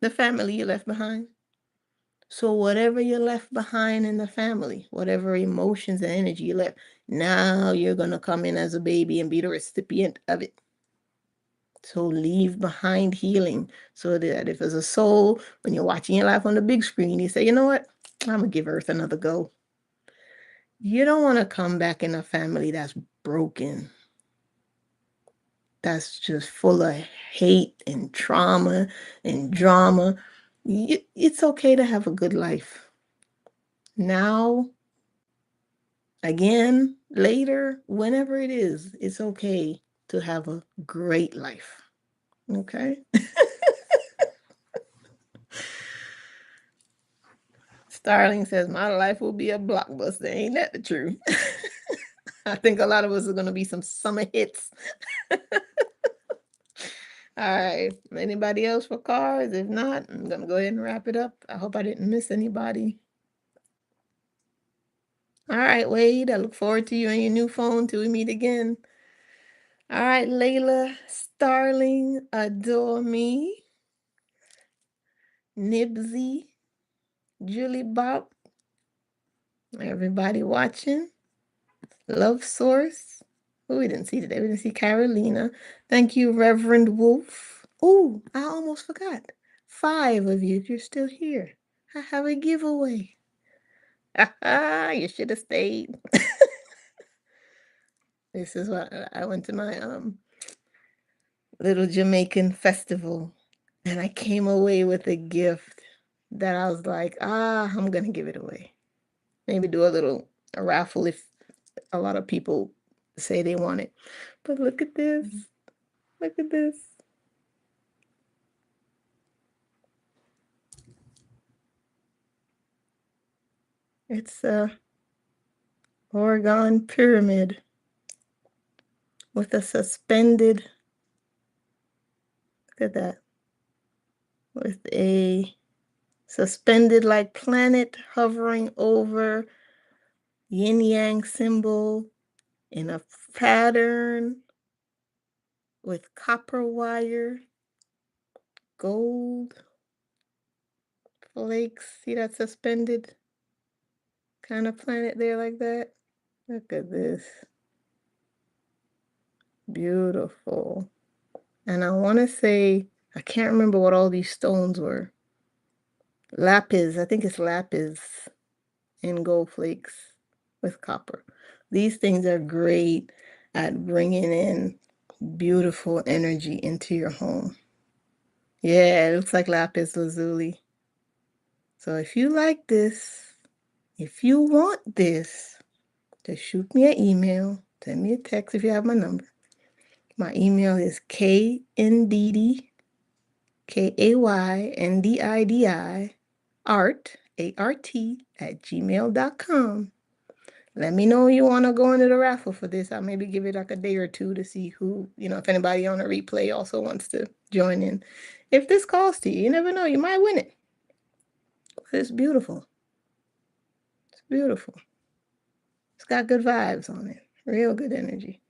The family you left behind. So whatever you left behind in the family, whatever emotions and energy you left, now you're gonna come in as a baby and be the recipient of it. So leave behind healing so that if as a soul, when you're watching your life on the big screen, you say, you know what? I'm gonna give Earth another go. You don't want to come back in a family that's broken, that's just full of hate and trauma and drama. It's okay to have a good life. Now, again, later, whenever it is, it's okay to have a great life. Okay? Starling says, my life will be a blockbuster. Ain't that the truth? I think a lot of us are going to be some summer hits. All right. Anybody else for cards? If not, I'm going to go ahead and wrap it up. I hope I didn't miss anybody. All right, Wade. I look forward to you on your new phone till we meet again. All right, Layla, Starling, Adore Me, Nibsy, Julie Bob, everybody watching, Love Source. Oh, we didn't see today. We didn't see Carolina. Thank you, Reverend Wolf. Oh, I almost forgot. 5 of you, if you're still here, I have a giveaway. You should have stayed. This is what I went to my little Jamaican festival, and I came away with a gift that I was like, I'm gonna give it away. Maybe do a raffle if a lot of people say they want it. But look at this. Look at this. It's a Oregon pyramid with a suspended, look at that, with a suspended like planet hovering over yin yang symbol in a pattern with copper wire, gold flakes. See that suspended kind of planet there like that? Look at this. Beautiful. And I want to say, I can't remember what all these stones were. Lapis, I think it's lapis and gold flakes with copper. These things are great at bringing in beautiful energy into your home. Yeah, it looks like lapis lazuli. So if you like this, if you want this, just shoot me an email, send me a text if you have my number. My email is kndidi, KAYNDIDI, art, ART, @gmail.com. Let me know you want to go into the raffle for this. I'll maybe give it like a day or two to see who, if anybody on the replay also wants to join in. If this calls to you, you never know, you might win it. It's beautiful. It's beautiful. It's got good vibes on it. Real good energy.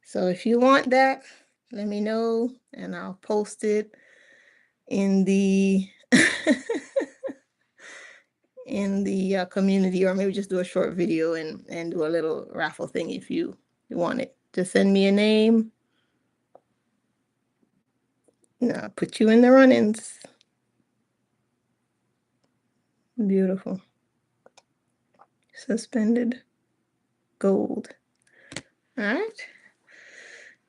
So if you want that, let me know and I'll post it in the in the community, or maybe just do a short video and do a little raffle thing if you want it. Just send me a name. I'll put you in the run-ins. Beautiful. Suspended gold. All right.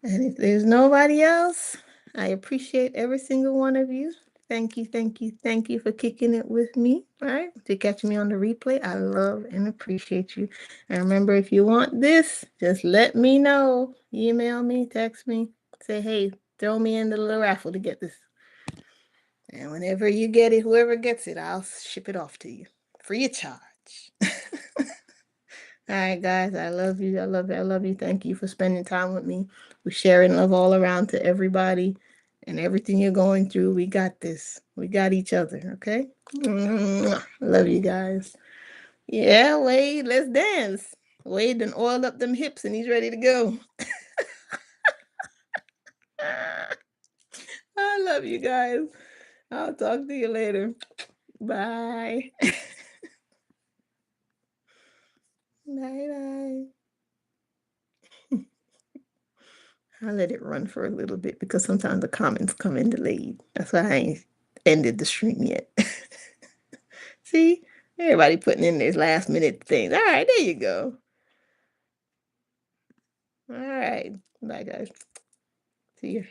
And if there's nobody else, I appreciate every single one of you. Thank you, thank you, thank you for kicking it with me. All right. To catch me on the replay, I love and appreciate you. And remember, if you want this, just let me know. Email me, text me, say, hey, throw me in the little raffle to get this. And whenever you get it, whoever gets it, I'll ship it off to you free of charge. All right, guys, I love you. I love you. I love you. Thank you for spending time with me. We're sharing love all around to everybody and everything you're going through. We got this. We got each other, okay? Love you guys. Yeah, Wade, let's dance. Wade done oiled up them hips and he's ready to go. I love you guys. I'll talk to you later. Bye. Bye-bye. I let it run for a little bit because sometimes the comments come in delayed. That's why I ain't ended the stream yet. See, everybody putting in their last minute things. All right, there you go. All right. Bye, guys. See you.